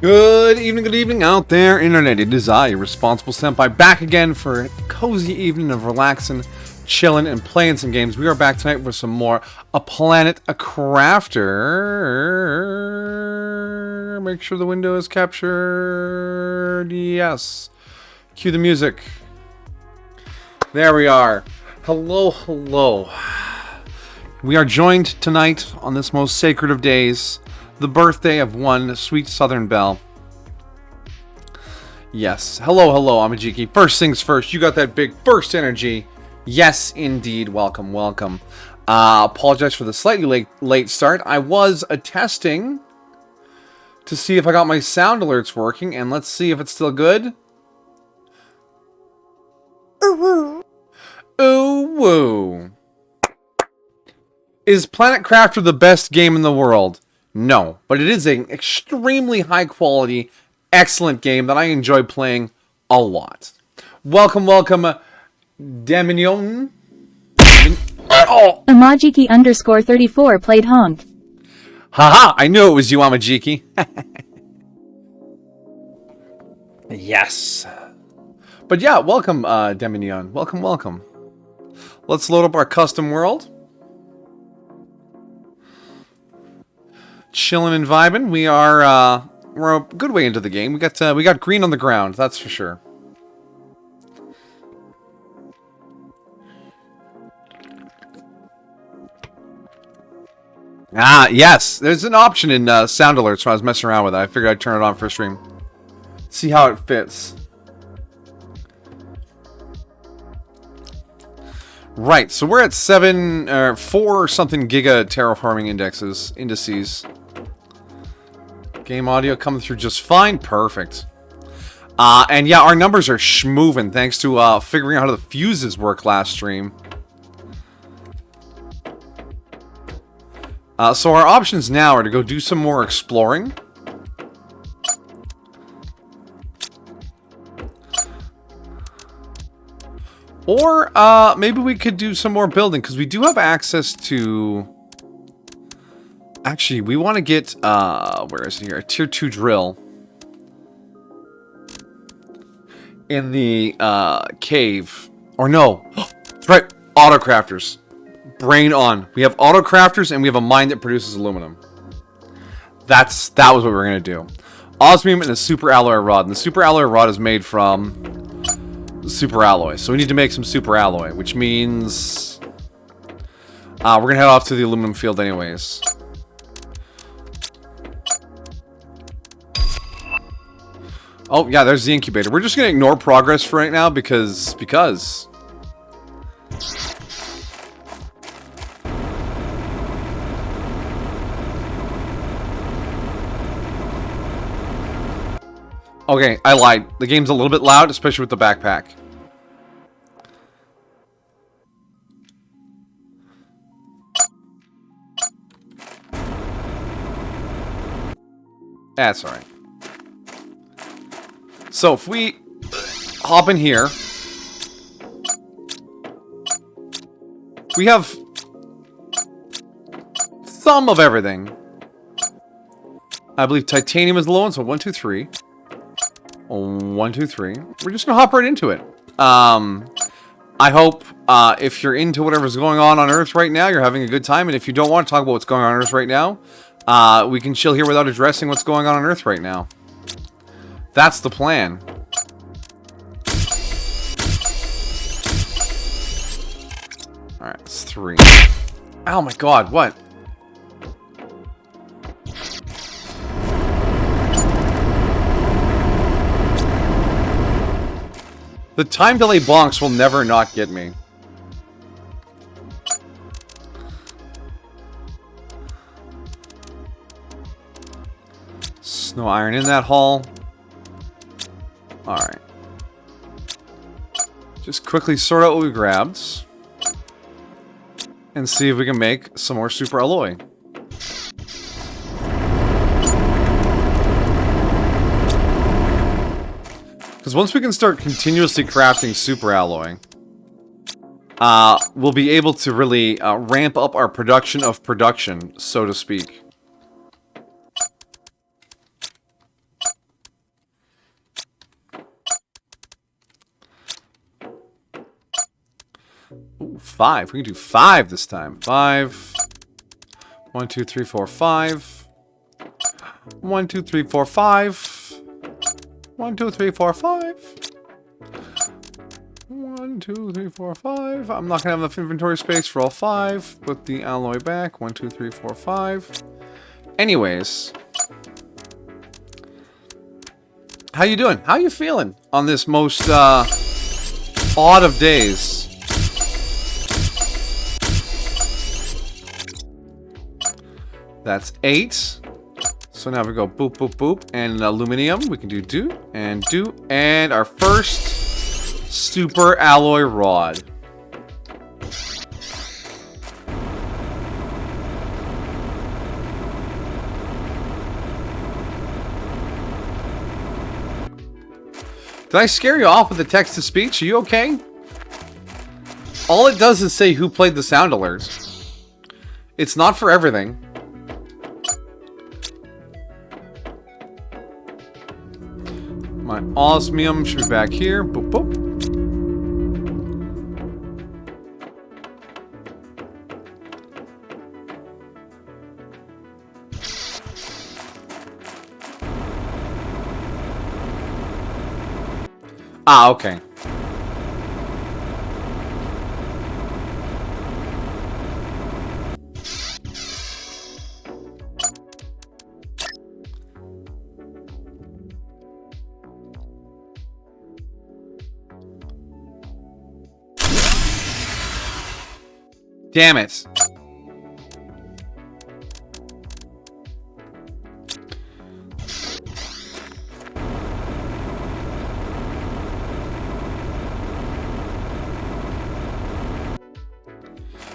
Good evening out there, Internet. It is I, your responsible senpai, back again for a cozy evening of relaxing, chilling, and playing some games. We are back tonight with some more A Planet a Crafter. Make sure the window is captured. Yes. Cue the music. There we are. Hello, hello. We are joined tonight on this most sacred of days, the birthday of one sweet Southern Belle. Yes. Hello, hello, Amajiki. First things first, you got that big burst energy. Yes, indeed. Welcome, welcome. Apologize for the slightly late start. I was testing to see if I got my sound alerts working, and let's see if it's still good. Ooh woo. Ooh woo. Is Planet Crafter the best game in the world? No, but it is an extremely high quality, excellent game that I enjoy playing a lot. Welcome, welcome, Demignon. Oh! Amajiki_34 played Honk. Haha, I knew it was you, Amajiki. Yes. But yeah, welcome, Demignon. Welcome, welcome. Let's load up our custom world. Chilling and vibing. We're a good way into the game. We got green on the ground, that's for sure. Ah, yes. There's an option in sound alerts when I was messing around with it. I figured I'd turn it on for stream. See how it fits. Right, so we're at 4 something giga terraforming indices. Game audio coming through just fine. Perfect. And yeah, our numbers are schmoving thanks to figuring out how the fuses work last stream. So our options now are to go do some more exploring. Or maybe we could do some more building, because we do have access to... Actually, we want to get, where is it here? A tier 2 drill. In the cave. Or no. That's right. Auto crafters. Brain on. We have auto crafters and we have a mine that produces aluminum. That was what we were going to do. Osmium and a super alloy rod. And the super alloy rod is made from super alloy. So we need to make some super alloy, which means we're going to head off to the aluminum field anyways. Oh, yeah, there's the incubator. We're just going to ignore progress for right now because... Okay, I lied. The game's a little bit loud, especially with the backpack. That's alright. So if we hop in here, we have some of everything. I believe titanium is the low one, so 1, 2, 3. 1, 2, 3. We're just gonna hop right into it. I hope if you're into whatever's going on Earth right now, you're having a good time, and if you don't want to talk about what's going on Earth right now, we can chill here without addressing what's going on Earth right now. That's the plan. Alright, it's 3. Oh my god, what? The time delay bonks will never not get me. Snow iron in that hull. Alright. Just quickly sort out what we grabbed. And see if we can make some more super alloy. Because once we can start continuously crafting super alloy, we'll be able to really ramp up our production of production, so to speak. 5. We can do 5 this time. 5. 1, 2, 3, 4, 5. 1, 2, 3, 4, 5. 1, 2, 3, 4, 5. 1, 2, 3, 4, 5. I'm not gonna have enough inventory space for all 5. Put the alloy back. 1, 2, 3, 4, 5. Anyways. How you doing? How you feeling on this most odd of days? That's 8. So now we go boop, boop, boop. And aluminium. We can do. And our first super alloy rod. Did I scare you off with the text-to-speech? Are you okay? All it does is say who played the sound alert. It's not for everything. My osmium should be back here. Boop, boop. Ah, okay. Damn it.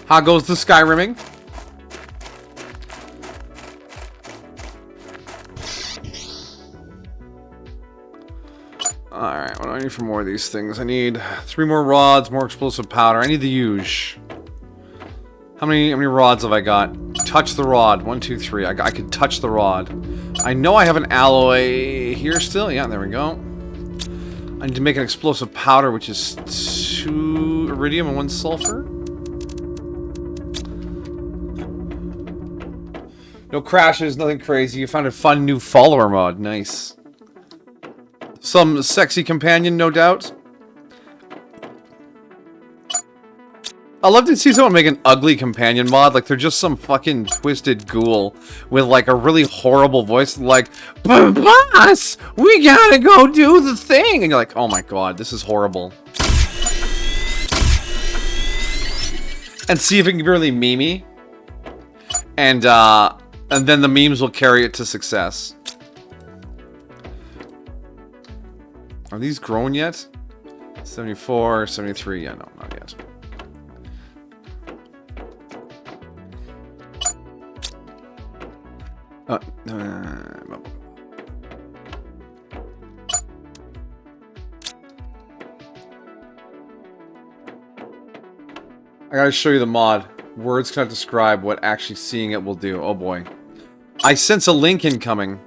How goes the Skyrimming? Alright, what do I need for more of these things? I need 3 more rods, more explosive powder. I need the huge. How many rods have I got? Touch the rod. 1, 2, 3. I could touch the rod. I know I have an alloy here still. Yeah, there we go. I need to make an explosive powder, which is 2 iridium and 1 sulfur. No crashes, nothing crazy. You found a fun new follower mod. Nice. Some sexy companion, no doubt. I'd love to see someone make an ugly companion mod. Like, they're just some fucking twisted ghoul with, like, a really horrible voice. Like, boss, we gotta go do the thing. And you're like, oh my god, this is horrible. And see if it can be really memey. And then the memes will carry it to success. Are these grown yet? 74, 73. Yeah, no, not yet. I gotta show you the mod. Words cannot describe what actually seeing it will do. Oh boy. I sense a link incoming.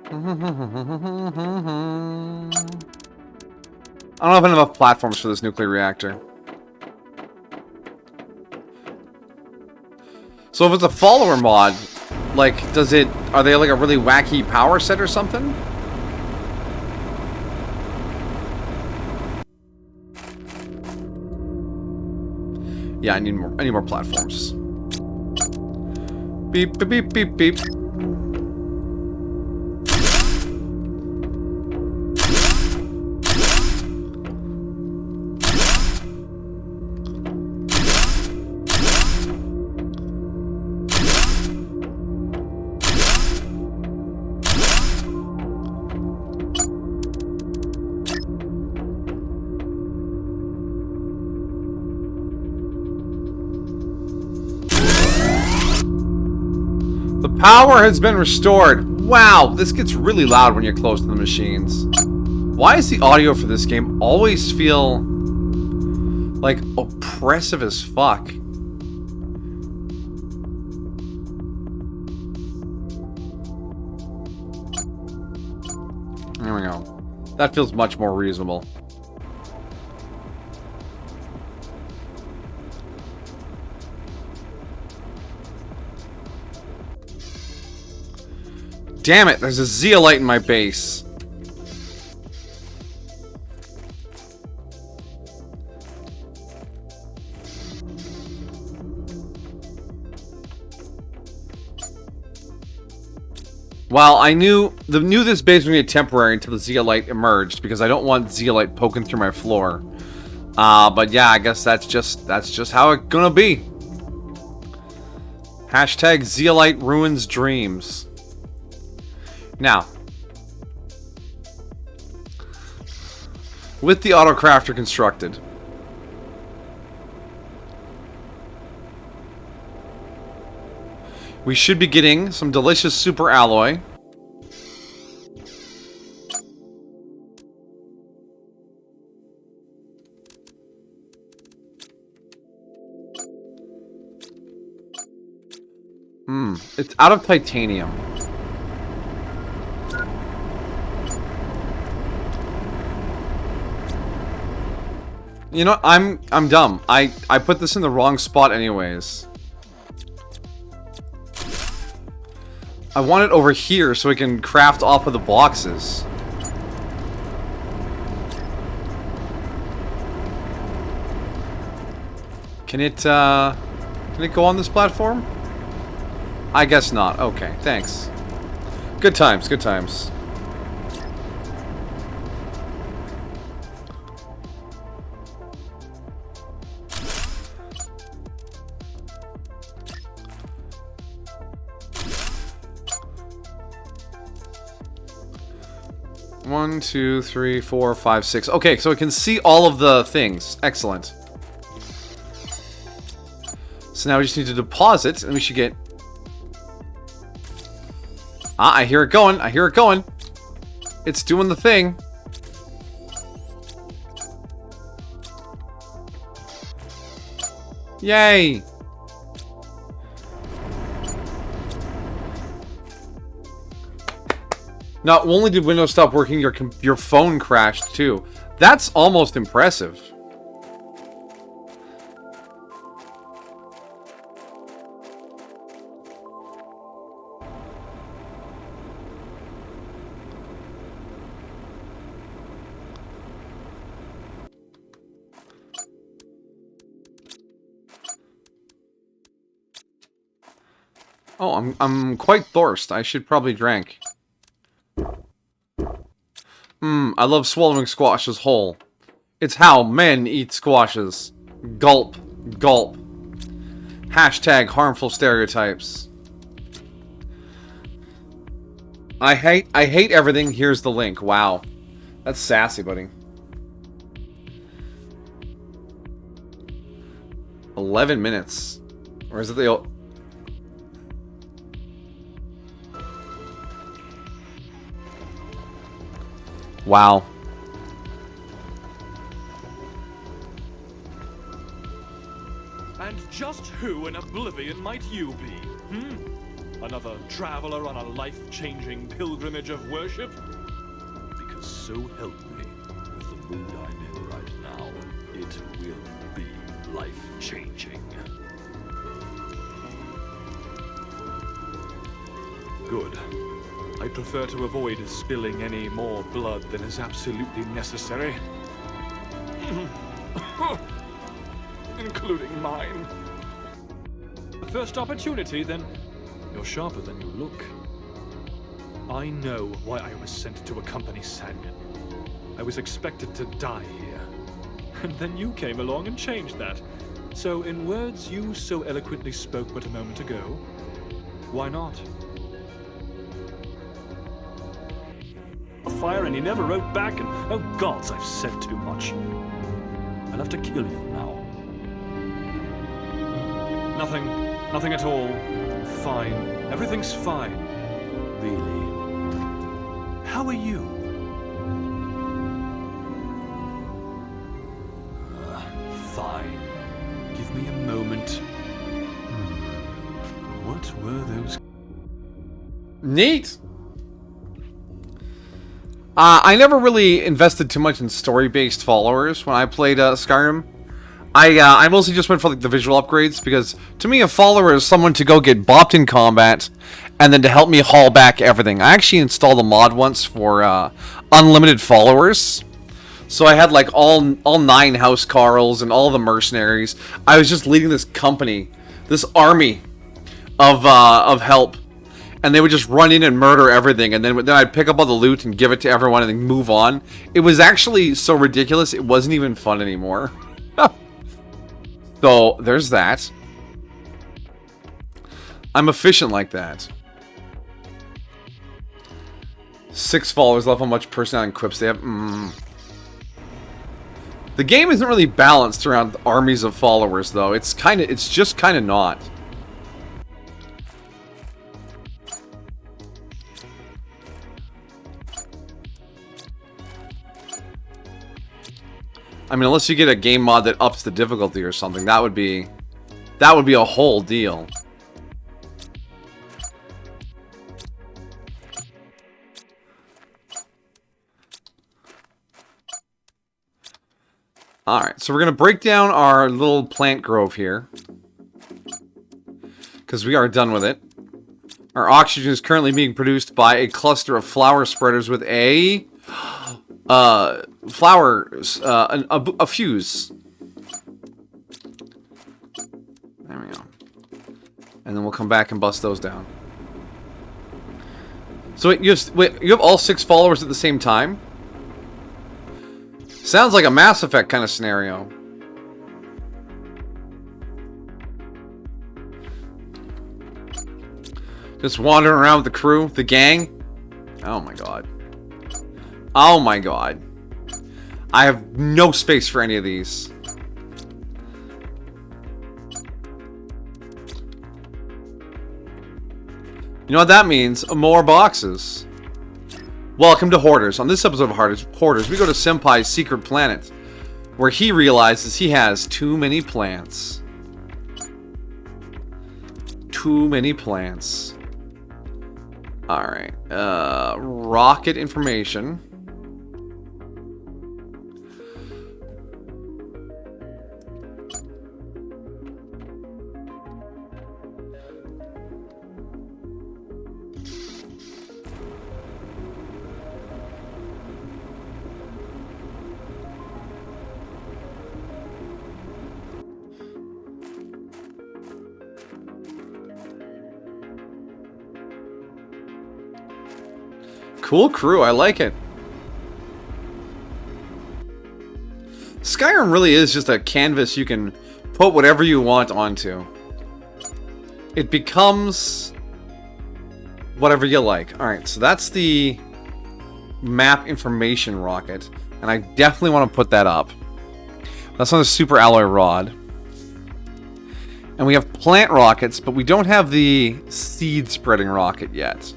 I don't know if I have enough platforms for this nuclear reactor. So if it's a follower mod, like, are they like a really wacky power set or something? Yeah, I need more platforms. Beep, beep, beep, beep, beep. Power has been restored. Wow, this gets really loud when you're close to the machines. Why does the audio for this game always feel like oppressive as fuck? There we go. That feels much more reasonable. Damn it, there's a zeolite in my base. Well, I knew this base was going to be temporary until the zeolite emerged, because I don't want zeolite poking through my floor. But yeah, I guess that's just how it's gonna be. Hashtag zeolite ruins dreams. Now, with the autocrafter constructed, we should be getting some delicious super alloy. It's out of titanium. You know, I'm dumb. I put this in the wrong spot anyways. I want it over here so I can craft off of the boxes. Can it go on this platform? I guess not. Okay, thanks. Good times, good times. One, two, three, four, five, six. Okay, so I can see all of the things. Excellent. So now we just need to deposit, and we should get... Ah, I hear it going. I hear it going. It's doing the thing. Yay! Not only did Windows stop working, your phone crashed too. That's almost impressive. Oh, I'm quite thirst. I should probably drink. I love swallowing squashes whole. It's how men eat squashes. Gulp. Gulp. Hashtag harmful stereotypes. I hate everything. Here's the link. Wow. That's sassy, buddy. 11 minutes. Or is it the... Wow. And just who in oblivion might you be? Another traveler on a life-changing pilgrimage of worship? Because so help me, with the mood I'm in right now, it will be life-changing. Good. I prefer to avoid spilling any more blood than is absolutely necessary. Including mine. The first opportunity, then. You're sharper than you look. I know why I was sent to accompany Sanyan. I was expected to die here. And then you came along and changed that. So, in words you so eloquently spoke but a moment ago, why not? Fire and he never wrote back, and oh gods, I've said too much. I'll have to kill you now. Nothing at all. Fine. Everything's fine. Really. How are you? Fine. Give me a moment. What were those? Neat! I never really invested too much in story-based followers when I played Skyrim. I mostly just went for like the visual upgrades because to me a follower is someone to go get bopped in combat and then to help me haul back everything. I actually installed a mod once for unlimited followers. So I had like all 9 house Carls and all the mercenaries. I was just leading this company, this army of help. And they would just run in and murder everything, and then I'd pick up all the loot and give it to everyone and then move on. It was actually so ridiculous, it wasn't even fun anymore. So, there's that. I'm efficient like that. 6 followers left, how much personality and quips they have. The game isn't really balanced around armies of followers, though. It's just kind of not. I mean, unless you get a game mod that ups the difficulty or something, that would be a whole deal. Alright, so we're going to break down our little plant grove here. Because we are done with it. Our oxygen is currently being produced by a cluster of flower spreaders with a flowers, a fuse. There we go. And then we'll come back and bust those down. So wait, you have all 6 followers at the same time? Sounds like a Mass Effect kind of scenario. Just wandering around with the crew, the gang. Oh my god. Oh my god. I have no space for any of these. You know what that means? More boxes. Welcome to Hoarders. On this episode of Hoarders, we go to Senpai's secret planet, where he realizes he has too many plants. Too many plants. Alright. Rocket information. Cool crew, I like it. Skyrim really is just a canvas you can put whatever you want onto. It becomes whatever you like. Alright, so that's the map information rocket. And I definitely want to put that up. That's on the super alloy rod. And we have plant rockets, but we don't have the seed spreading rocket yet.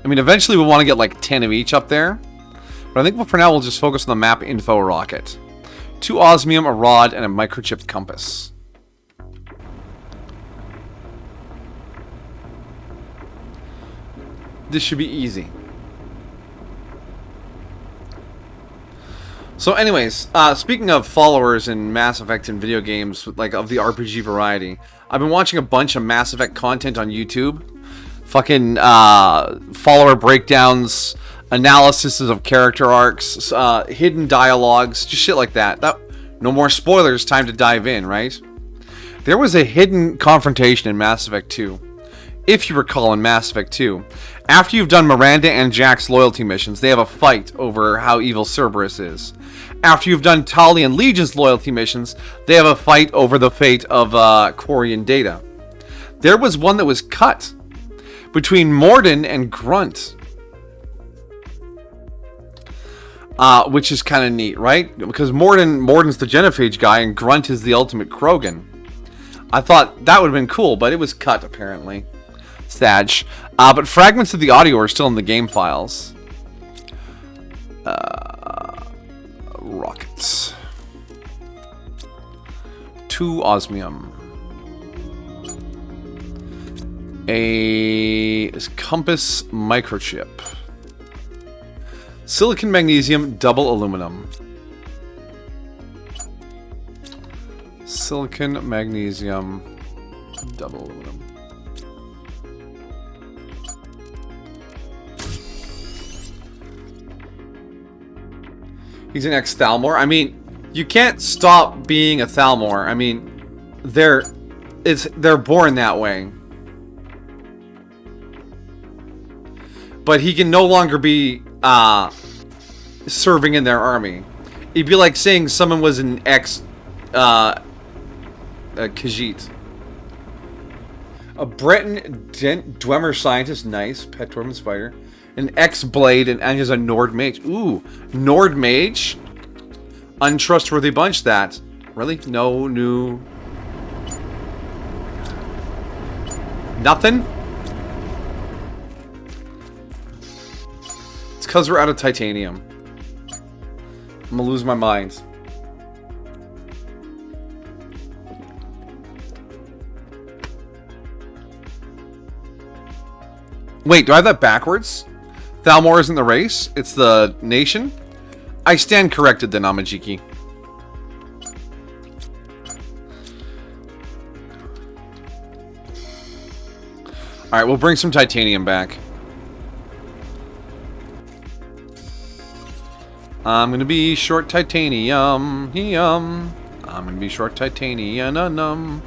I mean, eventually we'll want to get like 10 of each up there. But I think for now we'll just focus on the map info rocket. 2 osmium, a rod, and a microchip compass. This should be easy. So anyways, speaking of followers in Mass Effect and video games, like of the RPG variety, I've been watching a bunch of Mass Effect content on YouTube. Fucking follower breakdowns, analysis of character arcs, hidden dialogues, just shit like that. No more spoilers, time to dive in, right? There was a hidden confrontation in Mass Effect 2. If you recall in Mass Effect 2, after you've done Miranda and Jack's loyalty missions, they have a fight over how evil Cerberus is. After you've done Tali and Legion's loyalty missions, they have a fight over the fate of Corey and Data. There was one that was cut between Mordin and Grunt. Which is kind of neat, right? Because Mordin's the genophage guy and Grunt is the ultimate Krogan. I thought that would have been cool, but it was cut, apparently. Sad. But fragments of the audio are still in the game files. Rockets. 2 osmium. A compass microchip. Silicon, magnesium, double aluminum. Silicon, magnesium, double aluminum. He's an ex-Thalmor. I mean, you can't stop being a Thalmor. I mean, they're born that way. But he can no longer be serving in their army. It'd be like saying someone was an Khajiit. A Breton Dwemer scientist, nice. Pet Dwarven Spider. An ex-Blade, and he's a Nord Mage. Ooh, Nord Mage? Untrustworthy bunch, that. Really? No new... Nothing? It's because we're out of titanium. I'm gonna lose my mind. Wait, do I have that backwards? Thalmor isn't the race, it's the nation? I stand corrected then, Amajiki. Alright, we'll bring some titanium back. I'm gonna be short titanium. I'm gonna be short titanium.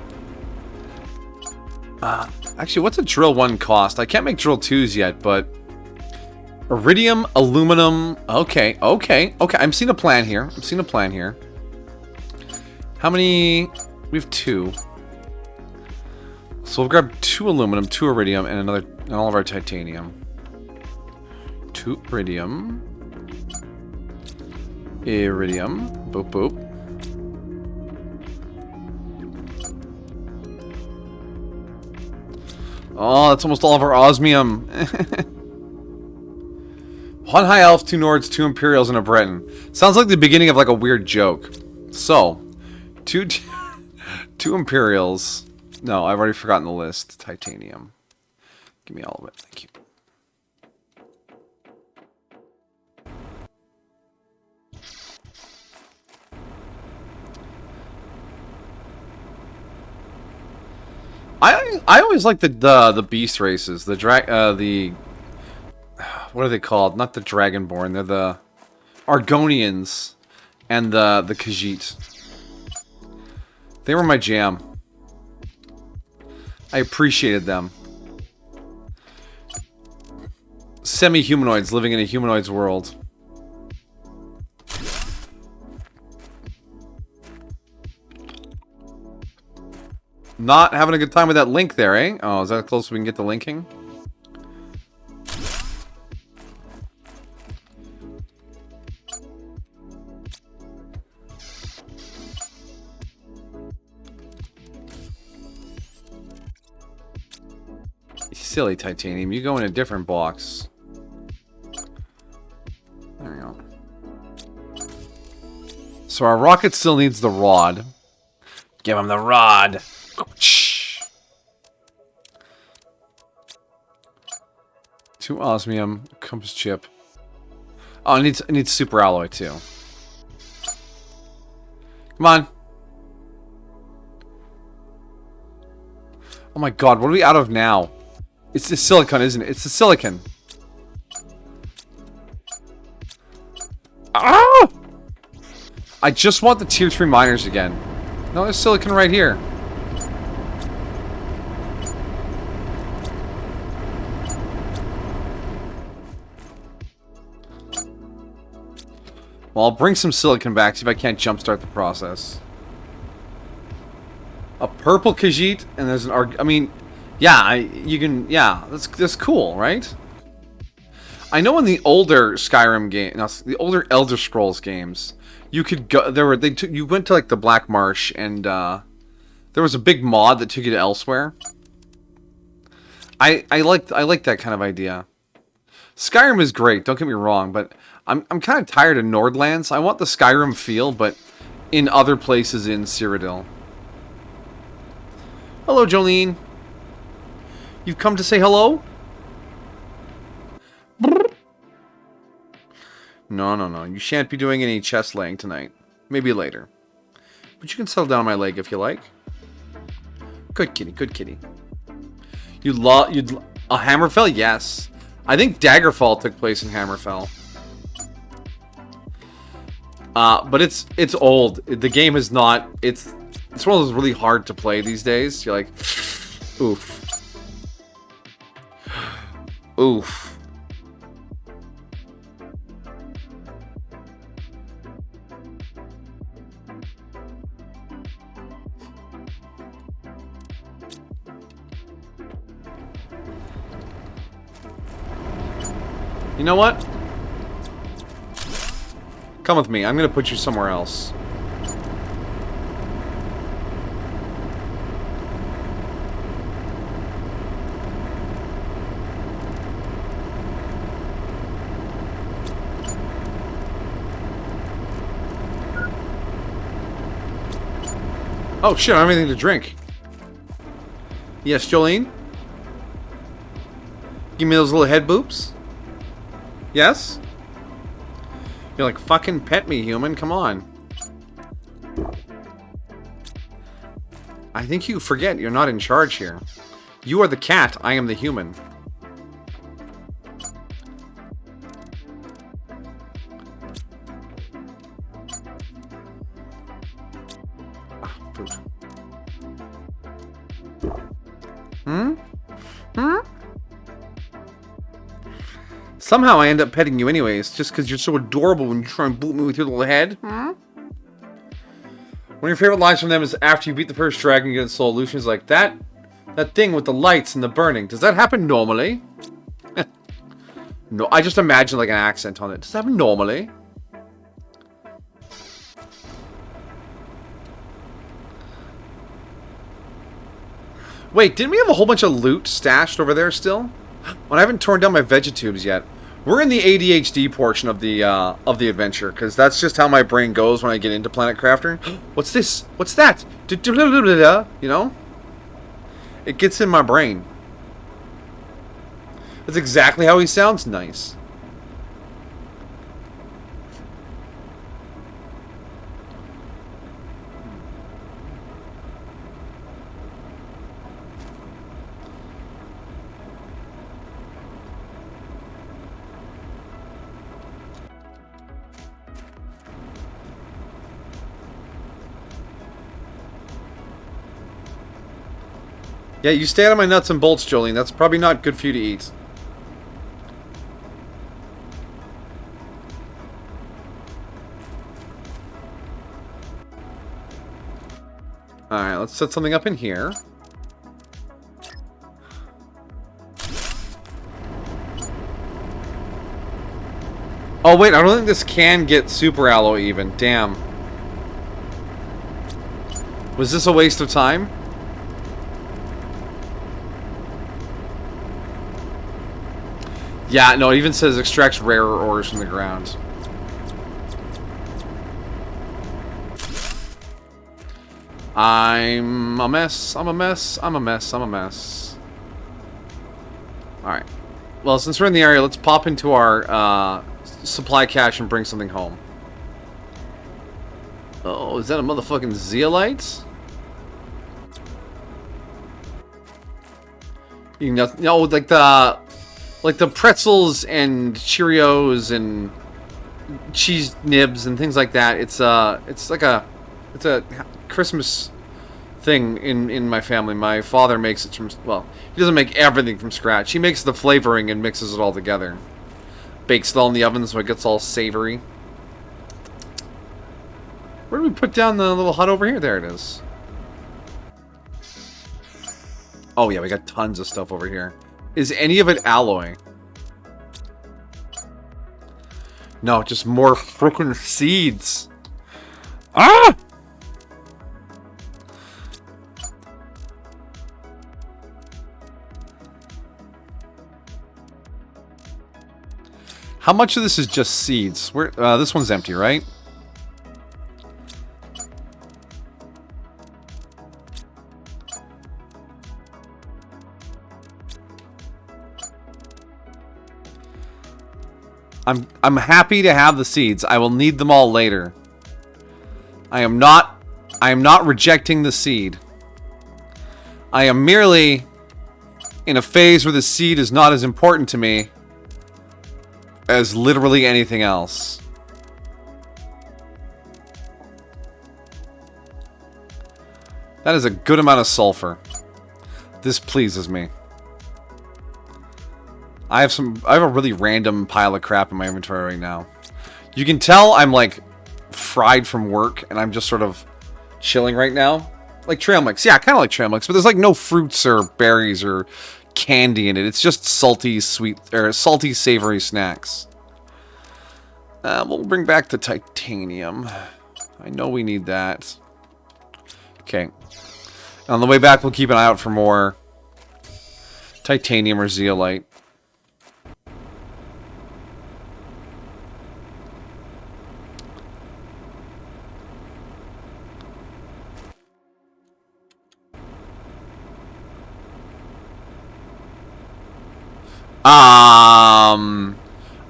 Actually, what's a drill 1 cost? I can't make drill 2s yet, but... Iridium, aluminum... Okay. I'm seeing a plan here. How many... We have 2. So we'll grab 2 aluminum, 2 iridium, and all of our titanium. 2 iridium. Iridium. Boop, boop. Oh, that's almost all of our osmium. 1 high elf, 2 Nords, 2 Imperials, and a Breton. Sounds like the beginning of like a weird joke. So, 2 Imperials. No, I've already forgotten the list. Titanium. Give me all of it. Thank you. I always like the beast races. The what are they called? Not the Dragonborn. They're the Argonians and the Khajiit. They were my jam. I appreciated them. Semi-humanoids living in a humanoid's world. Not having a good time with that link there, eh? Oh, is that close we can get the linking? Silly titanium, you go in a different box. There we go. So our rocket still needs the rod. Give him the rod. 2 osmium, compass chip. Oh, it needs super alloy too. Come on. Oh my god, what are we out of now? It's the silicon, isn't it? It's the silicon. Ah! I just want the tier 3 miners again. No, there's silicon right here. Well, I'll bring some silicon back, see if I can't jumpstart the process. A purple Khajiit, and there's an I mean, yeah, you can, yeah, that's cool, right? I know in the older Skyrim game, no, the older Elder Scrolls games, you could go, you went to like the Black Marsh, and there was a big mod that took you to elsewhere. I like that kind of idea. Skyrim is great, don't get me wrong, but I'm kind of tired of Nordlands. I want the Skyrim feel, but in other places in Cyrodiil. Hello, Jolene. You've come to say hello? No, no, no. You shan't be doing any chest laying tonight. Maybe later. But you can settle down on my leg if you like. Good kitty, good kitty. You'd a Hammerfell? Yes. I think Daggerfall took place in Hammerfell. But it's old. The game is not. It's one of those really hard to play these days. You're like, oof, oof. You know what? Come with me. I'm gonna put you somewhere else. Oh shit, I don't have anything to drink. Yes, Jolene? Give me those little head boops? Yes? You're like, fucking pet me, human. Come on. I think you forget you're not in charge here. You are the cat. I am the human. Ah, food. Somehow I end up petting you anyways, just because you're so adorable when you try and boot me with your little head. One of your favorite lines from them is after you beat the first dragon, you get a solution. Is like, that thing with the lights and the burning, does that happen normally? No, I just imagine like an accent on it. Does that happen normally? Wait, didn't we have a whole bunch of loot stashed over there still? Well, I haven't torn down my vegetubes yet. We're in the ADHD portion of the adventure, because that's just how my brain goes when I get into Planet Crafter. What's this? What's that? You know? It gets in my brain. That's exactly how he sounds nice. Yeah, you stay out of my nuts and bolts, Jolene. That's probably not good for you to eat. Alright, let's set something up in here. Oh wait, I don't think this can get super alloy even. Damn. Was this a waste of time? Yeah, no, it even says extracts rarer ores from the ground. I'm a mess, I'm a mess, I'm a mess, I'm a mess. Alright. Well, since we're in the area, let's pop into our supply cache and bring something home. Oh, is that a motherfucking zeolite? You know, like the pretzels and Cheerios and cheese nibs and things like that. It's a Christmas thing in my family. My father makes it from, well, he doesn't make everything from scratch. He makes the flavoring and mixes it all together. Bakes it all in the oven so it gets all savory. Where do we put down the little hut over here? There it is. Oh yeah, we got tons of stuff over here. Is any of it alloy? No, just more freaking seeds. Ah! How much of this is just seeds? Where this one's empty, right? I'm happy to have the seeds. I will need them all later. I am not rejecting the seed. I am merely in a phase where the seed is not as important to me as literally anything else. That is a good amount of sulfur. This pleases me. I have a really random pile of crap in my inventory right now. You can tell I'm like fried from work and I'm just sort of chilling right now. Like trail mix. Yeah, kind of like trail mix, but there's like no fruits or berries or candy in it. It's just salty, sweet, or salty, savory snacks. We'll bring back the titanium. I know we need that. Okay. On the way back, we'll keep an eye out for more titanium or zeolite.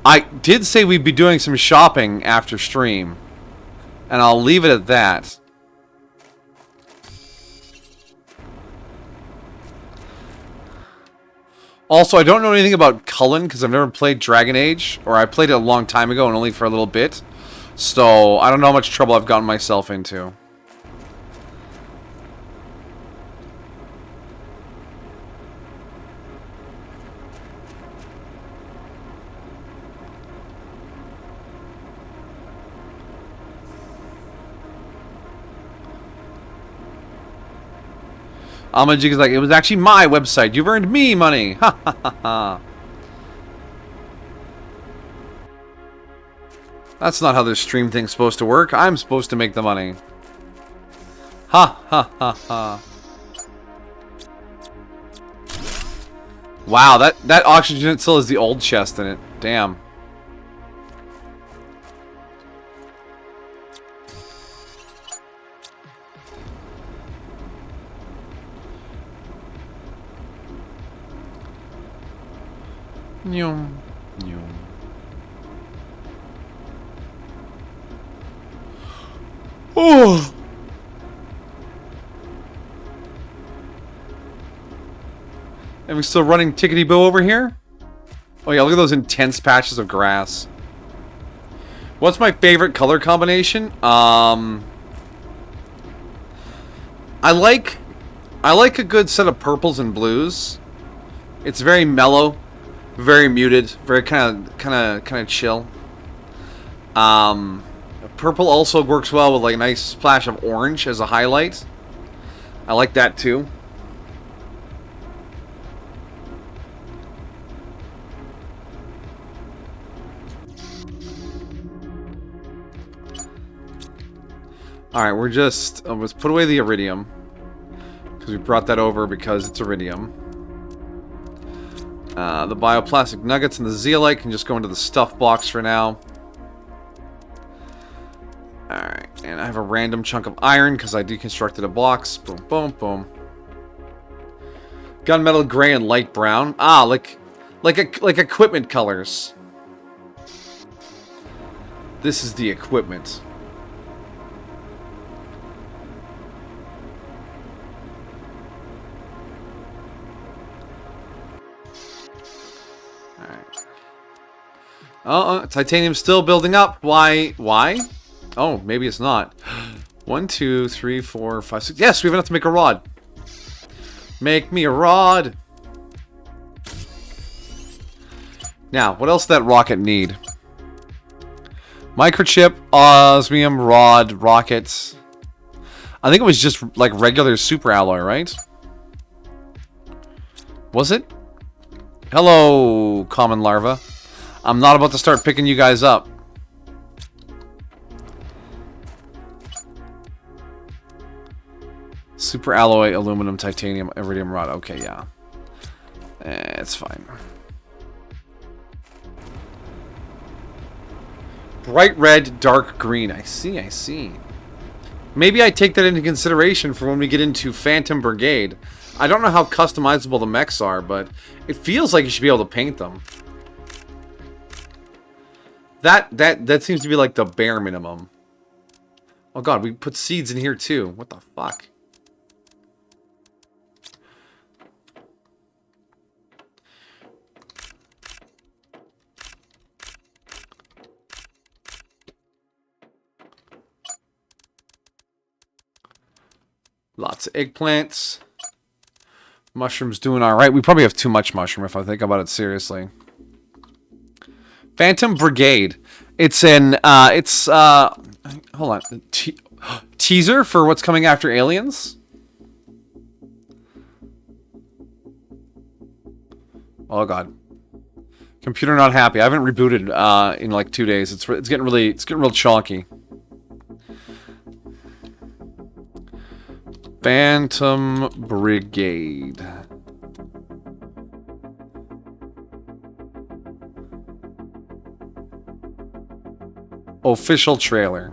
I did say we'd be doing some shopping after stream, and I'll leave it at that. Also, I don't know anything about Cullen because I've never played Dragon Age, or I played it a long time ago and only for a little bit. So, I don't know how much trouble I've gotten myself into. Amajig is like, it was actually my website. You've earned me money. Ha ha ha ha. That's not how this stream thing's supposed to work. I'm supposed to make the money. Ha ha ha ha. Wow, that oxygen unit still has the old chest in it. Damn. Nyum, nyum. Oh. And we still running Tickety Boo over here? Oh yeah, look at those intense patches of grass. What's my favorite color combination? I like a good set of purples and blues. It's very mellow. Very muted, very kind of chill. Purple also works well with like a nice splash of orange as a highlight. I like that too. All right, we're just let's put away the iridium because we brought that over because it's iridium. The bioplastic nuggets and the zeolite can just go into the stuff box for now. Alright, and I have a random chunk of iron because I deconstructed a box. Boom, boom, boom. Gunmetal gray and light brown. Ah, like equipment colors. This is the equipment. Titanium's still building up. Why? Oh, maybe it's not. 1, 2, 3, 4, 5, 6. Yes, we have enough to make a rod. Make me a rod. Now, what else does that rocket need? Microchip, osmium, rod, rockets. I think it was just like regular super alloy, right? Was it? Hello, common larva. I'm not about to start picking you guys up. Super alloy, aluminum, titanium, iridium rod. Okay, yeah. It's fine. Bright red, dark green. I see, I see. Maybe I take that into consideration for when we get into Phantom Brigade. I don't know how customizable the mechs are, but it feels like you should be able to paint them. That seems to be like the bare minimum. Oh god, we put seeds in here too. What the fuck? Lots of eggplants. Mushrooms doing alright. We probably have too much mushroom if I think about it seriously. Phantom Brigade. It's hold on. Teaser for what's coming after Aliens? Oh god. Computer not happy. I haven't rebooted in like 2 days. It's getting real chonky. Phantom Brigade. Official trailer.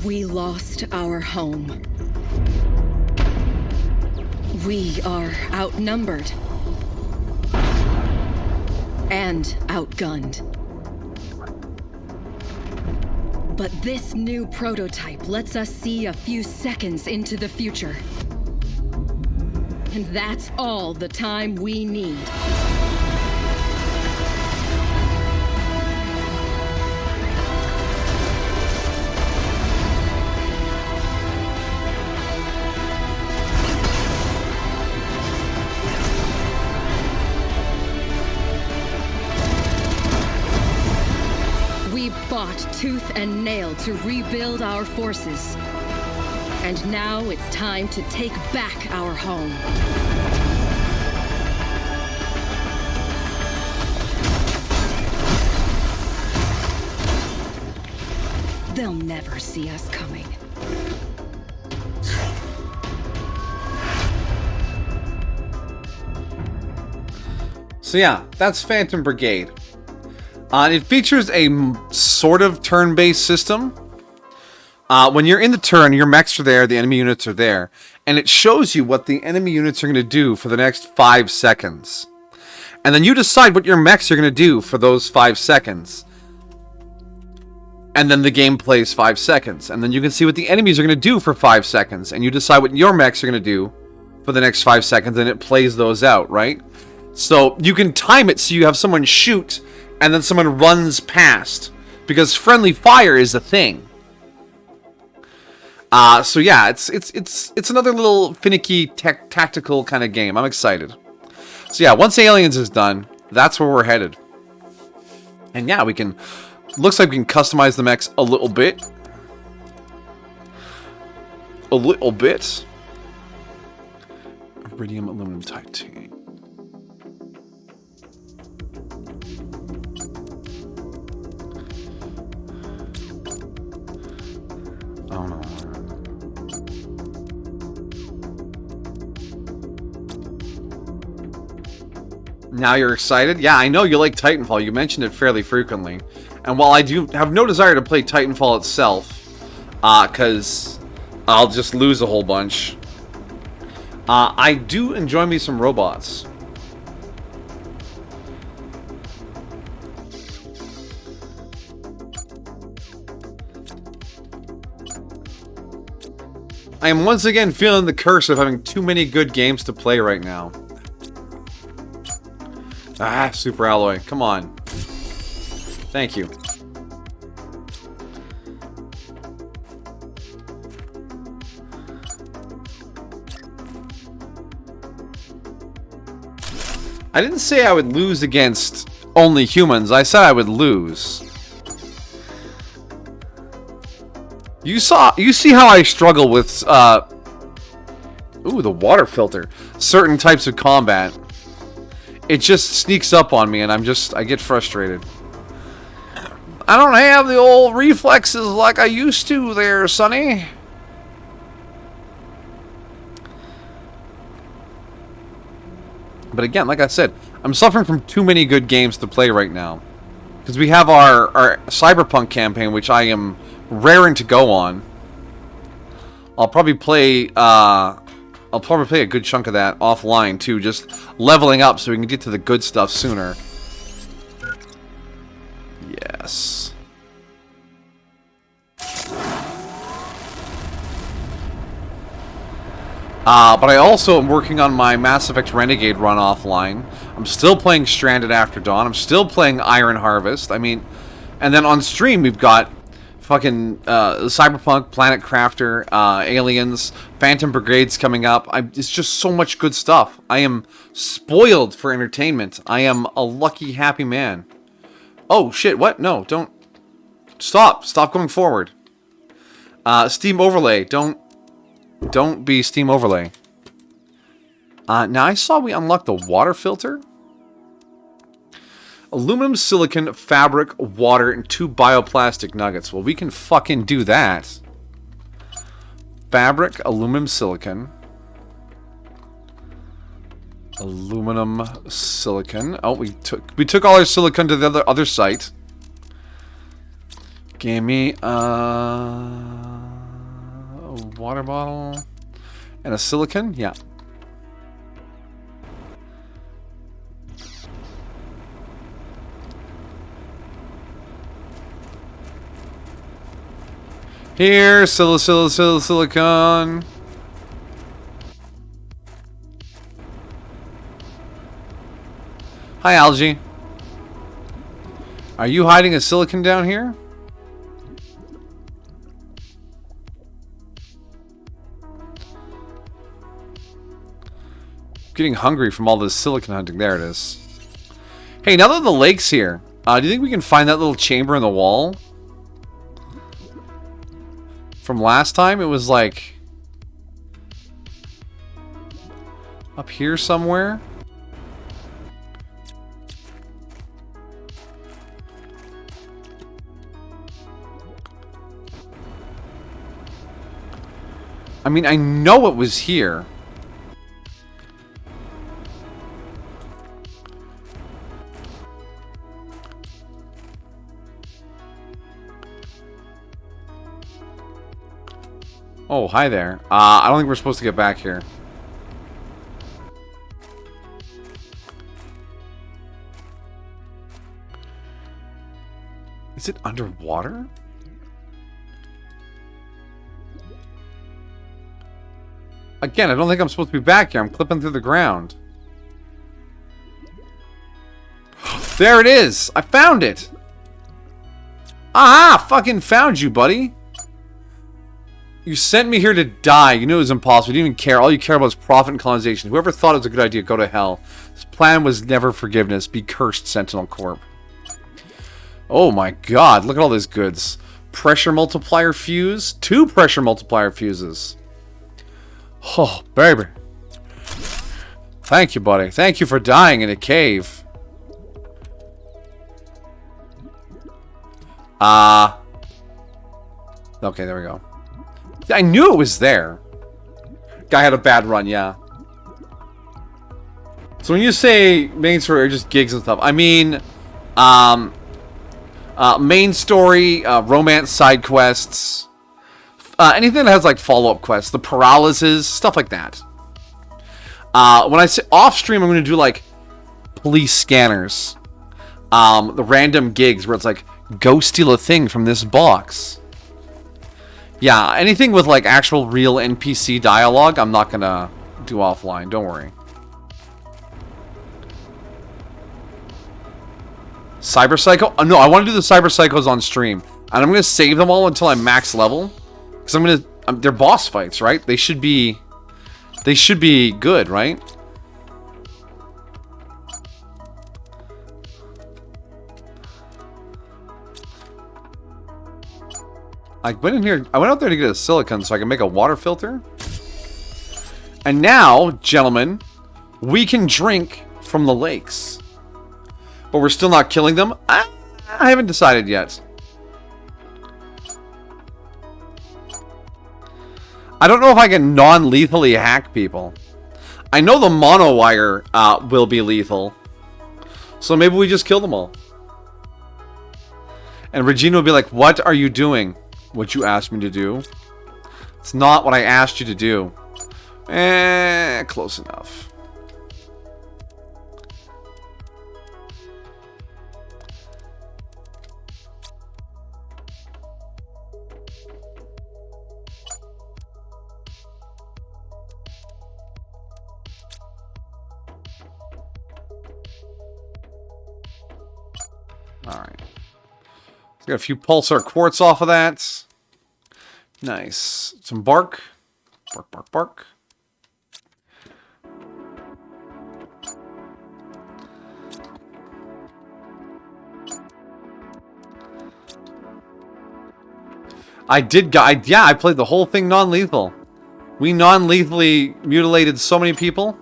We lost our home. We are outnumbered. And outgunned. But this new prototype lets us see a few seconds into the future. And that's all the time we need. We fought tooth and nail to rebuild our forces. And now it's time to take back our home. They'll never see us coming. So yeah, that's Phantom Brigade. It features a sort of turn-based system. When you're in the turn, your mechs are there, the enemy units are there, and it shows you what the enemy units are going to do for the next 5 seconds. And then you decide what your mechs are going to do for those 5 seconds. And then the game plays 5 seconds. And then you can see what the enemies are going to do for 5 seconds. And you decide what your mechs are going to do for the next 5 seconds, and it plays those out, right? So you can time it so you have someone shoot and then someone runs past, because friendly fire is a thing. So yeah, it's another little finicky tactical kind of game. I'm excited. So yeah, once Aliens is done, that's where we're headed. And yeah, we can. Looks like we can customize the mechs a little bit. A little bit. Iridium, aluminum, titanium. Oh no. Now you're excited? Yeah, I know you like Titanfall. You mentioned it fairly frequently. And while I do have no desire to play Titanfall itself, because I'll just lose a whole bunch, I do enjoy me some robots. I am once again feeling the curse of having too many good games to play right now. Ah, Super Alloy. Come on. Thank you. I didn't say I would lose against only humans. I said I would lose. You see how I struggle with, ooh, the water filter. Certain types of combat. It just sneaks up on me and I get frustrated. I don't have the old reflexes like I used to there, Sonny. But again, like I said, I'm suffering from too many good games to play right now. Because we have our Cyberpunk campaign, which I am raring to go on. I'll probably play a good chunk of that offline too, just leveling up so we can get to the good stuff sooner. Yes. But I also am working on my Mass Effect Renegade run offline. I'm still playing Stranded After Dawn. I'm still playing Iron Harvest. I mean, and then on stream we've got fucking Cyberpunk, Planet Crafter, Aliens, Phantom Brigade's coming up. It's just so much good stuff. I am spoiled for entertainment. I am a lucky, happy man. Oh shit! What? No, don't stop. Stop going forward. Steam Overlay. Don't be Steam Overlay. Now I saw we unlocked the water filter. Aluminum, silicon, fabric, water, and 2 bioplastic nuggets. Well, we can fucking do that. Fabric, aluminum, silicon. Aluminum, silicon. Oh, we took all our silicon to the other site. Give me a water bottle and a silicon. Yeah. Here, silicon. Hi, Algae. Are you hiding a silicon down here? Getting hungry from all this silicon hunting. There it is. Hey, now that the lake's here, do you think we can find that little chamber in the wall? From last time, it was like up here somewhere. I mean, I know it was here. Oh, hi there. I don't think we're supposed to get back here. Is it underwater? Again, I don't think I'm supposed to be back here. I'm clipping through the ground. There it is! I found it! Ah! Fucking found you, buddy! You sent me here to die. You knew it was impossible. You didn't even care. All you care about is profit and colonization. Whoever thought it was a good idea, go to hell. This plan was never forgiveness. Be cursed, Sentinel Corp. Oh my god. Look at all these goods. Pressure multiplier fuse. 2 pressure multiplier fuses. Oh, baby. Thank you, buddy. Thank you for dying in a cave. Okay, there we go. I knew it was there. Guy had a bad run, yeah. So when you say main story or just gigs and stuff, I mean, main story, romance side quests, anything that has like follow-up quests, the paralysis, stuff like that. When I say off stream, I'm going to do like police scanners, the random gigs where it's like, go steal a thing from this box. Yeah, anything with like actual real NPC dialogue, I'm not gonna do offline, don't worry. Cyber Psycho? No, I want to do the Cyber Psychos on stream. And I'm gonna save them all until I'm max level. Because they're boss fights, right? They should be good, right? I went in here. I went out there to get a silicon so I can make a water filter. And now, gentlemen, we can drink from the lakes. But we're still not killing them. I haven't decided yet. I don't know if I can non-lethally hack people. I know the monowire will be lethal. So maybe we just kill them all. And Regina will be like, what are you doing? What you asked me to do? It's not what I asked you to do. Close enough. Alright. Got a few pulsar quartz off of that. Nice. Some bark. Bark, bark, bark. I played the whole thing non-lethal. We non-lethally mutilated so many people.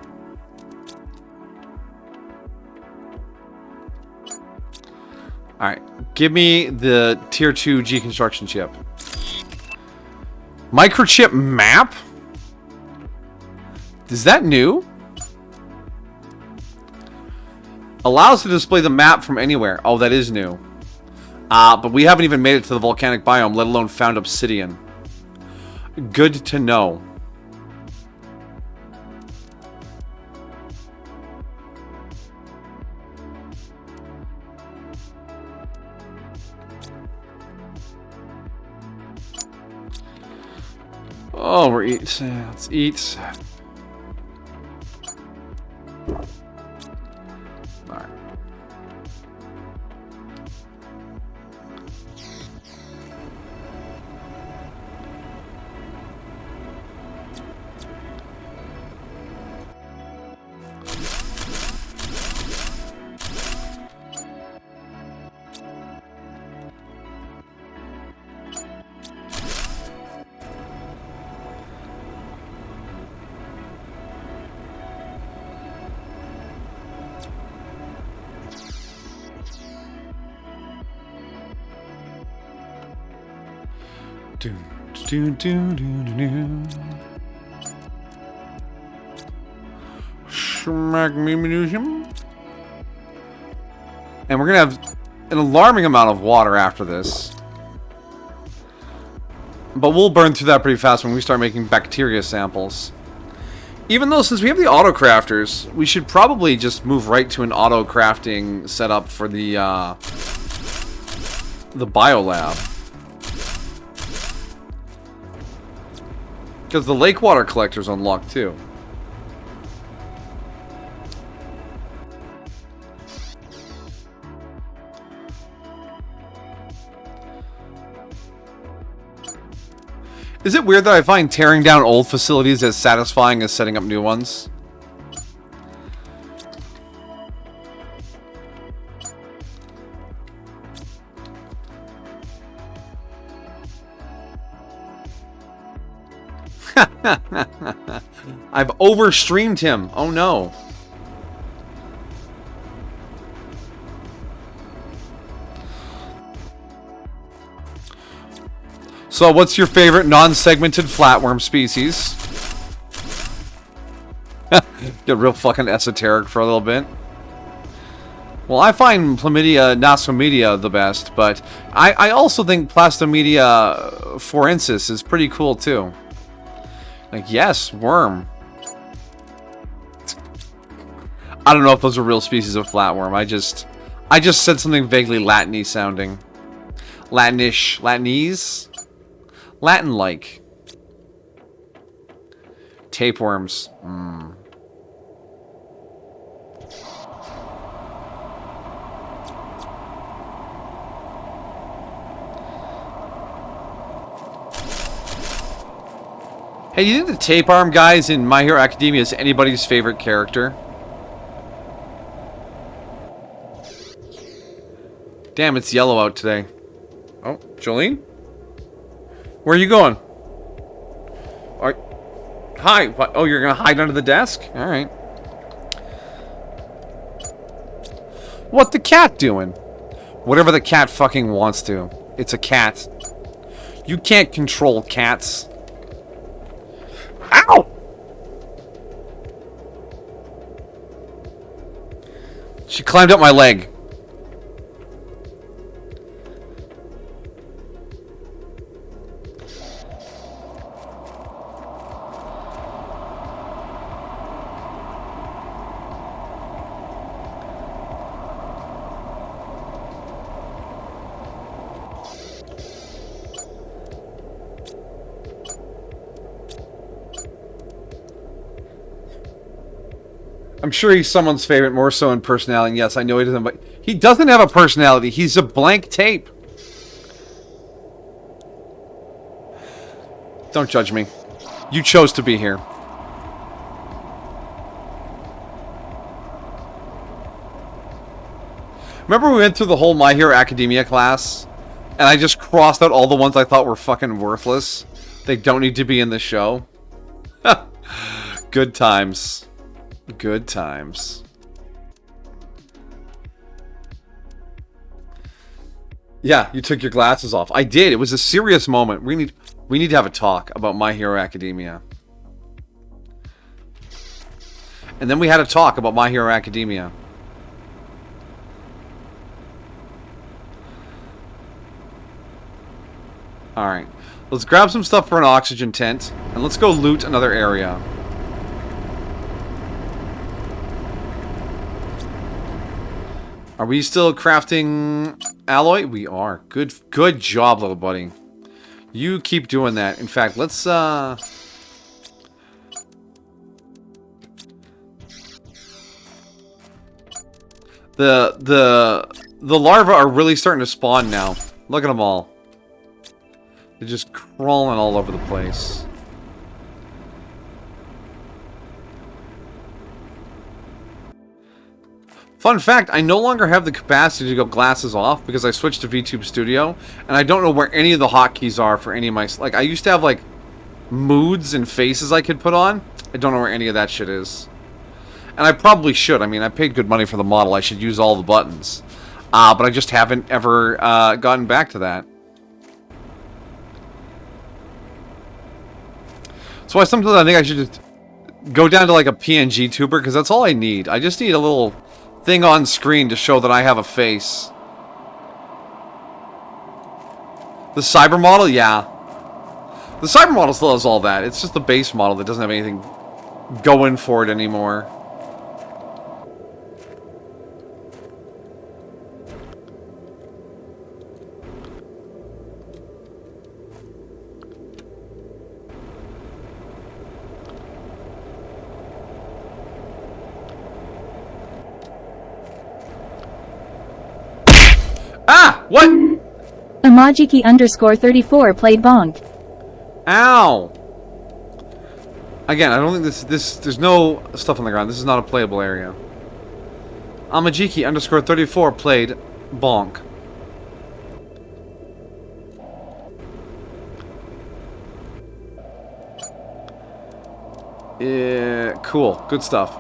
Alright, give me the tier 2 G construction chip. Microchip map? Is that new? Allows to display the map from anywhere. Oh, that is new. But we haven't even made it to the volcanic biome, let alone found obsidian. Good to know. Oh, we're eating. Let's eat. Alright. Magnesium. And we're gonna have an alarming amount of water after this. But we'll burn through that pretty fast when we start making bacteria samples. Even though, since we have the auto crafters, we should probably just move right to an auto crafting setup for the biolab. Because the lake water collector's unlocked too. Is it weird that I find tearing down old facilities as satisfying as setting up new ones? I've overstreamed him. Oh no. So what's your favorite non-segmented flatworm species? Get real fucking esoteric for a little bit. Well, I find Chlamydia nascomedia the best, but I also think Plastomedia forensis is pretty cool too. Like, yes, worm. I don't know if those are real species of flatworm. I just said something vaguely Latin-y sounding. Latinish. Latinese? Latin-like. Tapeworms. Hey, do you think the tapeworm guys in My Hero Academia is anybody's favorite character? Damn, it's yellow out today. Oh, Jolene? Where are you going? Hi. What? Oh, you're gonna hide under the desk? All right. What the cat doing? Whatever the cat fucking wants to. It's a cat. You can't control cats. Ow! She climbed up my leg. I'm sure he's someone's favorite, more so in personality. Yes, I know he doesn't, but he doesn't have a personality. He's a blank tape. Don't judge me. You chose to be here. Remember we went through the whole My Hero Academia class? And I just crossed out all the ones I thought were fucking worthless. They don't need to be in the show. Good times. Good times. Yeah, you took your glasses off. I did. It was a serious moment. We need to have a talk about My Hero Academia. And then we had a talk about My Hero Academia. Alright. Let's grab some stuff for an oxygen tent. And let's go loot another area. Are we still crafting alloy? We are. Good job, little buddy. You keep doing that. In fact, let's the larvae are really starting to spawn now. Look at them all. They're just crawling all over the place. Fun fact, I no longer have the capacity to go glasses off because I switched to VTube Studio, and I don't know where any of the hotkeys are for any of my... Like, I used to have, like, moods and faces I could put on. I don't know where any of that shit is. And I probably should. I mean, I paid good money for the model. I should use all the buttons. But I just haven't ever gotten back to that. So sometimes I think I should just go down to, like, a PNG tuber, because that's all I need. I just need a little... thing on screen to show that I have a face. The cyber model? Yeah. The cyber model still has all that. It's just the base model that doesn't have anything going for it anymore. Ah! What? Amajiki underscore 34 played Bonk. Ow! Again, I don't think there's no stuff on the ground. This is not a playable area. Amajiki underscore 34 played Bonk. Cool. Good stuff.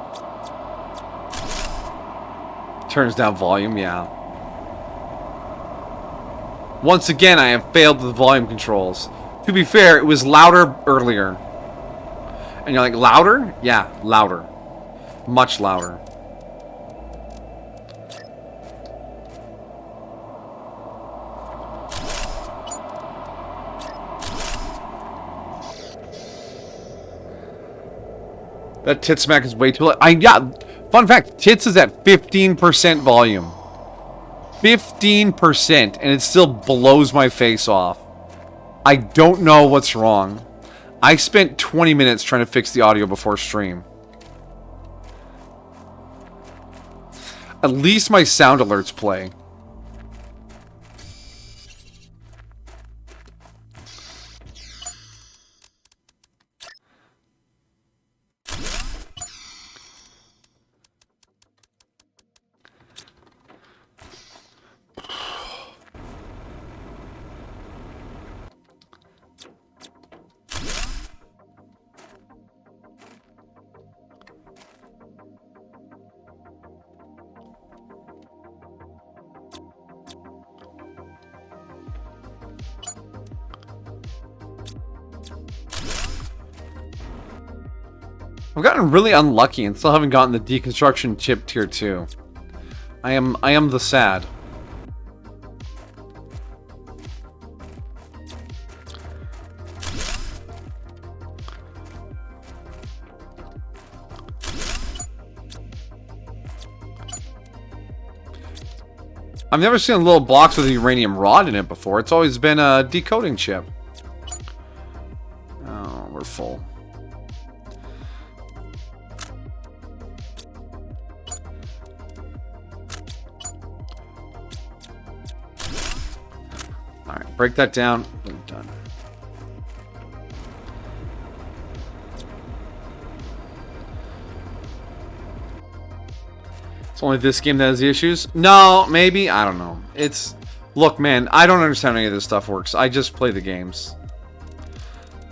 Turns down volume, yeah. Once again, I have failed the volume controls. To be fair, it was louder earlier. And you're like, louder? Yeah, louder. Much louder. That tit smack is way too loud. Yeah, fun fact, tits is at 15% volume. 15%, and it still blows my face off. I don't know what's wrong. I spent 20 minutes trying to fix the audio before stream. At least my sound alerts play. I've gotten really unlucky and still haven't gotten the deconstruction chip tier 2. I am the sad. I've never seen a little box with a uranium rod in it before. It's always been a decoding chip. Oh, we're full. Break that down. Boom, done. It's only this game that has the issues? No, maybe. I don't know. It's... Look, man, I don't understand how any of this stuff works. I just play the games.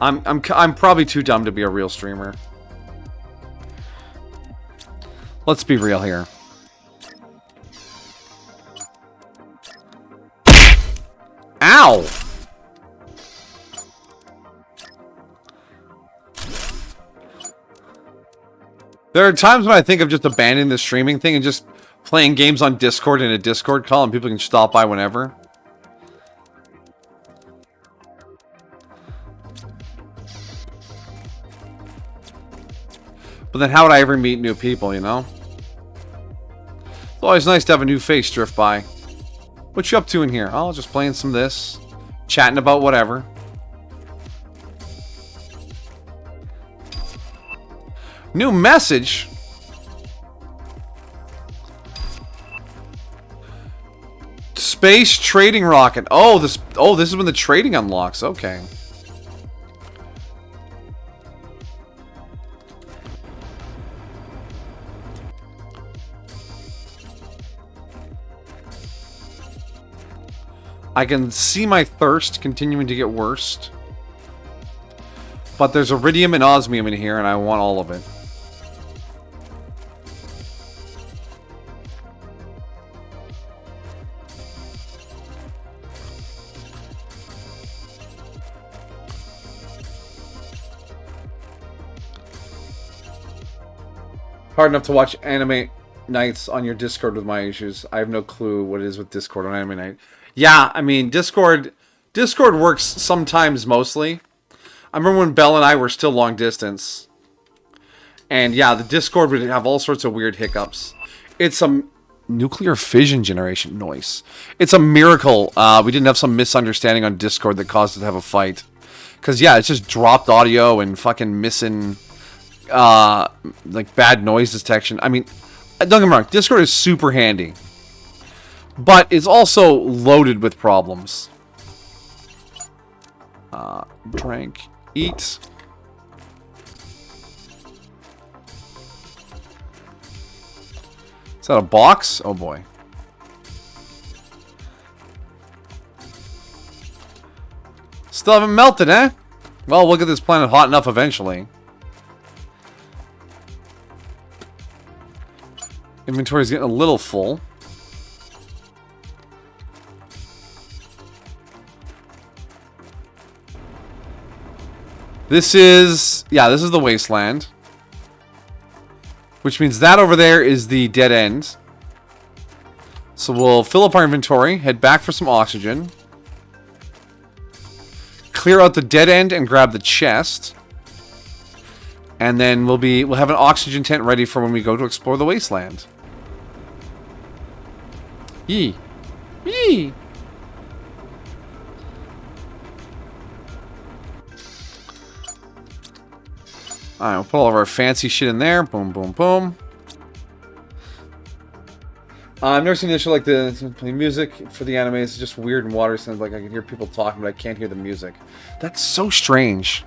I'm probably too dumb to be a real streamer. Let's be real here. Ow! There are times when I think of just abandoning the streaming thing and just playing games on Discord in a Discord call and people can stop by whenever. But then how would I ever meet new people, you know? It's always nice to have a new face drift by. What you up to in here? Oh, just playing some of this. Chatting about whatever. New message? Space trading rocket. Oh, this is when the trading unlocks. Okay. I can see my thirst continuing to get worse. But there's iridium and osmium in here, and I want all of it. Hard enough to watch anime nights on your Discord with my issues. I have no clue what it is with Discord on anime night. Yeah, I mean, Discord works sometimes, mostly. I remember when Belle and I were still long distance. And yeah, the Discord would have all sorts of weird hiccups. It's a nuclear fission generation noise. It's a miracle we didn't have some misunderstanding on Discord that caused it to have a fight. Because yeah, it's just dropped audio and fucking missing like bad noise detection. I mean, don't get me wrong, Discord is super handy. But it's also loaded with problems. Drink. Eat. Is that a box? Oh boy. Still haven't melted, eh? Well, we'll get this planet hot enough eventually. Inventory's getting a little full. This is the wasteland. Which means that over there is the dead end. So we'll fill up our inventory, head back for some oxygen. Clear out the dead end and grab the chest. And then we'll have an oxygen tent ready for when we go to explore the wasteland. Yee. Yee. Alright, we'll put all of our fancy shit in there. Boom, boom, boom. I've never seen an issue like the music for the anime. It's just weird and water sounds like I can hear people talking, but I can't hear the music. That's so strange.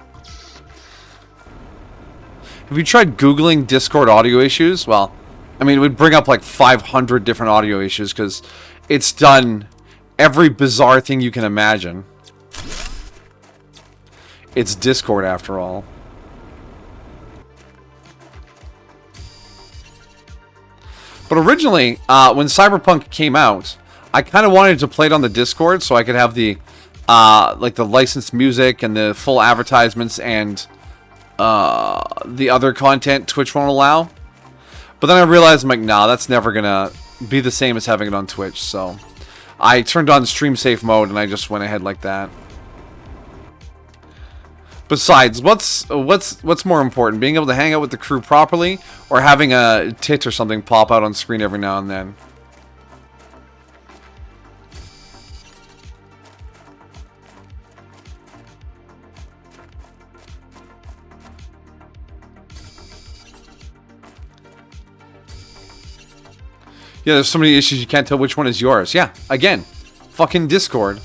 Have you tried Googling Discord audio issues? Well, I mean, it would bring up like 500 different audio issues because it's done every bizarre thing you can imagine. It's Discord after all. But originally, when Cyberpunk came out, I kind of wanted to play it on the Discord so I could have the like the licensed music and the full advertisements and the other content Twitch won't allow. But then I realized, I'm like, nah, that's never gonna be the same as having it on Twitch. So I turned on stream safe mode and I just went ahead like that. Besides, what's more important? Being able to hang out with the crew properly, or having a tit or something pop out on screen every now and then? Yeah, there's so many issues you can't tell which one is yours. Yeah, again, fucking Discord.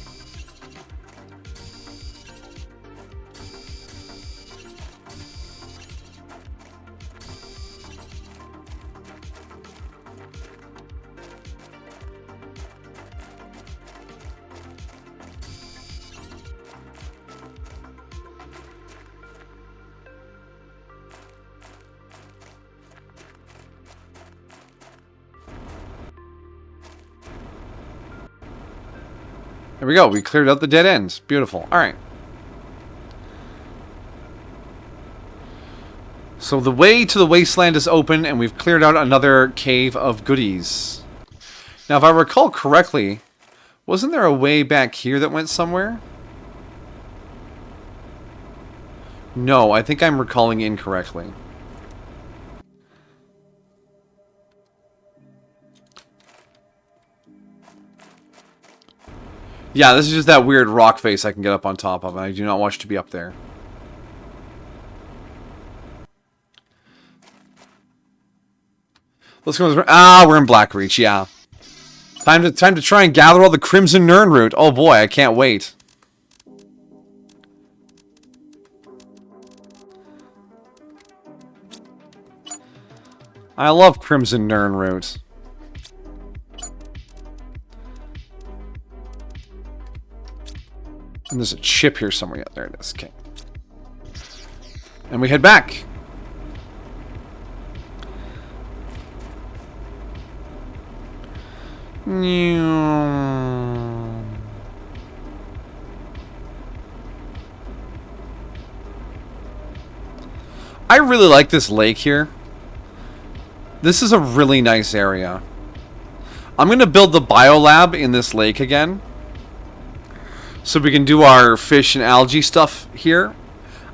There we go. We cleared out the dead ends. Beautiful. All right. So the way to the wasteland is open, and we've cleared out another cave of goodies. Now, if I recall correctly, wasn't there a way back here that went somewhere? No, I think I'm recalling incorrectly. Yeah, this is just that weird rock face I can get up on top of, and I do not want to be up there. Let's go. We're in Blackreach, yeah. Time to try and gather all the Crimson Nirnroot. Oh boy, I can't wait. I love Crimson Nirnroot. And there's a chip here somewhere. Yeah, there it is. Okay. And we head back. I really like this lake here. This is a really nice area. I'm going to build the biolab in this lake again, so we can do our fish and algae stuff here.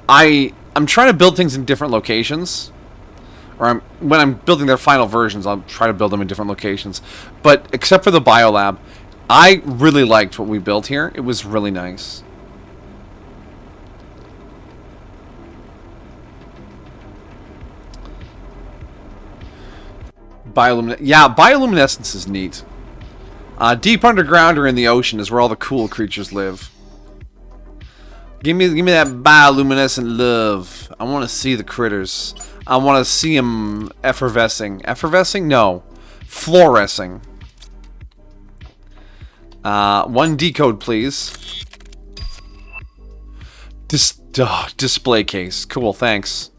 I'm trying to build things in different locations. Or when I'm building their final versions, I'll try to build them in different locations. But except for the biolab, I really liked what we built here. It was really nice. Bioluminescence is neat. Deep underground or in the ocean is where all the cool creatures live. Give me that bioluminescent love. I want to see the critters. I want to see them effervescing. Effervescing? No. Fluorescing. 1 decode, please. Display case. Cool, thanks.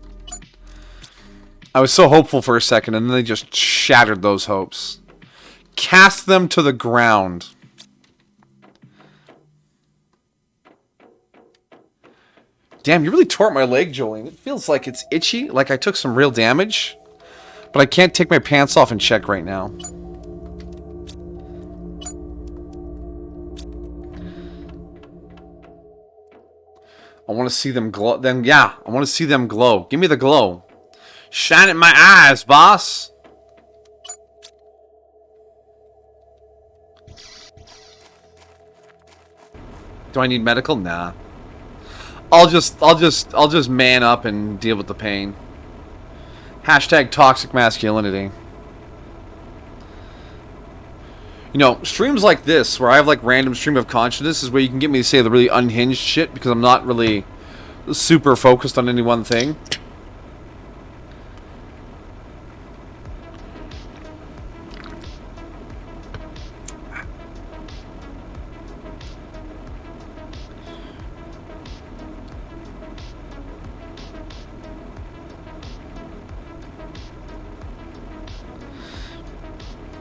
I was so hopeful for a second, and then they just shattered those hopes. Cast them to the ground. Damn, you really tore up my leg, Jolene. It feels like it's itchy, like I took some real damage. But I can't take my pants off and check right now. I want to see them glow. I want to see them glow. Give me the glow. Shine at my eyes, boss. Do I need medical? Nah. I'll just man up and deal with the pain. Hashtag toxic masculinity. You know, streams like this, where I have like random stream of consciousness, is where you can get me to say the really unhinged shit, because I'm not really super focused on any one thing.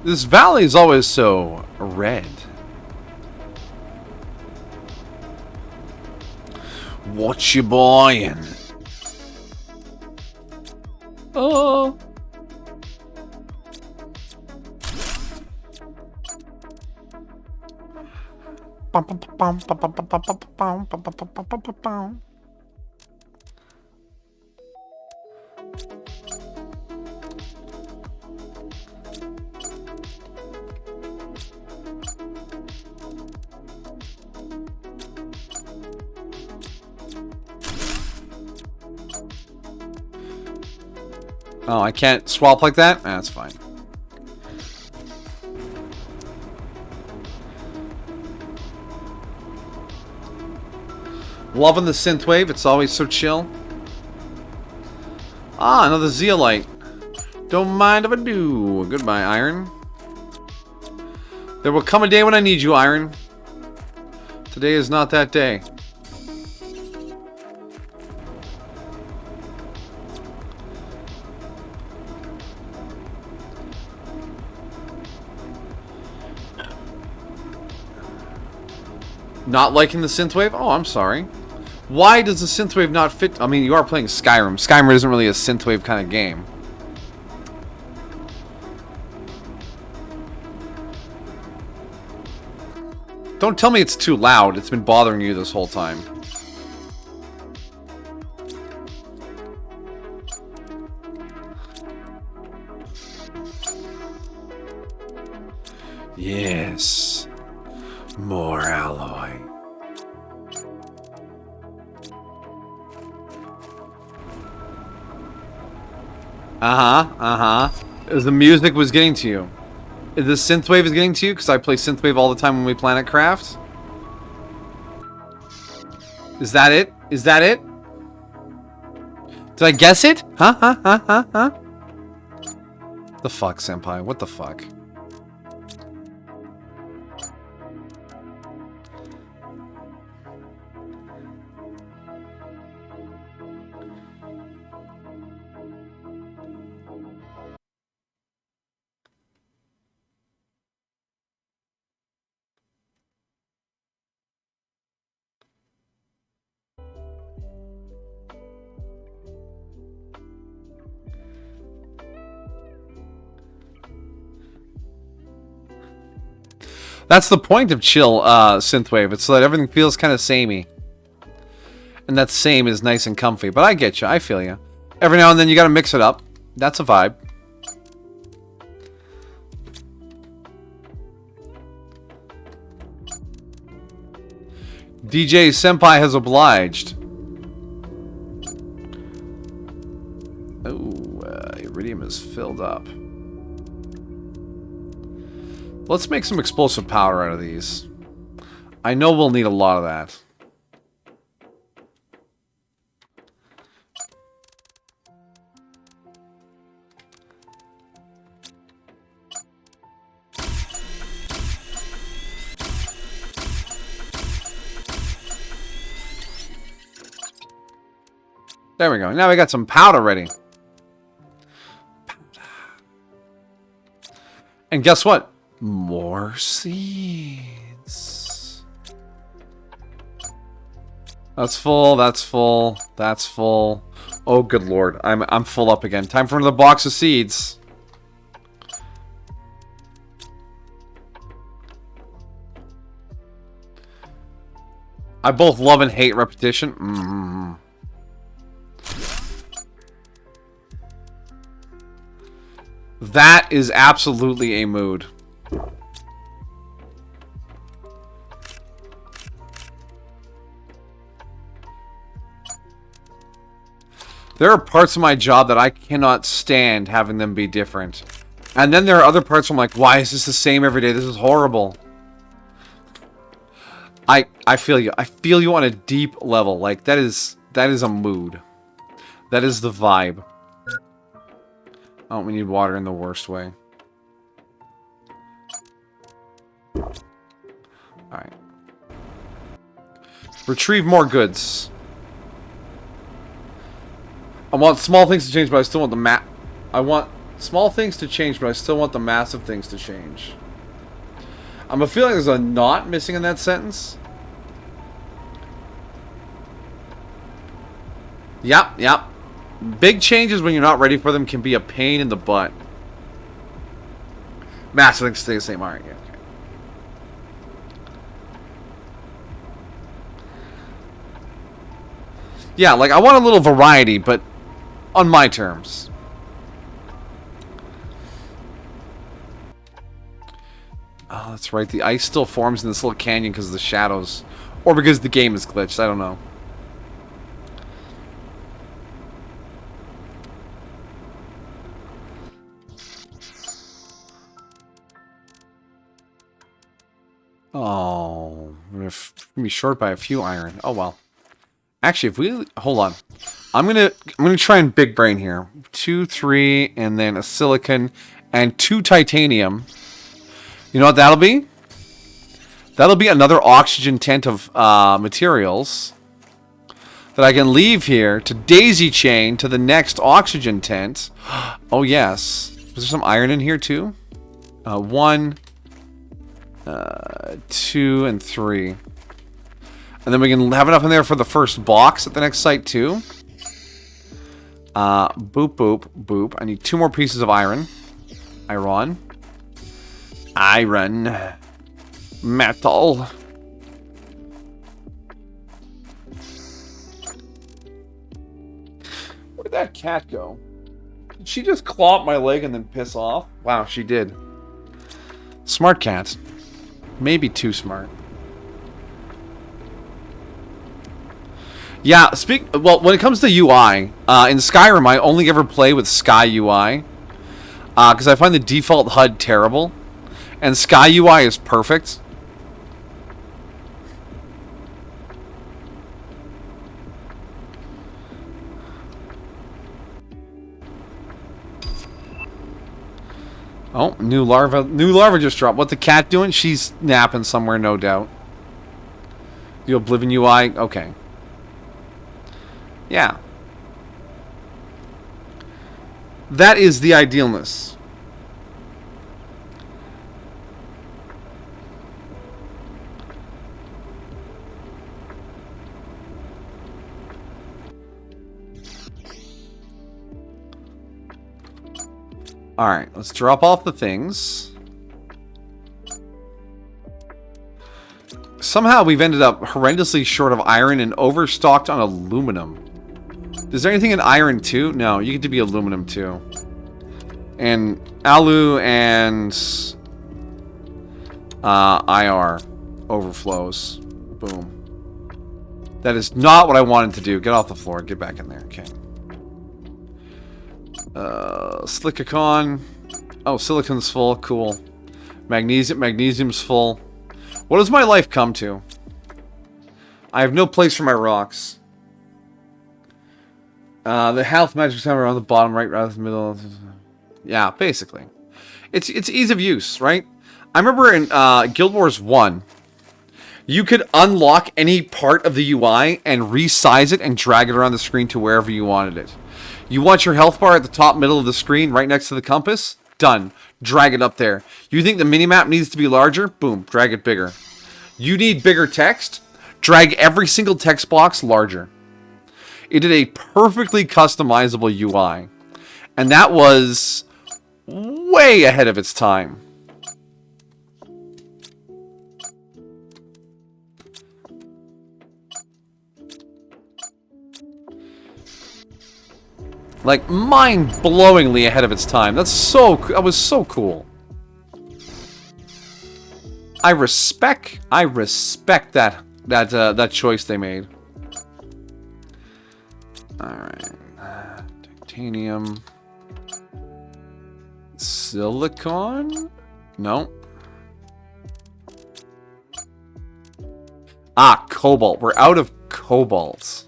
This valley is always so red. What you buying? Oh. Oh, I can't swap like that? That's fine. Loving the synthwave, it's always so chill. Ah, another zeolite. Don't mind if I do. Goodbye, Iron. There will come a day when I need you, Iron. Today is not that day. Not liking the synthwave? Oh, I'm sorry. Why does the synthwave not fit? I mean, you are playing Skyrim. Skyrim isn't really a synthwave kind of game. Don't tell me it's too loud. It's been bothering you this whole time. Yes. More alloy. As the music was getting to you. Is the synthwave is getting to you? Because I play synthwave all the time when we Planet Craft. Is that it? Is that it? Did I guess it? Huh? The fuck, senpai? What the fuck? That's the point of chill synthwave. It's so that everything feels kind of samey. And that same is nice and comfy. But I get you. I feel you. Every now and then you gotta mix it up. That's a vibe. DJ Senpai has obliged. Oh, iridium is filled up. Let's make some explosive powder out of these. I know we'll need a lot of that. There we go. Now we got some powder ready. And guess what? More seeds. That's full, that's full, that's full. Oh, good lord. I'm full up again. Time for another box of seeds. I both love and hate repetition. That is absolutely a mood. There are parts of my job that I cannot stand having them be different. And then there are other parts where I'm like, why is this the same every day? This is horrible. I feel you. I feel you on a deep level. Like, that is a mood. That is the vibe. Oh, we need water in the worst way. Alright. Retrieve more goods. I want small things to change, but I still want the I want small things to change, but I still want the massive things to change. I'm a feeling there's a knot missing in that sentence. Yep. Big changes when you're not ready for them can be a pain in the butt. Massive things stay the same. Alright, yeah, okay. Yeah, like, I want a little variety, but on my terms. Oh, that's right. The ice still forms in this little canyon because of the shadows. Or because the game is glitched. I don't know. Oh, I'm going to be short by a few iron. Oh, well. Actually, if we... Hold on. I'm gonna try and big brain here. 2, 3, and then a silicon, and 2 titanium. You know what that'll be? That'll be another oxygen tent of materials that I can leave here to daisy chain to the next oxygen tent. Oh, yes. Was there some iron in here, too? 1, 2, and 3. And then we can have enough in there for the first box at the next site, too. Boop, boop, boop. I need 2 more pieces of iron. Iron. Iron. Metal. Where'd that cat go? Did she just claw up my leg and then piss off? Wow, she did. Smart cat. Maybe too smart. Yeah, well, when it comes to UI, in Skyrim, I only ever play with Sky UI. Because I find the default HUD terrible. And Sky UI is perfect. Oh, new larva. New larva just dropped. What the cat doing? She's napping somewhere, no doubt. The Oblivion UI? Okay. Yeah. That is the idealness. Alright, let's drop off the things. Somehow we've ended up horrendously short of iron and overstocked on aluminum. Is there anything in iron too? No, you get to be aluminum too. And alu and IR overflows. Boom. That is not what I wanted to do. Get off the floor. Get back in there. Okay. Silicon. Oh, silicon's full. Cool. Magnesium's full. What does my life come to? I have no place for my rocks. The health magic center on the bottom right rather than the middle. Yeah, basically. It's ease of use, right? I remember in Guild Wars 1, you could unlock any part of the UI and resize it and drag it around the screen to wherever you wanted it. You want your health bar at the top middle of the screen right next to the compass? Done. Drag it up there. You think the minimap needs to be larger? Boom. Drag it bigger. You need bigger text? Drag every single text box larger. It did a perfectly customizable UI. And that was way ahead of its time. Like, mind-blowingly ahead of its time. That was so cool. I respect that choice they made. Alright. Titanium. Silicon? No. Ah, cobalt. We're out of cobalt.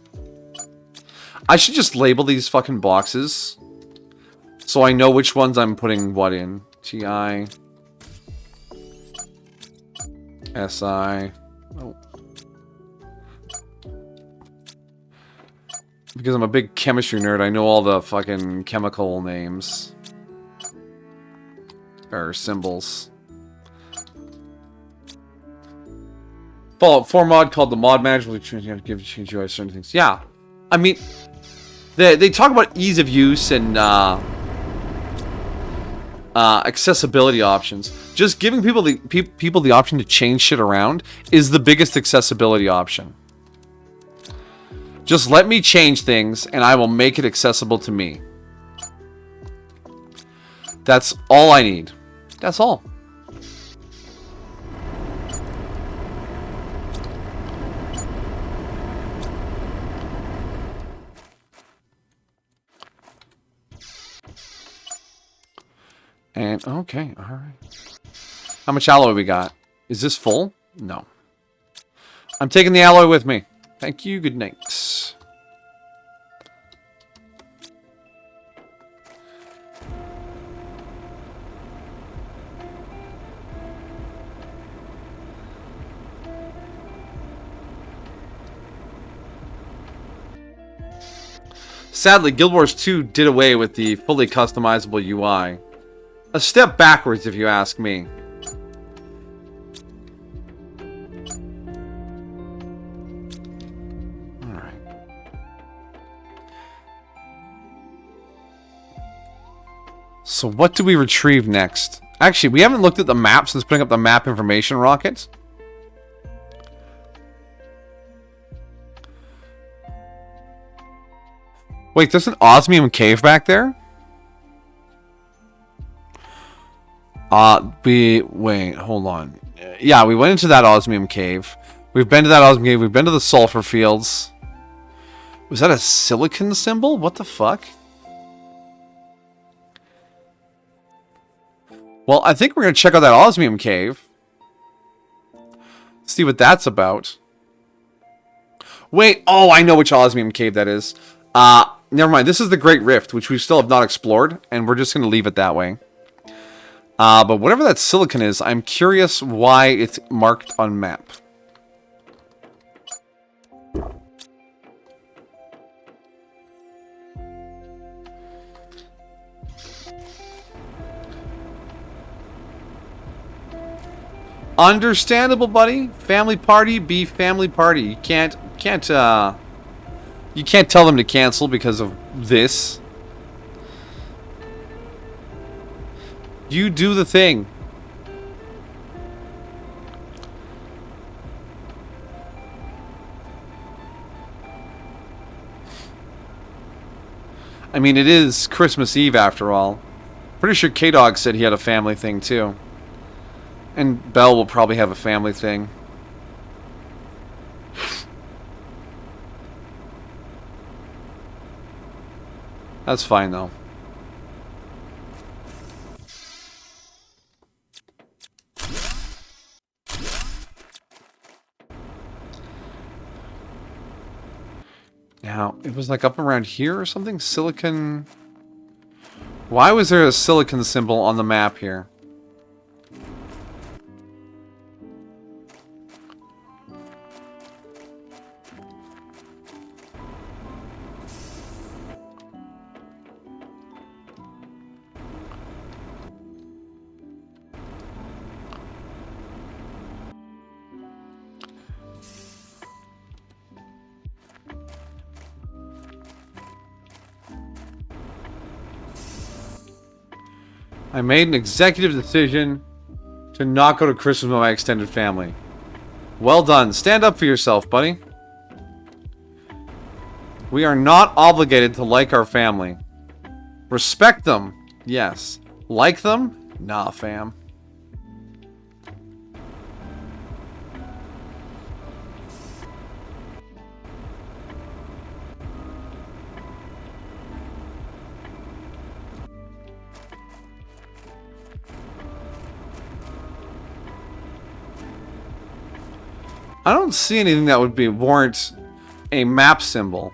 I should just label these fucking boxes so I know which ones I'm putting what in. TI. SI. Oh. Because I'm a big chemistry nerd, I know all the fucking chemical names. Or symbols. Fallout 4 mod called the mod manager will change UI certain things. Yeah. I mean, they talk about ease of use and accessibility options. Just giving people the option to change shit around is the biggest accessibility option. Just let me change things and I will make it accessible to me. That's all I need. That's all. And, okay, alright. How much alloy we got? Is this full? No. I'm taking the alloy with me. Thank you, good night. Sadly, Guild Wars 2 did away with the fully customizable UI. A step backwards, if you ask me. So what do we retrieve next? Actually, we haven't looked at the map since putting up the map information rocket. Wait, there's an osmium cave back there? Wait, hold on. Yeah, we went into that osmium cave. We've been to that osmium cave. We've been to the sulfur fields. Was that a silicon symbol? What the fuck? Well, I think we're going to check out that osmium cave. See what that's about. Wait, oh, I know which osmium cave that is. Never mind. This is the Great Rift, which we still have not explored, and we're just going to leave it that way. But whatever that silicon is, I'm curious why it's marked on map. Understandable, buddy. Family party be family party. You can't tell them to cancel because of this. You do the thing. I mean, it is Christmas Eve after all. Pretty sure K-Dog said he had a family thing too. And Belle will probably have a family thing. That's fine though. Now, it was like up around here or something? Silicon... Why was there a silicon symbol on the map here? I made an executive decision to not go to Christmas with my extended family. Well done. Stand up for yourself, buddy. We are not obligated to like our family. Respect them, yes. Like them? Nah, fam. I don't see anything that would warrant a map symbol.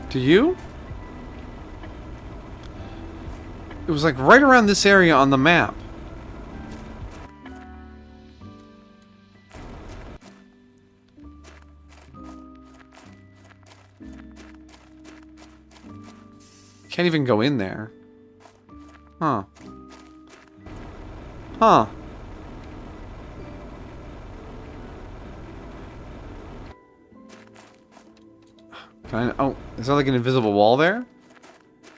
Do you? It was like right around this area on the map. Can't even go in there. Huh. Huh. Can I, oh, is there like an invisible wall there?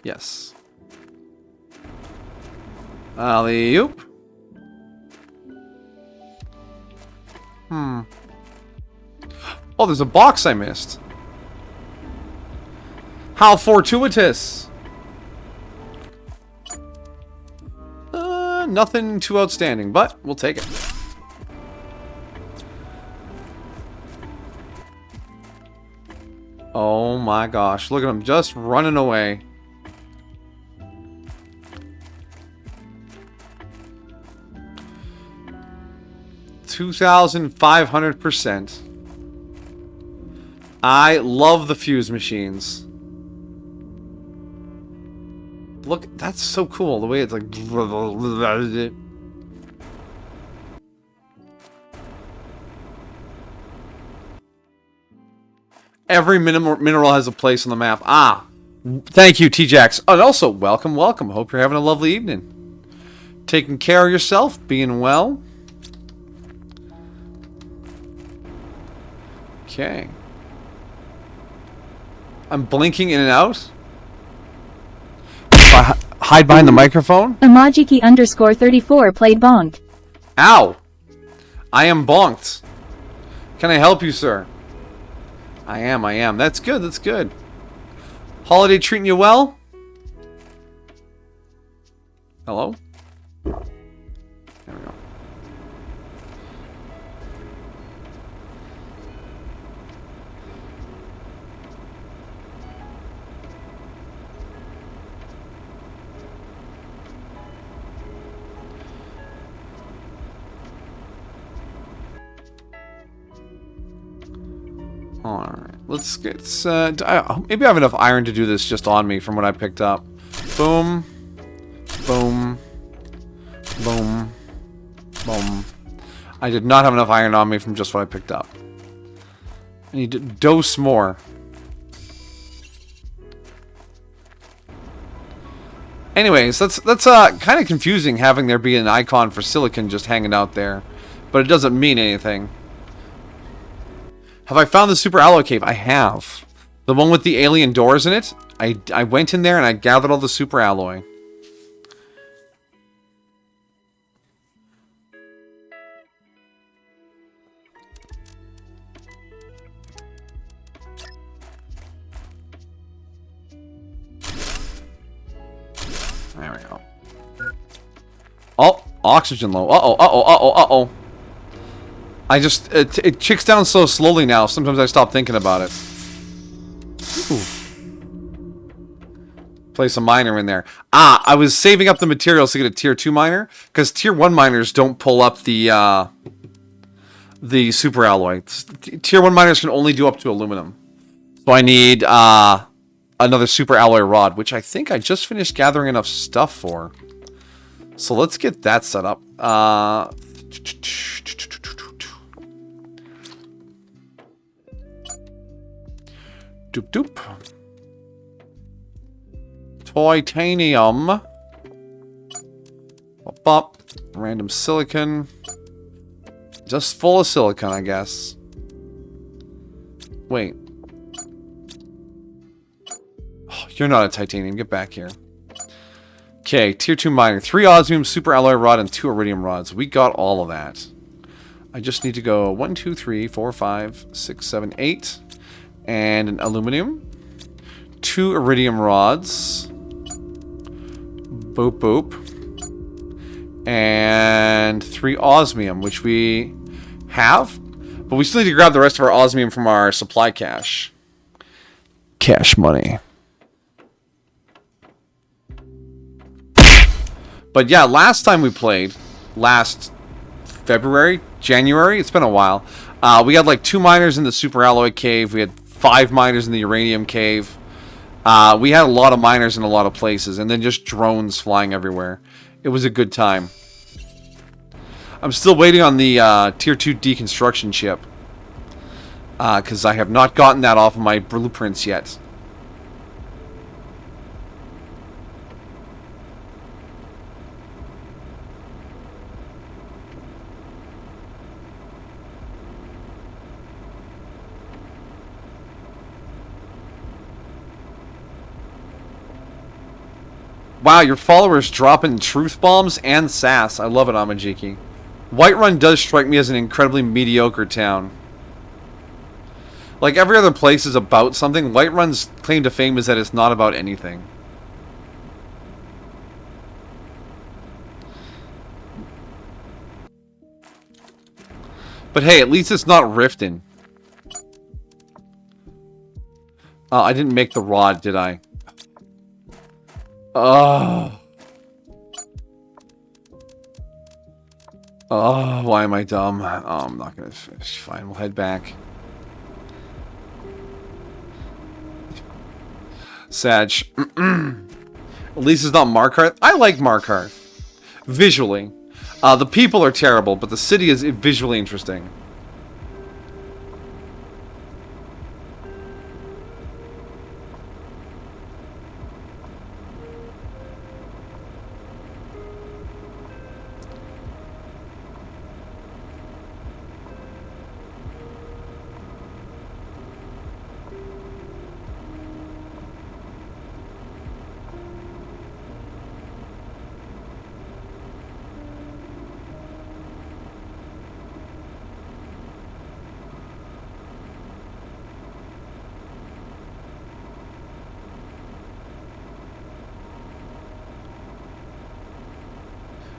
Yes. Alley-oop. Hmm. Oh, there's a box I missed. How fortuitous. Nothing too outstanding, but we'll take it. Oh my gosh, look at him just running away. $2,500%. I love the fuse machines. Look, that's so cool, the way it's like... Every mineral has a place on the map. Ah, thank you, T-Jax. Oh, and also, welcome, welcome. Hope you're having a lovely evening. Taking care of yourself, being well. Okay. I'm blinking in and out. hide behind the microphone? Emojiki underscore 34 played bonk. Ow! I am bonked. Can I help you, sir? I am. That's good, that's good. Holiday treating you well? Hello? There we go. Alright, let's get, maybe I have enough iron to do this just on me from what I picked up. Boom. Boom. Boom. Boom. I did not have enough iron on me from just what I picked up. I need to dose more. Anyways, that's kind of confusing having there be an icon for silicon just hanging out there. But it doesn't mean anything. Have I found the super alloy cave? I have. The one with the alien doors in it. I went in there and I gathered all the super alloy. There we go. Oh, oxygen low. Uh-oh. I just, it kicks down so slowly now, sometimes I stop thinking about it. Ooh. Place a miner in there. Ah, I was saving up the materials to get a tier 2 miner, because tier 1 miners don't pull up the super alloy. Tier 1 miners can only do up to aluminum. So I need, another super alloy rod, which I think I just finished gathering enough stuff for. So let's get that set up. Doop doop. Titanium. Bop bop. Random silicon. Just full of silicon, I guess. Wait. Oh, you're not a titanium. Get back here. Okay, tier 2 miner. 3 osmium super alloy rod and 2 iridium rods. We got all of that. I just need to go 1, 2, 3, 4, 5, 6, 7, 8. And an aluminum. 2 iridium rods. Boop boop. And 3 osmium, which we have. But we still need to grab the rest of our osmium from our supply cache. Cash money. But yeah, last time we played, last February, January, it's been a while. We had like 2 miners in the super alloy cave. We had 5 miners in the uranium cave. We had a lot of miners in a lot of places, and then just drones flying everywhere. It was a good time. I'm still waiting on the tier 2 deconstruction chip. Because I have not gotten that off of my blueprints yet. Wow, your followers dropping truth bombs and sass. I love it, Amajiki. Whiterun does strike me as an incredibly mediocre town. Like every other place is about something, Whiterun's claim to fame is that it's not about anything. But hey, at least it's not Riften. I didn't make the rod, did I? Oh. Oh, why am I dumb? Oh, I'm not gonna finish. Fine, we'll head back. Sag. At least it's not Markarth. I like Markarth. Visually. The people are terrible, but the city is visually interesting.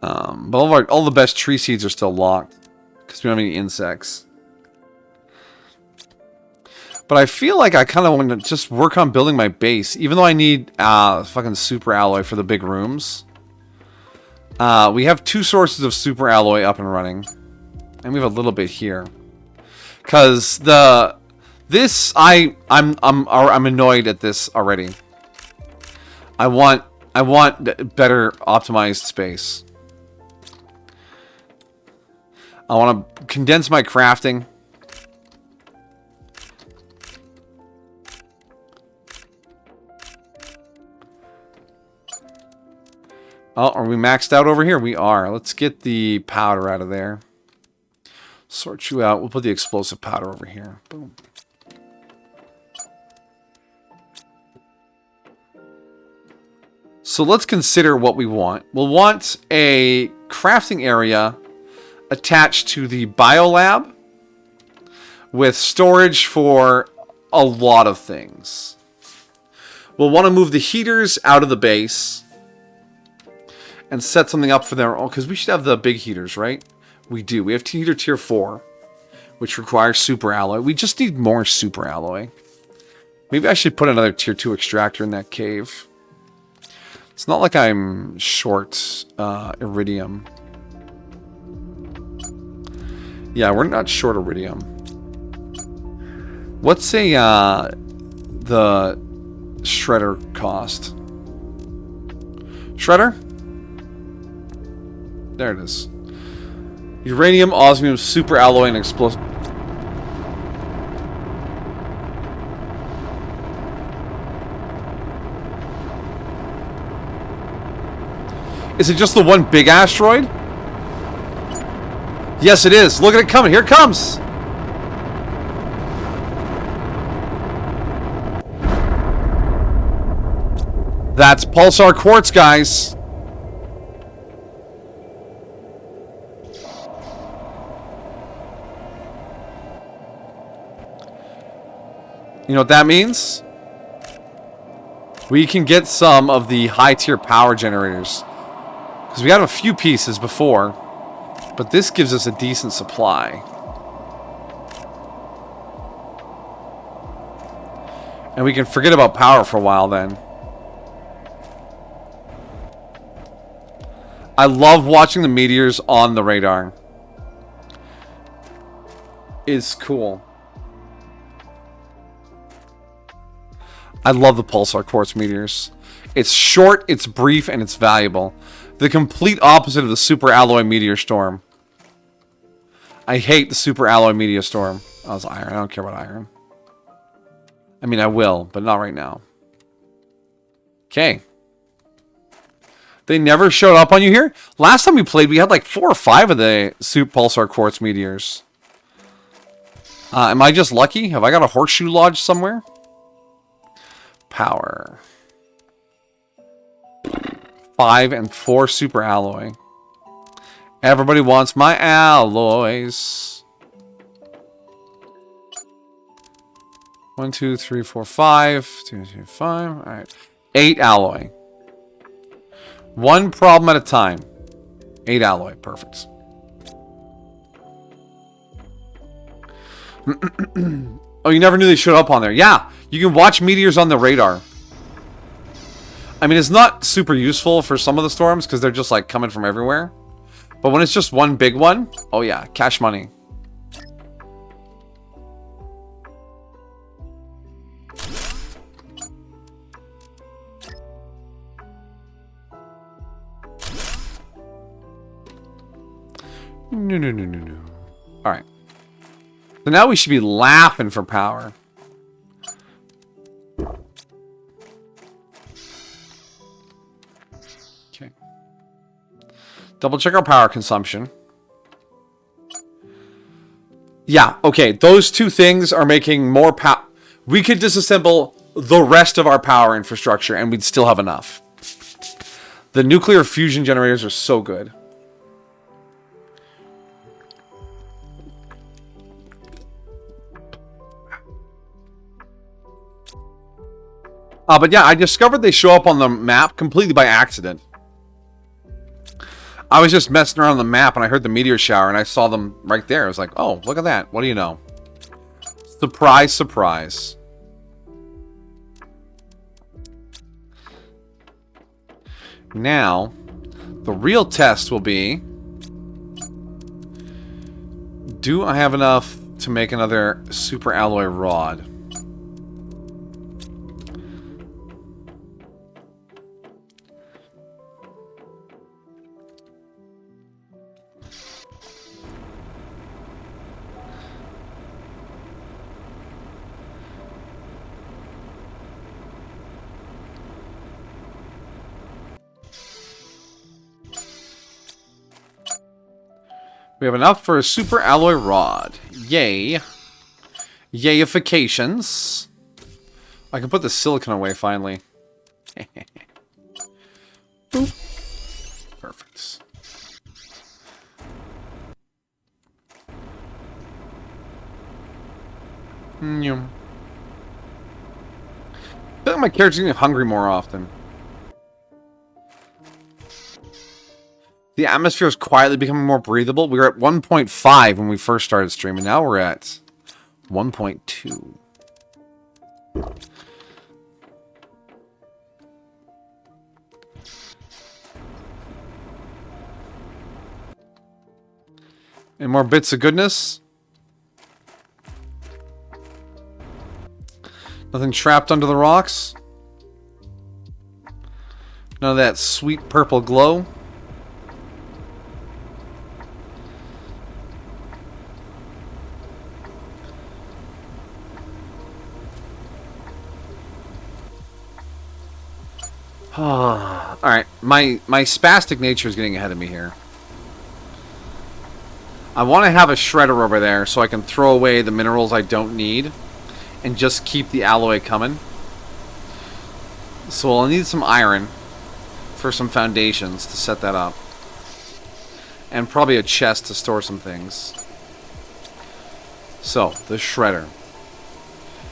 But all the best tree seeds are still locked because we don't have any insects. But I feel like I kind of want to just work on building my base, even though I need fucking super alloy for the big rooms. We have 2 sources of super alloy up and running, and we have a little bit here. Cause I'm annoyed at this already. I want better optimized space. I want to condense my crafting. Oh, are we maxed out over here? We are. Let's get the powder out of there. Sort you out. We'll put the explosive powder over here. Boom. So let's consider what we want. We'll want a crafting area attached to the biolab with storage for a lot of things. We'll want to move the heaters out of the base and set something up for them. Oh, because we should have the big heaters, right? We do. We have heater tier 4, which requires super alloy. We just need more super alloy. Maybe I should put another tier 2 extractor in that cave. It's not like I'm short iridium. Yeah, we're not short iridium. What's the shredder cost? Shredder? There it is. Uranium, osmium, super alloy, and explosive. Is it just the one big asteroid? Yes, it is. Look at it coming. Here it comes. That's pulsar quartz, guys. You know what that means? We can get some of the high-tier power generators. Because we got a few pieces before. But this gives us a decent supply. And we can forget about power for a while then. I love watching the meteors on the radar. It's cool. I love the pulsar quartz meteors. It's short, it's brief, and it's valuable. The complete opposite of the super alloy meteor storm. I hate the super alloy meteor storm. Oh, it's iron. I don't care about iron. I mean, I will, but not right now. Okay. They never showed up on you here? Last time we played, we had like 4 or 5 of the super pulsar quartz meteors. Am I just lucky? Have I got a horseshoe lodge somewhere? Power. 5 and 4 super alloy. Everybody wants my alloys. 1, 2, 3, 4, 5. 2, 3, 5. All right. 8 alloy. One problem at a time. 8 alloy. Perfect. Oh, you never knew they showed up on there. Yeah, you can watch meteors on the radar. I mean, it's not super useful for some of the storms because they're just like coming from everywhere. But when it's just one big one, oh yeah, cash money. No. All right. So now we should be laughing for power. Okay. Double check our power consumption. Yeah, okay. Those two things are making more power. We could disassemble the rest of our power infrastructure and we'd still have enough. The nuclear fusion generators are so good. But yeah, I discovered they show up on the map completely by accident. I was just messing around on the map and I heard the meteor shower and I saw them right there. I was like, oh, look at that. What do you know? Surprise, surprise. Now, the real test will be, do I have enough to make another super alloy rod? We have enough for a super alloy rod. Yay. Yayifications. I can put the silicon away finally. Boop. Perfect. Nyum. I feel like my character's getting hungry more often. The atmosphere is quietly becoming more breathable. We were at 1.5 when we first started streaming. Now we're at 1.2. And more bits of goodness. Nothing trapped under the rocks. None of that sweet purple glow. Alright, my spastic nature is getting ahead of me here. I want to have a shredder over there so I can throw away the minerals I don't need and just keep the alloy coming. So I'll need some iron for some foundations to set that up. And probably a chest to store some things. So, the shredder.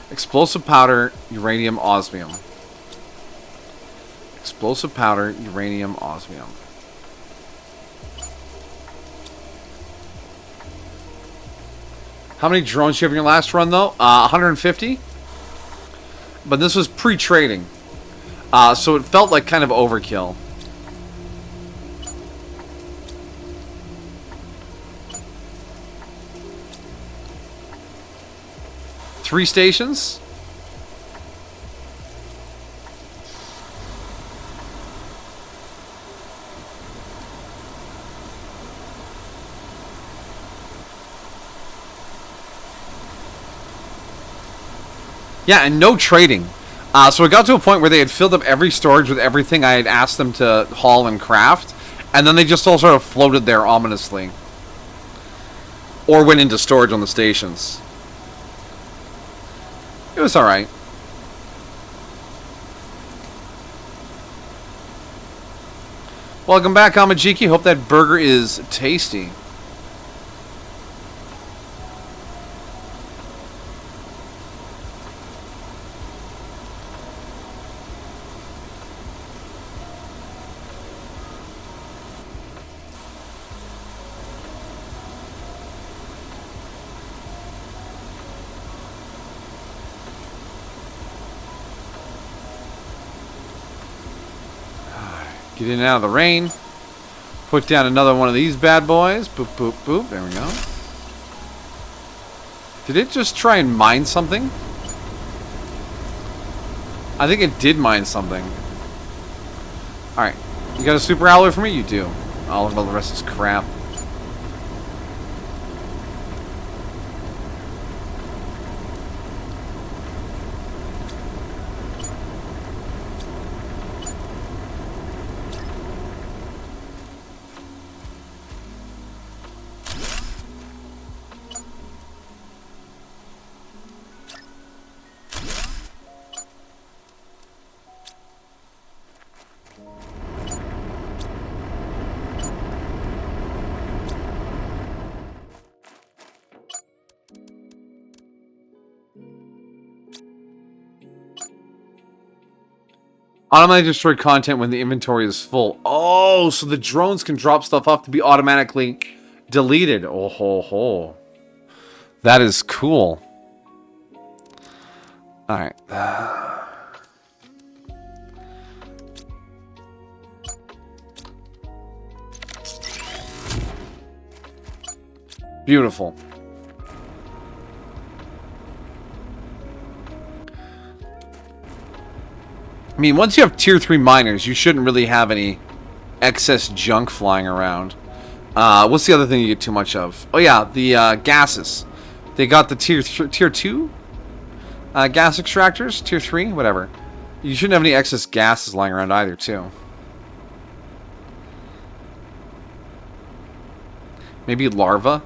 Explosive powder, uranium, osmium. Explosive powder, uranium, osmium. How many drones do you have in your last run, though? 150. But this was pre-trading. So it felt like kind of overkill. Three stations? Yeah, and no trading. So it got to a point where they had filled up every storage with everything I had asked them to haul and craft, and then they just all sort of floated there ominously. Or went into storage on the stations. It was alright. Welcome back, Amajiki. Hope that burger is tasty. Get in and out of the rain. Put down another one of these bad boys. Boop, boop, boop. There we go. Did it just try and mine something? I think it did mine something. Alright. You got a super alloy for me? You do. I'll look at the rest of this crap. Automatically destroy content when the inventory is full. Oh, so the drones can drop stuff off to be automatically deleted. Oh ho ho. That is cool. Alright. Beautiful. I mean, once you have tier 3 miners, you shouldn't really have any excess junk flying around. What's the other thing you get too much of? Oh yeah, the gases. They got the tier 2 gas extractors, tier 3, whatever. You shouldn't have any excess gases lying around either, too. Maybe larva?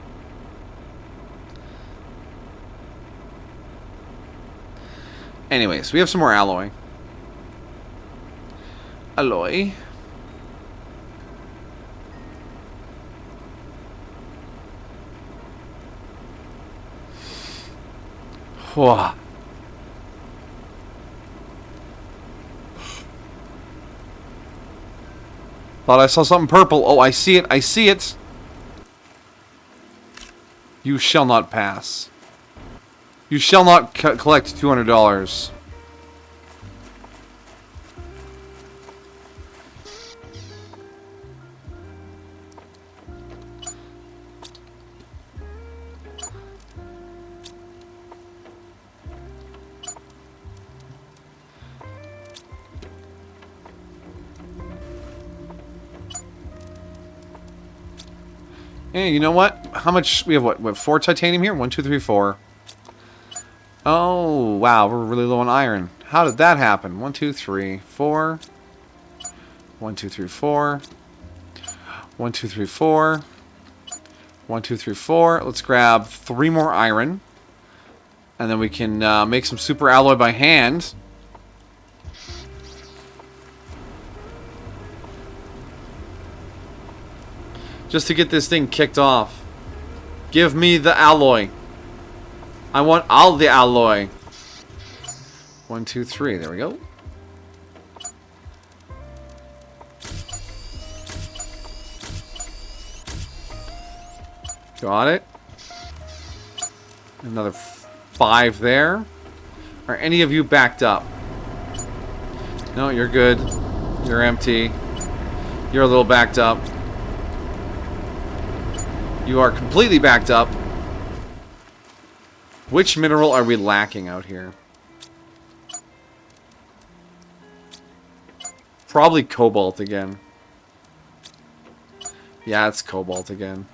Anyways, we have some more alloy. Alloy. Whoa. Thought I saw something purple. Oh, I see it. I see it. You shall not pass. You shall not collect $200. Hey, you know what? How much? We have what 4 titanium here? 1, 2, 3, 4. Oh, wow. We're really low on iron. How did that happen? 1, 2, 3, 4. 1, 2, 3, 4. 1, 2, 3, 4. 1, 2, 3, 4. Let's grab 3 more iron. And then we can make some super alloy by hand. Just to get this thing kicked off. Give me the alloy. I want all the alloy. 1, 2, 3. There we go. Got it. Another 5 there. Are any of you backed up? No, you're good. You're empty. You're a little backed up. You are completely backed up. Which mineral are we lacking out here? Probably cobalt again. Yeah, it's cobalt again.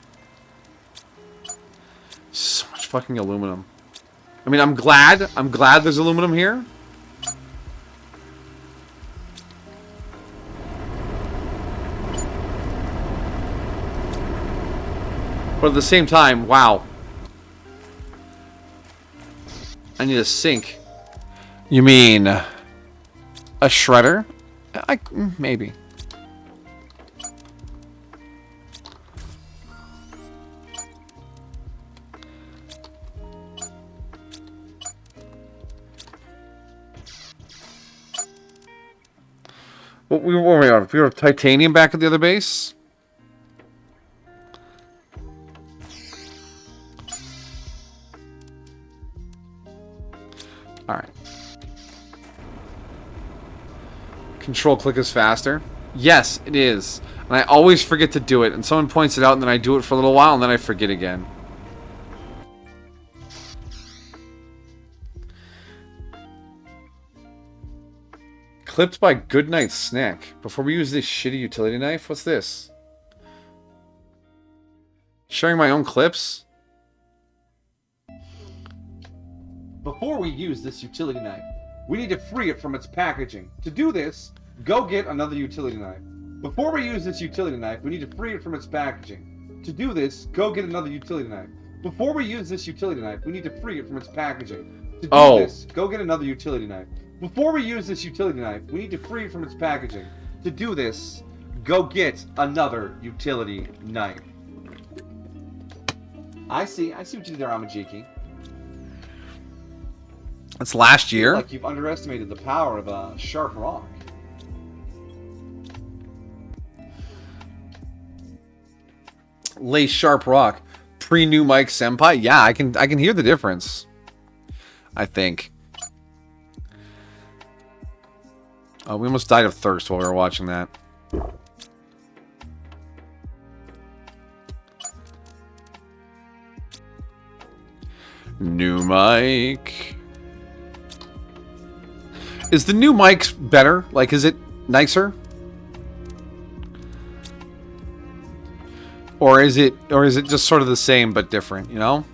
So much fucking aluminum. I mean, I'm glad there's aluminum here. But at the same time, wow. I need a sink. You mean a shredder? Maybe. What were we on? We were titanium back at the other base? Alright. Control click is faster. Yes, it is. And I always forget to do it. And someone points it out and then I do it for a little while and then I forget again. Clipped by Goodnight Snack. Before we use this shitty utility knife, what's this? Sharing my own clips? Before we use this utility knife, we need to free it from its packaging. To do this, go get another utility knife. Before we use this utility knife, we need to free it from its packaging. To do this, go get another utility knife. Before we use this utility knife, we need to free it from its packaging. To do this, go get another utility knife. Before we use this utility knife, we need to free it from its packaging. To do this, go get another utility knife. I see what you did there, Amajiki. That's last year. Like you've underestimated the power of a sharp rock. Lay sharp rock. Pre-new Mike Senpai. Yeah, I can hear the difference. I think. Oh, we almost died of thirst while we were watching that. New mic. Is the new mic better? Like, is it nicer? Or is it just sort of the same but different, you know?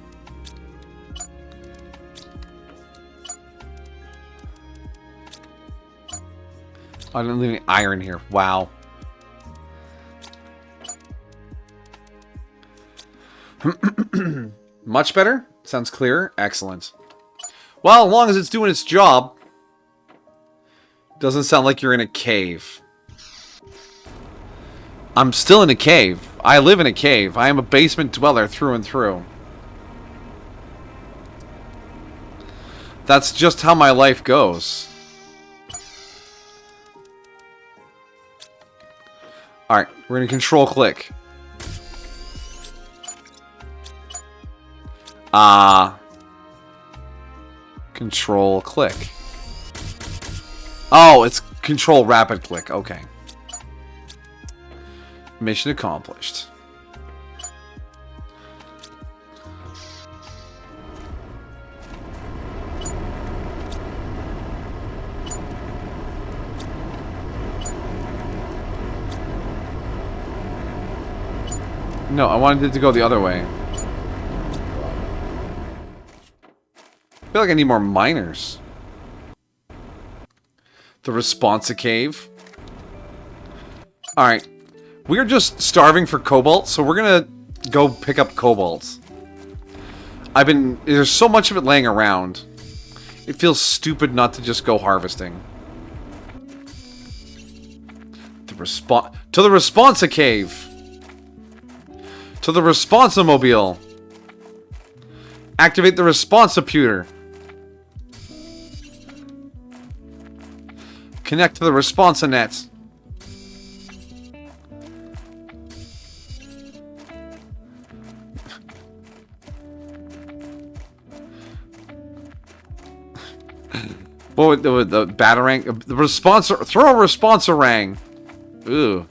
I didn't leave any iron here. Wow. Much better? Sounds clearer? Excellent. Well, as long as it's doing its job. Doesn't sound like you're in a cave. I'm still in a cave. I live in a cave. I am a basement dweller through and through. That's just how my life goes. Alright, we're going to control click. Control click. Oh, it's control rapid click. Okay. Mission accomplished. No, I wanted it to go the other way. I feel like I need more miners. The Responsa Cave. Alright. We're just starving for cobalt, so we're gonna go pick up cobalt. There's so much of it laying around. It feels stupid not to just go harvesting. To the Responsa Cave. To the Responsa Mobile. Activate the Responsa-puter. Connect to the Responsa net. What would the Batarang? The Responsa. Throw a Responsa-rang. Ooh.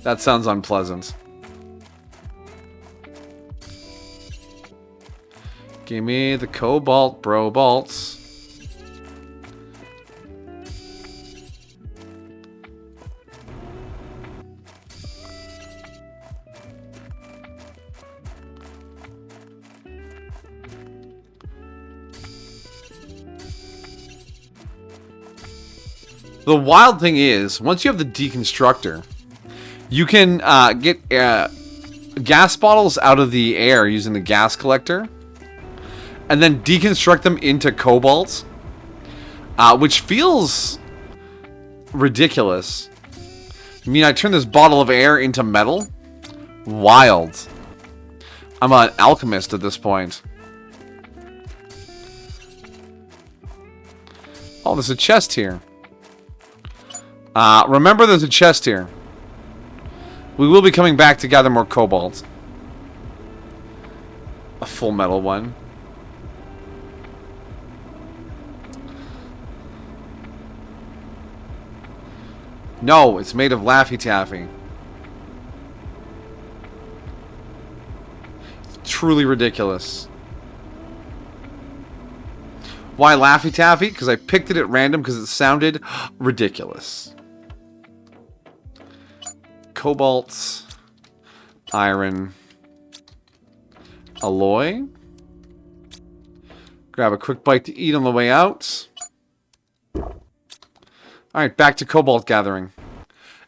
That sounds unpleasant. Give me the cobalt, bro bolts. The wild thing is, once you have the deconstructor, you can get gas bottles out of the air using the gas collector, and then deconstruct them into cobalt, which feels ridiculous. I mean, I turn this bottle of air into metal? Wild. I'm an alchemist at this point. Oh, there's a chest here. Remember, there's a chest here. We will be coming back to gather more cobalt. A full metal one. No, it's made of Laffy Taffy. It's truly ridiculous. Why Laffy Taffy? Because I picked it at random because it sounded ridiculous. Cobalt, iron, alloy. Grab a quick bite to eat on the way out. Alright, back to cobalt gathering.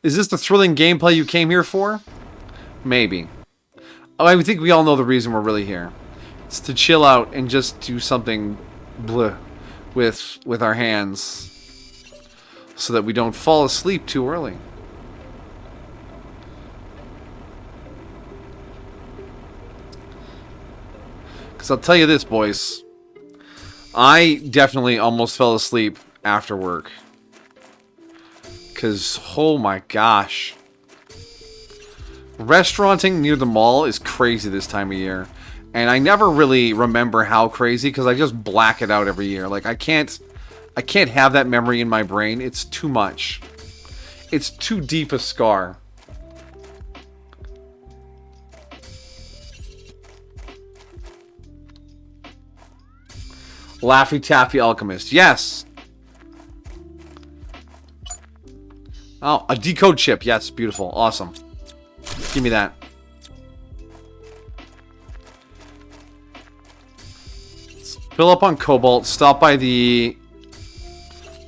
Is this the thrilling gameplay you came here for? Maybe. Oh, I think we all know the reason we're really here. It's to chill out and just do something bleh with our hands so that we don't fall asleep too early. Because I'll tell you this, boys. I definitely almost fell asleep after work. Because, oh my gosh. Restauranting near the mall is crazy this time of year. And I never really remember how crazy because I just black it out every year. Like I can't have that memory in my brain. It's too much. It's too deep a scar. Laffy Taffy Alchemist. Yes. Oh, a decode chip. Yes, beautiful. Awesome. Give me that. Let's fill up on cobalt. Stop by the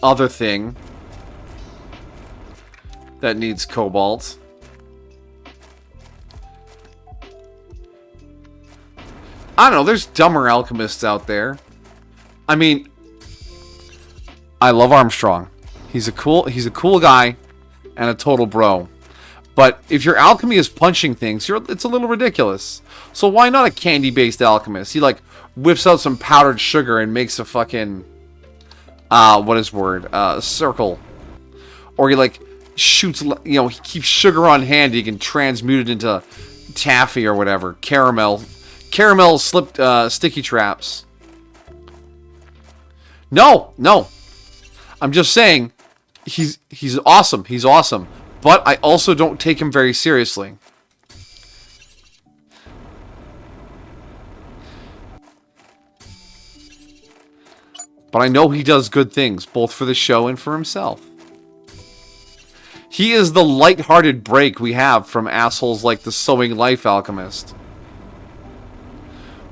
other thing that needs cobalt. I don't know. There's dumber alchemists out there. I mean, I love Armstrong. He's a cool guy and a total bro. But if your alchemy is punching things, it's a little ridiculous. So why not a candy-based alchemist? He like whips out some powdered sugar and makes a fucking circle. Or he like shoots, he keeps sugar on hand. He can transmute it into taffy or whatever. Caramel slipped sticky traps. No. I'm just saying, he's awesome. He's awesome. But I also don't take him very seriously. But I know he does good things, both for the show and for himself. He is the light-hearted break we have from assholes like the Sewing Life Alchemist.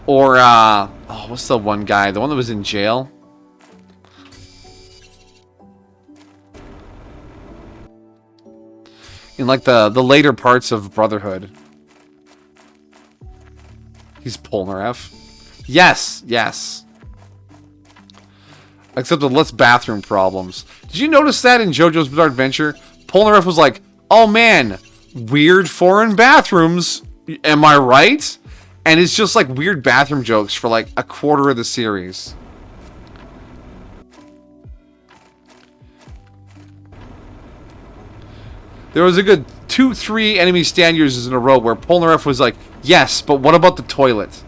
Or, what's the one guy? The one that was in jail? In like the later parts of Brotherhood. He's Polnareff. Yes. Except with less bathroom problems. Did you notice that in JoJo's Bizarre Adventure? Polnareff was like, oh man, weird foreign bathrooms. Am I right? And it's just like weird bathroom jokes for like a quarter of the series. There was a good 2-3 enemy stand users in a row where Polnareff was like, yes, but what about the toilet?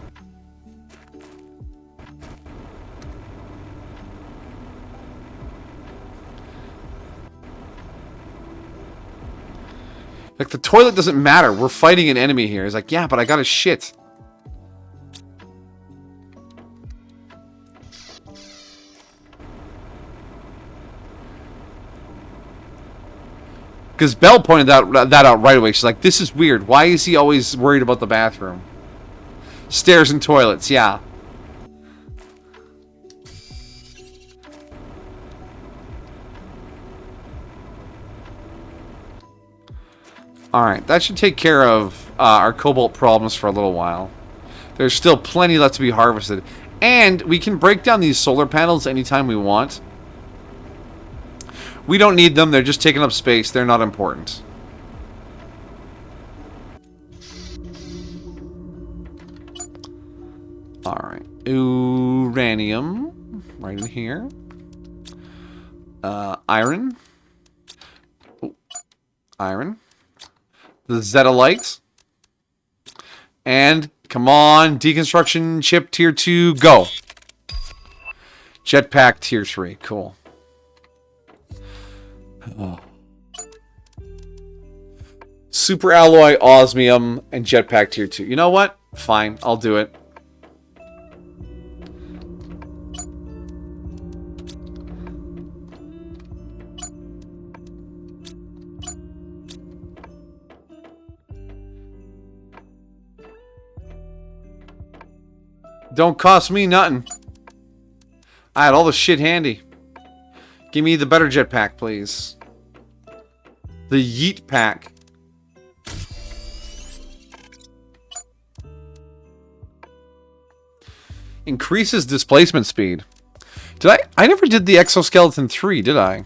Like, the toilet doesn't matter. We're fighting an enemy here. He's like, yeah, but I gotta shit. Because Belle pointed that out right away. She's like, this is weird. Why is he always worried about the bathroom? Stairs and toilets, yeah. Alright, that should take care of our cobalt problems for a little while. There's still plenty left to be harvested. And we can break down these solar panels anytime we want. We don't need them. They're just taking up space. They're not important. Alright. Uranium. Right in here. Iron. Ooh. Iron. The Zetalites. And, come on, deconstruction chip tier 2, go. Jetpack tier 3, cool. Oh. Super alloy, osmium, and jetpack tier 2. You know what? Fine, I'll do it. Don't cost me nothing. I had all the shit handy. Give me the better jetpack, please. The Yeet Pack. Increases displacement speed. Did I never did the Exoskeleton 3, did I?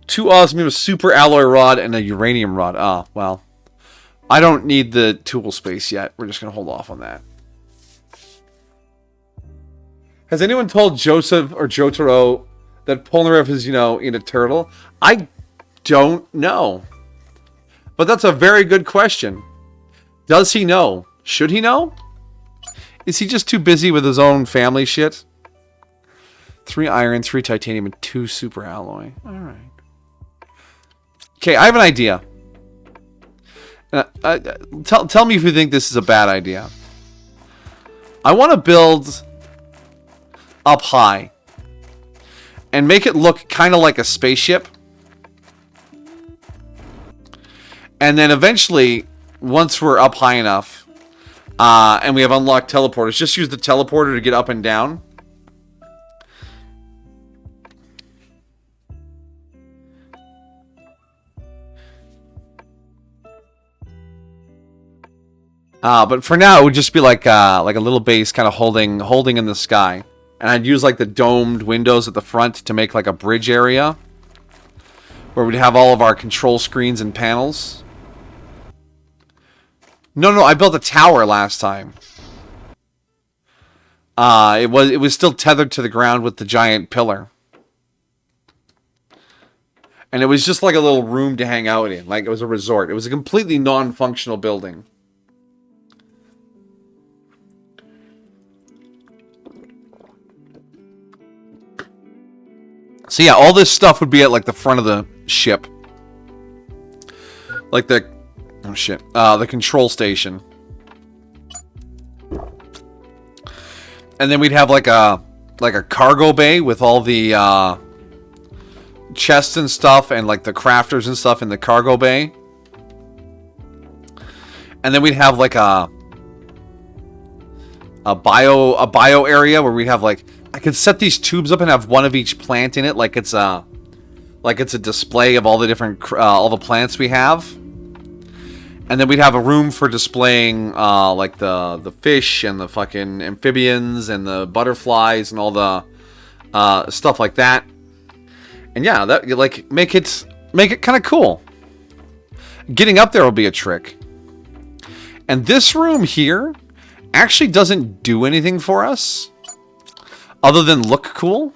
2 osmium, a super alloy rod, and a uranium rod. Ah, well. I don't need the tool space yet. We're just going to hold off on that. Has anyone told Joseph or Jotaro that Polnareff is, in a turtle? I don't know. But that's a very good question. Does he know? Should he know? Is he just too busy with his own family shit? 3 iron, 3 titanium, and 2 super alloy. Alright. Okay, I have an idea. Tell me if you think this is a bad idea. I want to build up high and make it look kind of like a spaceship. And then eventually, once we're up high enough, and we have unlocked teleporters, just use the teleporter to get up and down. But for now, it would just be like a little base kind of holding in the sky. And I'd use like the domed windows at the front to make like a bridge area where we'd have all of our control screens and panels. No, I built a tower last time. It was still tethered to the ground with the giant pillar. And it was just like a little room to hang out in. Like it was a resort. It was a completely non-functional building. So yeah, all this stuff would be at like the front of the ship. Like the... Oh shit. The control station. And then we'd have like a cargo bay with all the chests and stuff and like the crafters and stuff in the cargo bay. And then we'd have like a bio area where we'd have like... I could set these tubes up and have one of each plant in it, like it's a display of all the different all the plants we have. And then we'd have a room for displaying like the fish and the fucking amphibians and the butterflies and all the stuff like that. And yeah, that like make it kind of cool. Getting up there will be a trick. And this room here actually doesn't do anything for us other than look cool.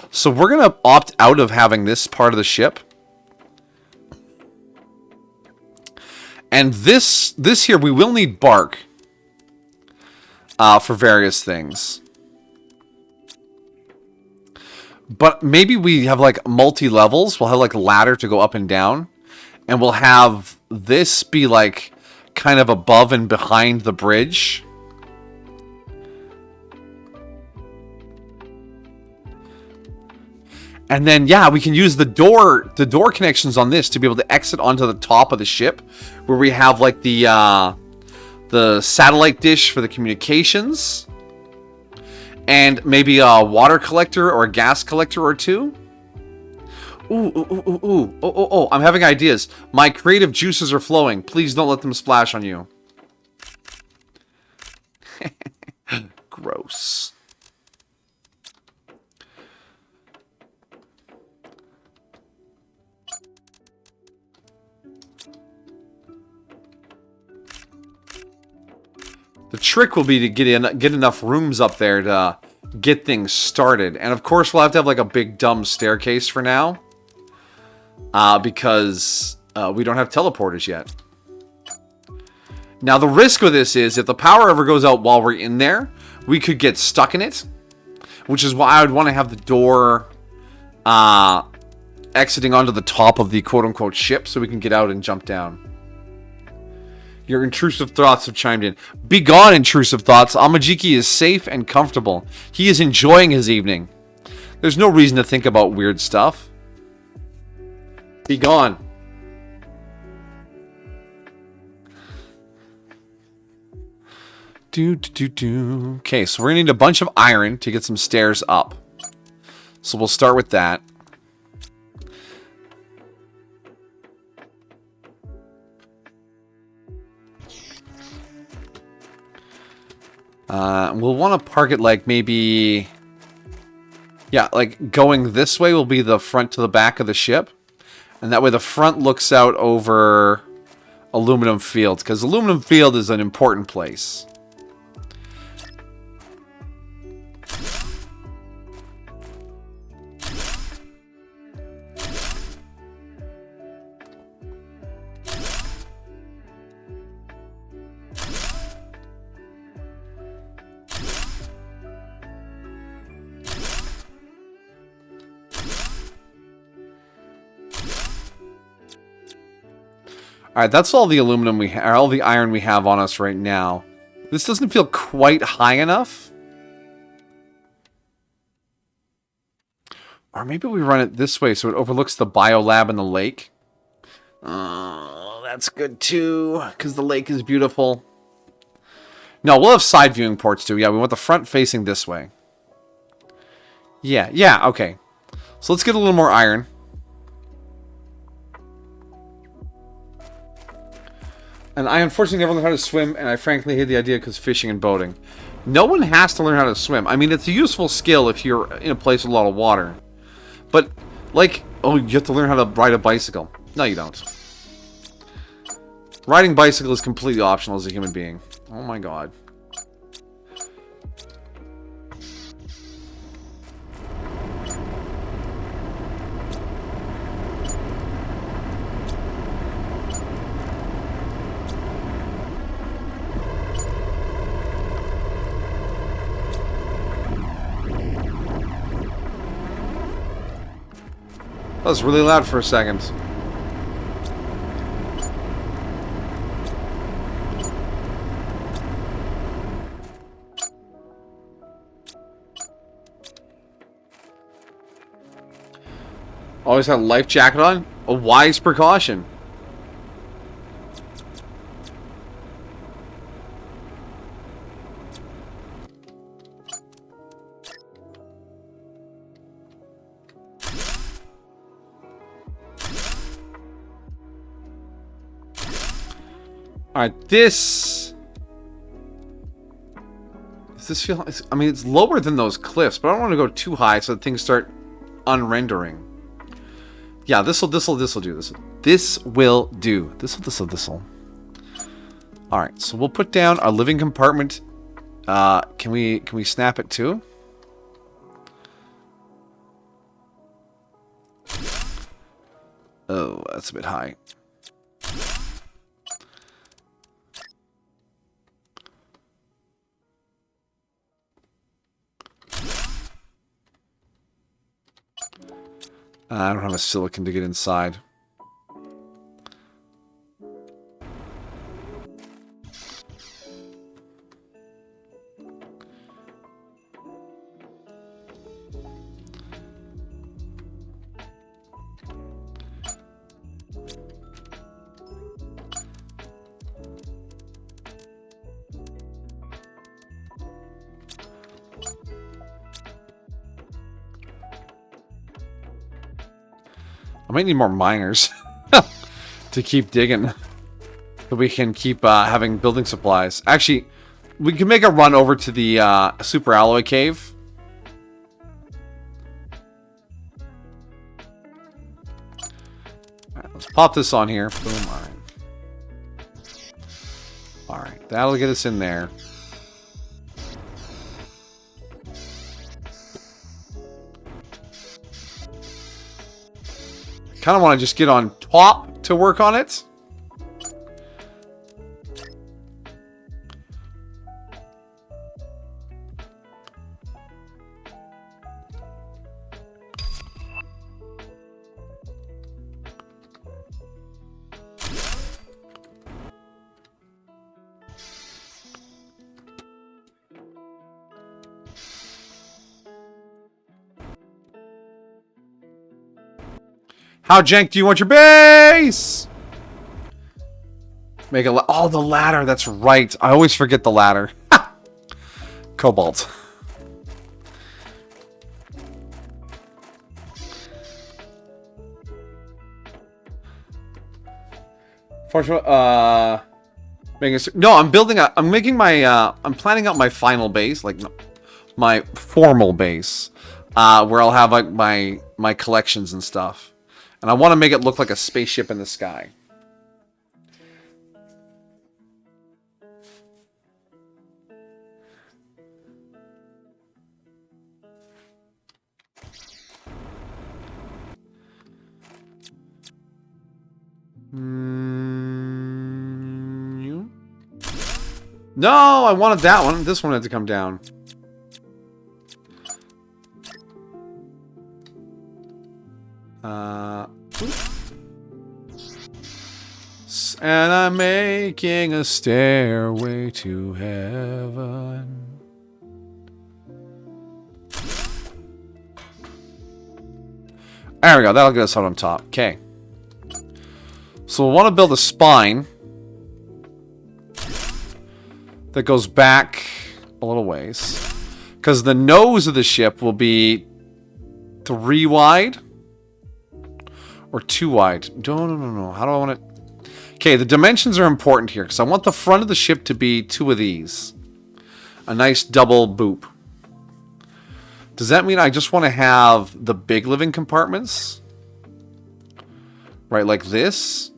So we're going to opt out of having this part of the ship. And this here, we will need bark for various things. But maybe we have like multi-levels. We'll have like a ladder to go up and down. And we'll have this be like kind of above and behind the bridge. And then, yeah, we can use the door connections on this to be able to exit onto the top of the ship, where we have like the satellite dish for the communications, and maybe a water collector or a gas collector or two. Oh, I'm having ideas. My creative juices are flowing. Please don't let them splash on you. Gross. The trick will be to get enough rooms up there to get things started. And of course, we'll have to have like a big dumb staircase for now. Because we don't have teleporters yet. Now, the risk with this is if the power ever goes out while we're in there, we could get stuck in it. Which is why I would want to have the door exiting onto the top of the quote-unquote ship so we can get out and jump down. Your intrusive thoughts have chimed in. Be gone, intrusive thoughts. Amajiki is safe and comfortable. He is enjoying his evening. There's no reason to think about weird stuff. Be gone. Okay, so we're going to need a bunch of iron to get some stairs up. So we'll start with that. We'll want to park it like maybe... Yeah, like going this way will be the front to the back of the ship. And that way the front looks out over Aluminum Fields. Because Aluminum Field is an important place. Alright, that's all the aluminum we have, all the iron we have on us right now. This doesn't feel quite high enough. Or maybe we run it this way so it overlooks the biolab and the lake. Oh, that's good too, because the lake is beautiful. No, we'll have side viewing ports too. Yeah, we want the front facing this way. Yeah, okay. So let's get a little more iron. And I unfortunately never learned how to swim, and I frankly hate the idea because fishing and boating. No one has to learn how to swim. I mean, it's a useful skill if you're in a place with a lot of water. But, like, oh, you have to learn how to ride a bicycle. No, you don't. Riding bicycle is completely optional as a human being. Oh my god. That was really loud for a second. Always had a life jacket on? A wise precaution. Alright, this... Does this feel... I mean, it's lower than those cliffs, but I don't want to go too high so that things start unrendering. Yeah, this'll do. This will do. This'll. Alright, so we'll put down our living compartment. Can we snap it too? Oh, that's a bit high. I don't have a silicon to get inside. I might need more miners to keep digging. So we can keep having building supplies. Actually, we can make a run over to the super alloy cave. Alright, let's pop this on here. Boom. Alright. Alright, that'll get us in there. Kind of want to just get on top to work on it. How jank do you want your base? Make a oh, the ladder. That's right. I always forget the ladder. Cobalt. No, I'm building a. I'm making my. I'm planning out my final base, like my formal base, where I'll have like my collections and stuff. And I want to make it look like a spaceship in the sky. No, I wanted that one. This one had to come down. And I'm making a stairway to heaven. There we go. That'll get us out on top. Okay. So we'll want to build a spine that goes back a little ways. Because the nose of the ship will be 3 wide or 2 wide. No. How do I want it? Okay, the dimensions are important here because I want the front of the ship to be 2 of these. A nice double boop. Does that mean I just want to have the big living compartments? Right, like this?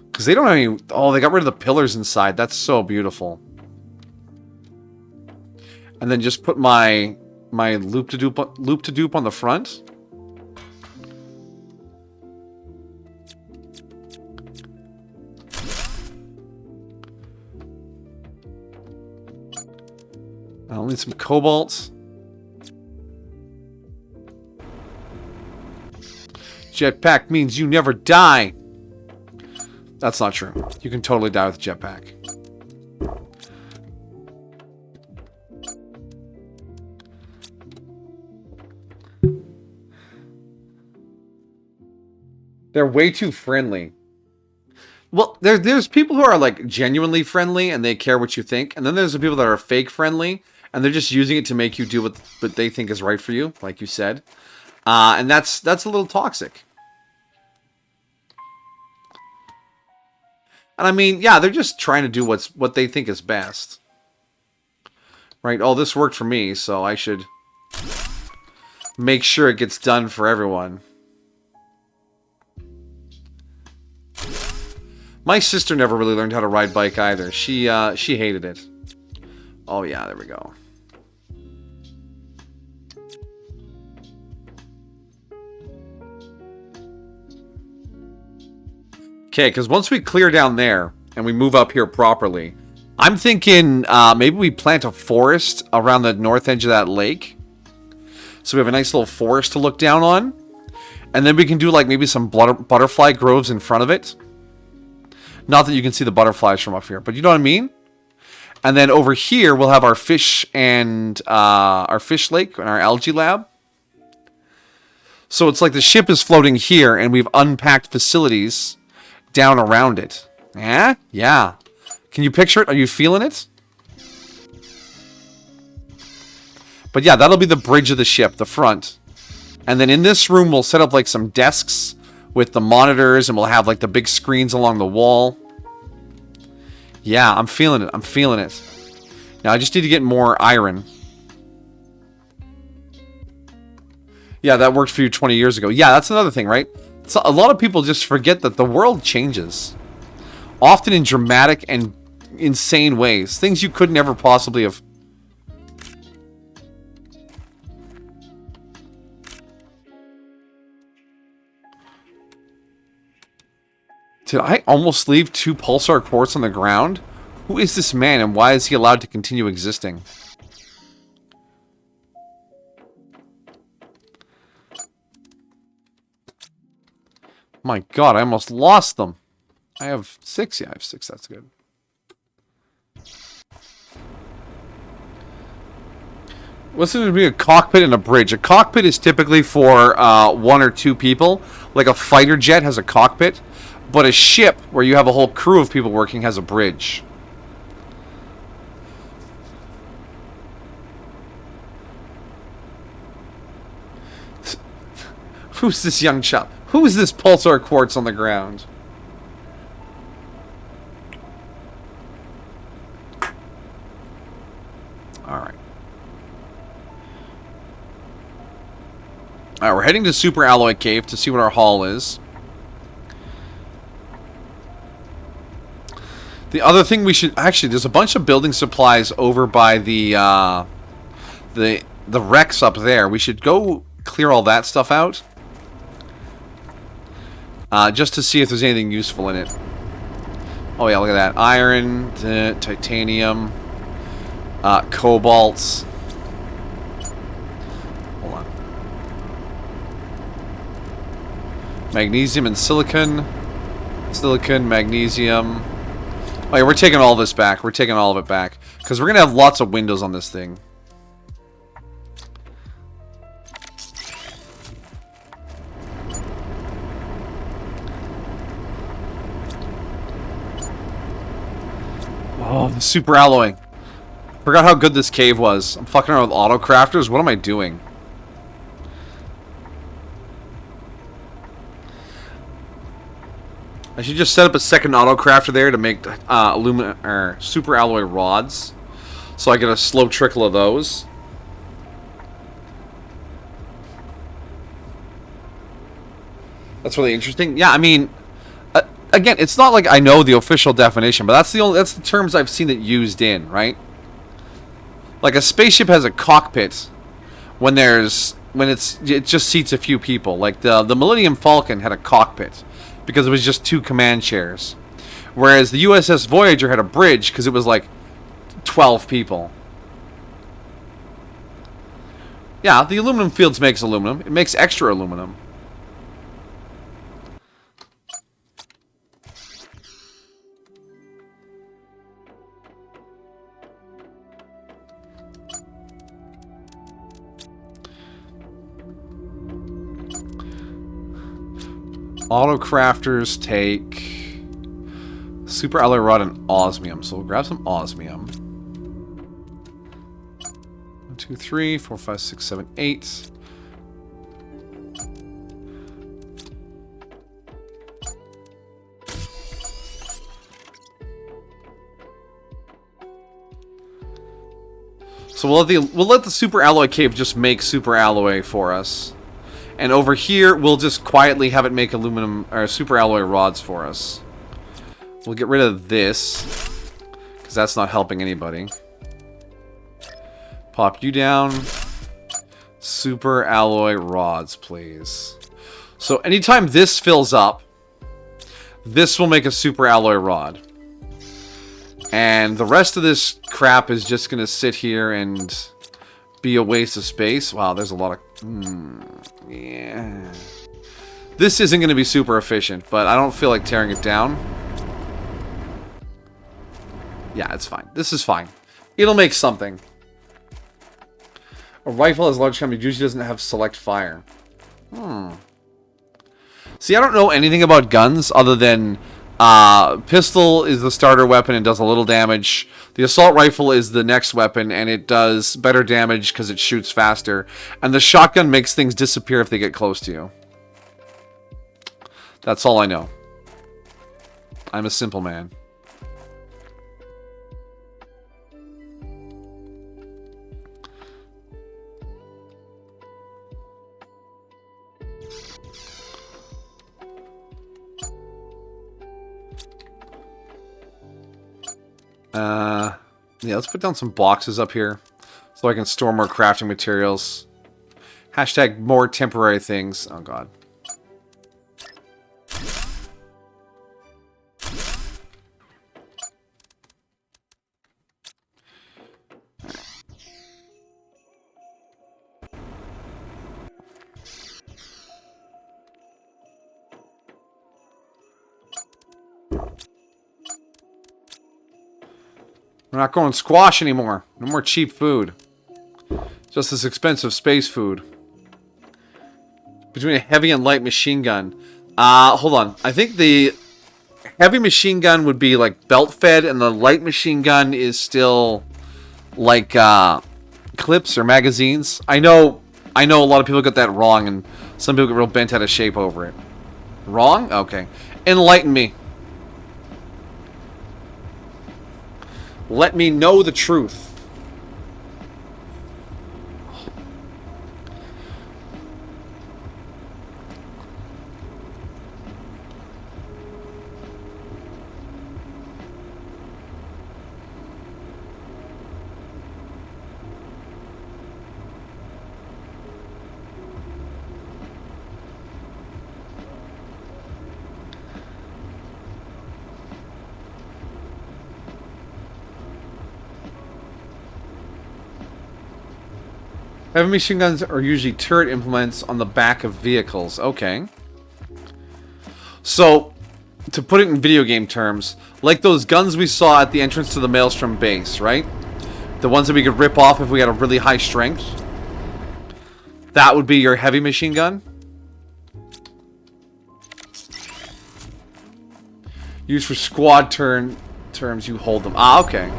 Because they don't have any... Oh, they got rid of the pillars inside. That's so beautiful. And then just put my loop-to-dupe on the front. I'll need some cobalt. Jetpack means you never die. That's not true. You can totally die with a jetpack. They're way too friendly. Well, there's people who are like genuinely friendly and they care what you think, and then there's the people that are fake friendly and they're just using it to make you do what they think is right for you, like you said, and that's a little toxic. And I mean, yeah, they're just trying to do what they think is best, right? Oh, this worked for me, so I should make sure it gets done for everyone. My sister never really learned how to ride bike either. She hated it. Oh yeah, there we go. Okay, because once we clear down there and we move up here properly, I'm thinking maybe we plant a forest around the north edge of that lake. So we have a nice little forest to look down on. And then we can do like maybe some butterfly groves in front of it. Not that you can see the butterflies from up here, but you know what I mean? And then over here, we'll have our fish and our fish lake and our algae lab. So it's like the ship is floating here and we've unpacked facilities down around it. Yeah? Yeah. Can you picture it? Are you feeling it? But yeah, that'll be the bridge of the ship, the front. And then in this room, we'll set up like some desks with the monitors, and we'll have like the big screens along the wall. Yeah, I'm feeling it. I'm feeling it. Now I just need to get more iron. Yeah, that worked for you 20 years ago. Yeah, that's another thing, right? So a lot of people just forget that the world changes. Often in dramatic and insane ways. Things you could never possibly have... Did I almost leave 2 pulsar quartz on the ground? Who is this man and why is he allowed to continue existing? My god, I almost lost them. I have 6. Yeah, I have 6. That's good. What's going to be a cockpit and a bridge? A cockpit is typically for 1 or 2 people. Like a fighter jet has a cockpit. But a ship where you have a whole crew of people working has a bridge. Who's this young chap? Who is this pulsar quartz on the ground? Alright. Alright, we're heading to Super Alloy Cave to see what our haul is. The other thing we should... Actually, there's a bunch of building supplies over by the wrecks up there. We should go clear all that stuff out. Just to see if there's anything useful in it. Oh yeah, look at that. Iron, titanium, cobalt. Hold on. Magnesium and silicon. Silicon, magnesium. Oh yeah, we're taking all this back. We're taking all of it back. Because we're going to have lots of windows on this thing. Oh, the super alloy. Forgot how good this cave was. I'm fucking around with auto crafters. What am I doing? I should just set up a second auto crafter there to make aluminum or super alloy rods, so I get a slow trickle of those. That's really interesting. Yeah, I mean, again, it's not like I know the official definition, but that's the terms I've seen it used in, right? Like a spaceship has a cockpit when it just seats a few people. Like the Millennium Falcon had a cockpit because it was just 2 command chairs, whereas the USS Voyager had a bridge because it was like 12 people. Yeah, the aluminum fields makes aluminum. It makes extra aluminum. Auto crafters take super alloy rod and osmium, so we'll grab some osmium. 1, 2, 3, 4, 5, 6, 7, 8. So we'll let the super alloy cave just make super alloy for us. And over here, we'll just quietly have it make aluminum or super alloy rods for us. We'll get rid of this, because that's not helping anybody. Pop you down. Super alloy rods, please. So anytime this fills up, this will make a super alloy rod. And the rest of this crap is just going to sit here and be a waste of space. Wow, there's a lot of... yeah. This isn't going to be super efficient, but I don't feel like tearing it down. Yeah, it's fine. This is fine. It'll make something. A rifle has large caliber usually doesn't have select fire. See, I don't know anything about guns other than pistol is the starter weapon and does a little damage. The assault rifle is the next weapon and it does better damage because it shoots faster. And the shotgun makes things disappear if they get close to you. That's all I know. I'm a simple man. Yeah, let's put down some boxes up here so I can store more crafting materials. Hashtag more temporary things. Oh, God. We're not going squash anymore. No more cheap food. Just this expensive space food. Between a heavy and light machine gun. Hold on. I think the heavy machine gun would be like belt fed and the light machine gun is still like clips or magazines. I know a lot of people get that wrong and some people get real bent out of shape over it. Wrong? Okay. Enlighten me. Let me know the truth. Heavy machine guns are usually turret implements on the back of vehicles. Okay. So, to put it in video game terms, like those guns we saw at the entrance to the Maelstrom base, right? The ones that we could rip off if we had a really high strength. That would be your heavy machine gun. Used for squad terms, you hold them. Ah, okay.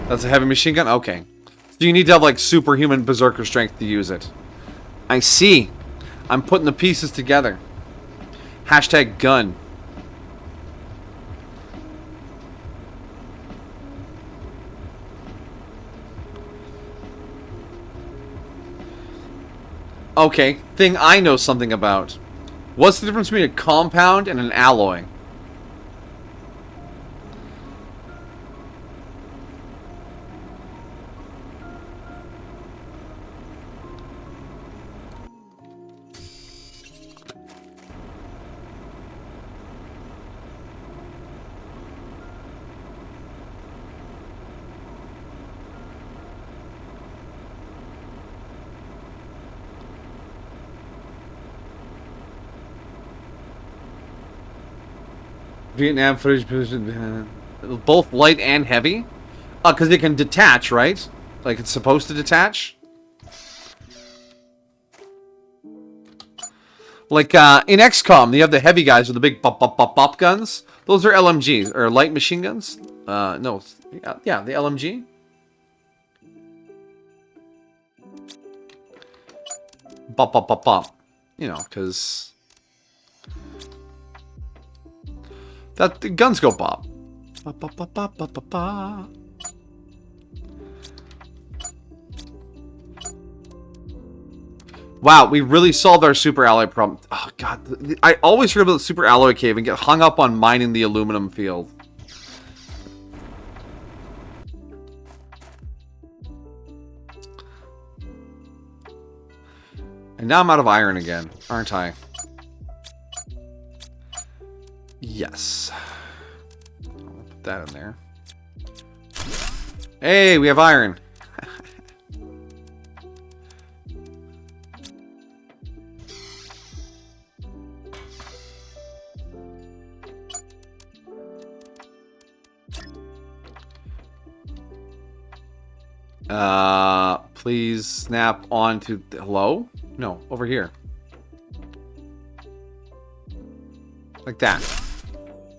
That's a heavy machine gun? Okay. So you need to have, like, superhuman berserker strength to use it. I see. I'm putting the pieces together. Hashtag gun. Okay, thing I know something about. What's the difference between a compound and an alloy? Vietnam footage, both light and heavy? Because they can detach, right? Like it's supposed to detach? Like in XCOM, you have the heavy guys with the big bop bop bop bop guns. Those are LMGs, or light machine guns. No, yeah, the LMG. Bop bop bop bop. You know, because that the guns go bop. Bop bop bop bop bop bop bop. Wow, we really solved our super alloy problem. Oh god, I always hear about the super alloy cave and get hung up on mining the aluminum field. And now I'm out of iron again, aren't I? Yes. I'll put that in there. Hey, we have iron. Please snap onto the, hello? No, over here. Like that.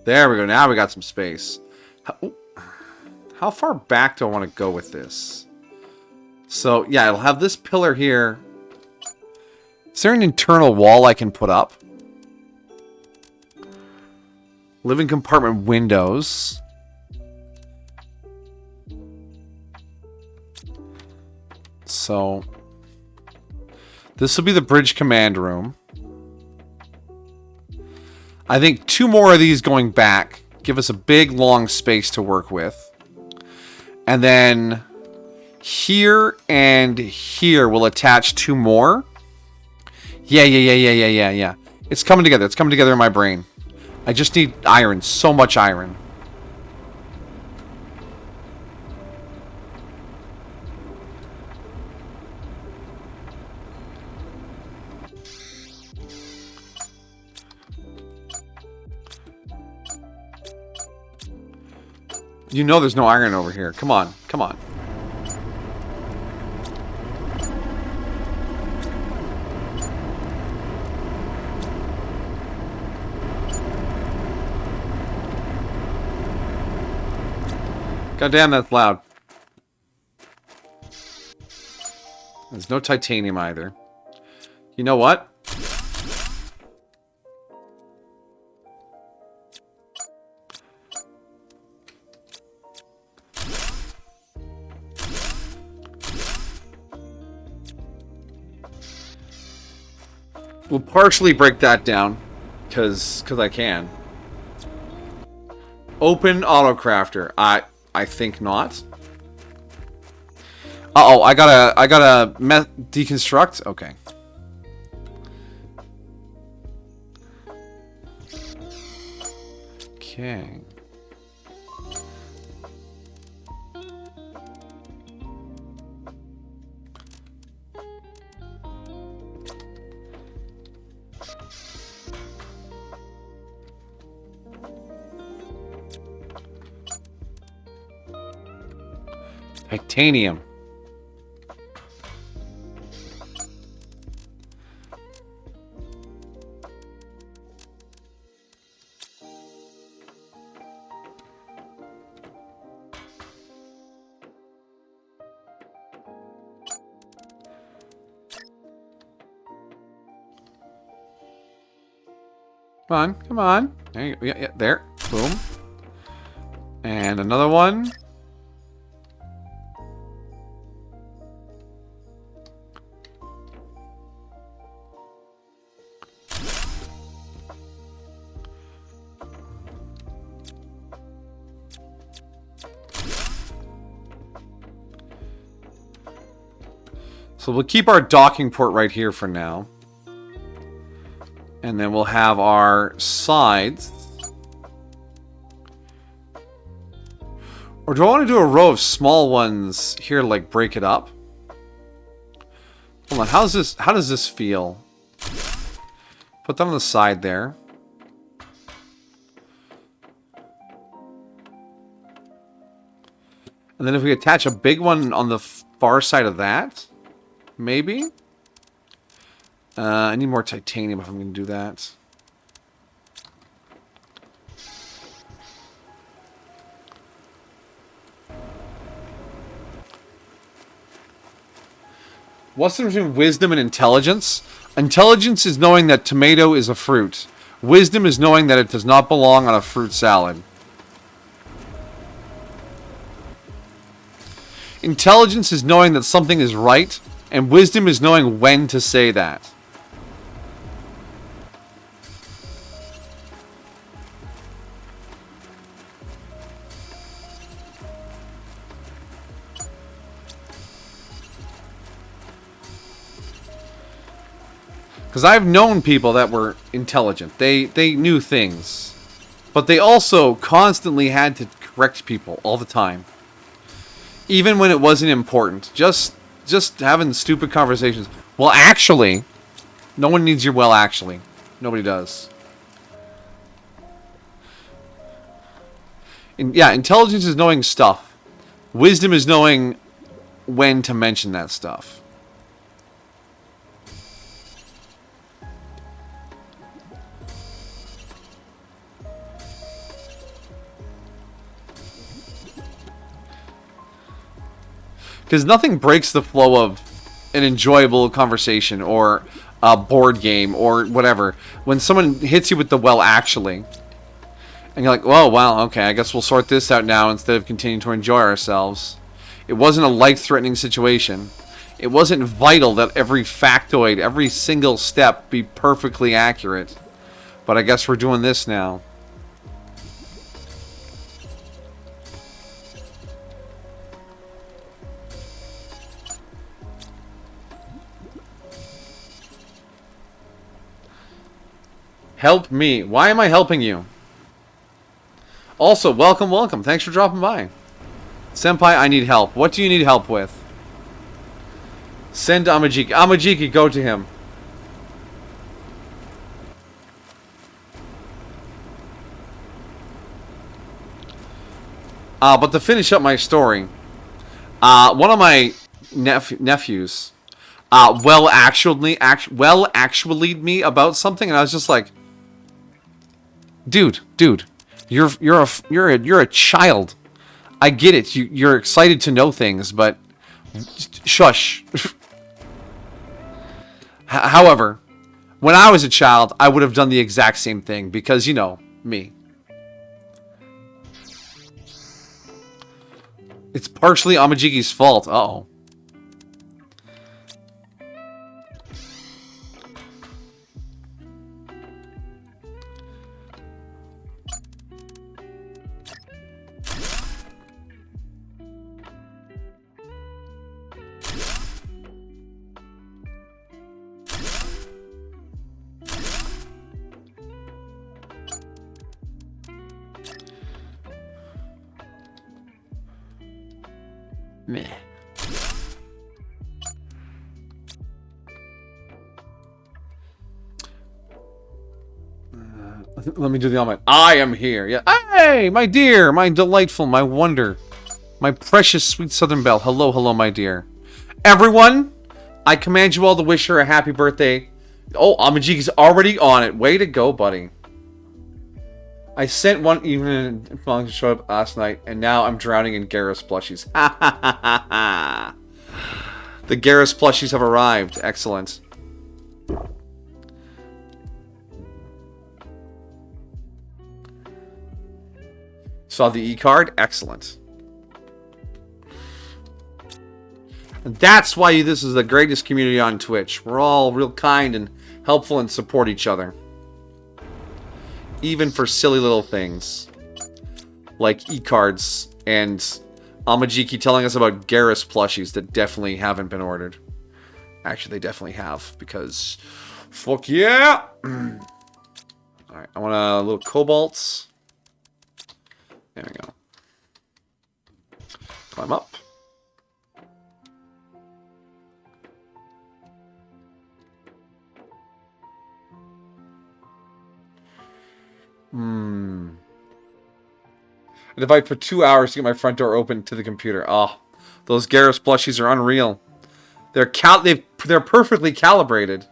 There we go. Now we got some space. How far back do I want to go with this? So, yeah, it'll have this pillar here. Is there an internal wall I can put up? Living compartment windows. So, this will be the bridge command room. I think 2 more of these going back give us a big, long space to work with. And then here and here will attach 2 more. Yeah. It's coming together. It's coming together in my brain. I just need iron. So much iron. You know there's no iron over here. Come on. Come on. God damn, that's loud. There's no titanium either. You know what? We'll partially break that down, cause I can. Open autocrafter. I think not. Uh-oh, I gotta deconstruct. Okay. Okay. Titanium. Come on, come on. There you go. Yeah, yeah, there. Boom. And another one. So we'll keep our docking port right here for now. And then we'll have our sides. Or do I want to do a row of small ones here to like break it up? Hold on, how does this feel? Put that on the side there. And then if we attach a big one on the far side of that, maybe? I need more titanium if I'm going to do that. What's the difference between wisdom and intelligence? Intelligence is knowing that tomato is a fruit. Wisdom is knowing that it does not belong on a fruit salad. Intelligence is knowing that something is right, and wisdom is knowing when to say that. Because I've known people that were intelligent. They knew things. But they also constantly had to correct people all the time. Even when it wasn't important. Just having stupid conversations. Well, actually, no one needs your well, actually. Nobody does. And yeah, intelligence is knowing stuff. Wisdom is knowing when to mention that stuff. Because nothing breaks the flow of an enjoyable conversation or a board game or whatever. When someone hits you with the well, actually. And you're like, whoa, wow, okay, I guess we'll sort this out now instead of continuing to enjoy ourselves. It wasn't a life-threatening situation. It wasn't vital that every factoid, every single step be perfectly accurate. But I guess we're doing this now. Help me. Why am I helping you? Also, welcome, welcome. Thanks for dropping by. Senpai, I need help. What do you need help with? Send Amajiki. Amajiki, go to him. But to finish up my story, one of my nephews, actually me about something, and I was just like, dude, you're a child. I get it. You're excited to know things, but shush. However, when I was a child, I would have done the exact same thing because, you know, me. It's partially Amajiki's fault. Uh-oh. Meh. Let me do the omelet. I am here. Yeah. Hey, my dear, my delightful, my wonder, my precious sweet Southern Belle. Hello, hello, my dear. Everyone, I command you all to wish her a happy birthday. Oh, Amajiki's already on it. Way to go, buddy. I sent one evening to show up last night, and now I'm drowning in Garrus plushies. Ha ha ha ha ha. The Garrus plushies have arrived. Excellent. Saw the e-card? Excellent. And that's why this is the greatest community on Twitch. We're all real kind and helpful and support each other. Even for silly little things. Like e-cards and Amajiki telling us about Garrus plushies that definitely haven't been ordered. Actually, they definitely have, because fuck yeah! Alright, I want a little cobalt. There we go. Climb up. I divide for 2 hours to get my front door open to the computer. Oh, those Garrus plushies are unreal. They're perfectly calibrated.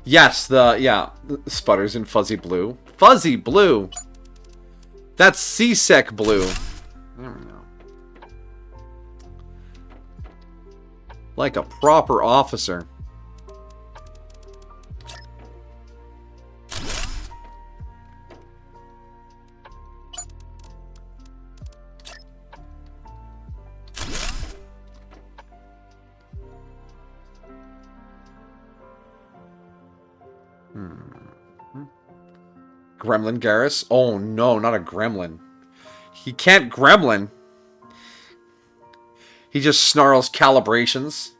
Yes, the sputters in fuzzy blue. Fuzzy blue! That's C-Sec blue. There we go. Like a proper officer. Gremlin Garrus? Oh no, not a gremlin. He can't gremlin. He just snarls calibrations.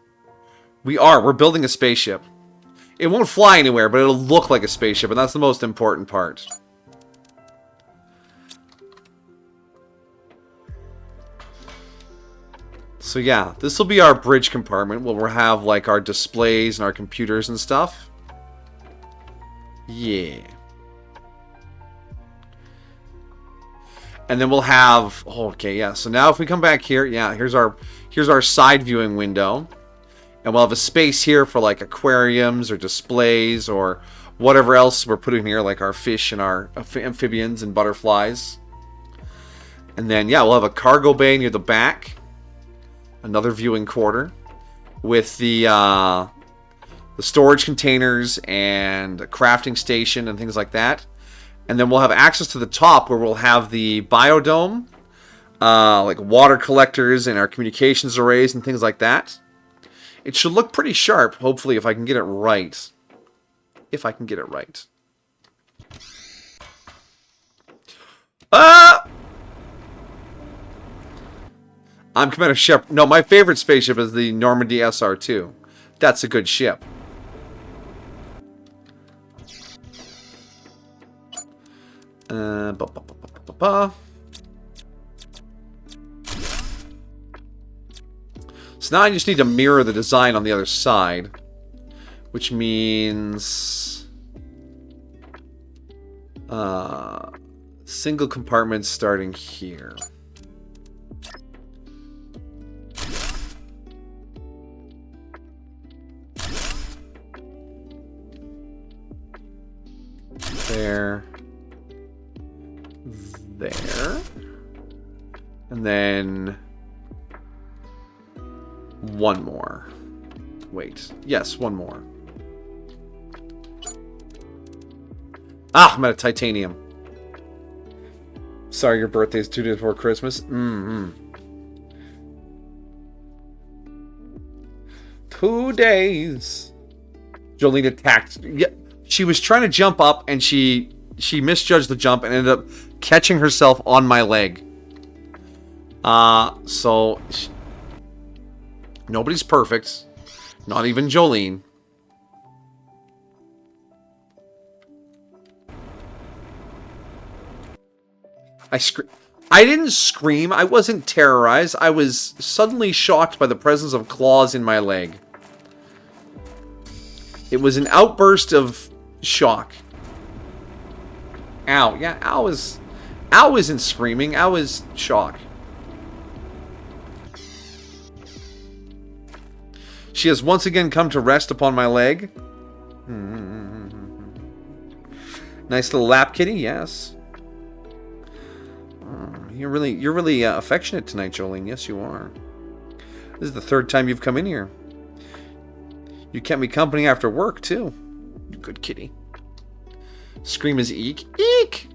We're building a spaceship. It won't fly anywhere, but it'll look like a spaceship, and that's the most important part. So yeah, this will be our bridge compartment where we'll have like our displays and our computers and stuff. Yeah. And then we'll have, oh, okay, yeah. So now if we come back here, yeah, here's our side viewing window. And we'll have a space here for like aquariums or displays or whatever else we're putting here, like our fish and our amphibians and butterflies. And then, yeah, we'll have a cargo bay near the back. Another viewing quarter with the storage containers and a crafting station and things like that. And then we'll have access to the top where we'll have the biodome, like water collectors and our communications arrays and things like that. It should look pretty sharp, hopefully, if I can get it right. If I can get it right. I'm Commander Shep. No, my favorite spaceship is the Normandy SR2. That's a good ship. So now I just need to mirror the design on the other side, which means single compartments starting here. There. There. And then one more. Wait. Yes, one more. Ah, I'm out of titanium. Sorry, your birthday's 2 days before Christmas. 2 days. Jolene attacked. Yeah, she was trying to jump up and she misjudged the jump and ended up catching herself on my leg. Nobody's perfect. Not even Jolene. I didn't scream. I wasn't terrorized. I was suddenly shocked by the presence of claws in my leg. It was an outburst of shock. Ow. Yeah, ow isn't screaming. Ow is shock. She has once again come to rest upon my leg. Nice little lap kitty, yes. You're really affectionate tonight, Jolene. Yes, you are. This is the third time you've come in here. You kept me company after work, too. You good kitty. Scream is eek. Eek!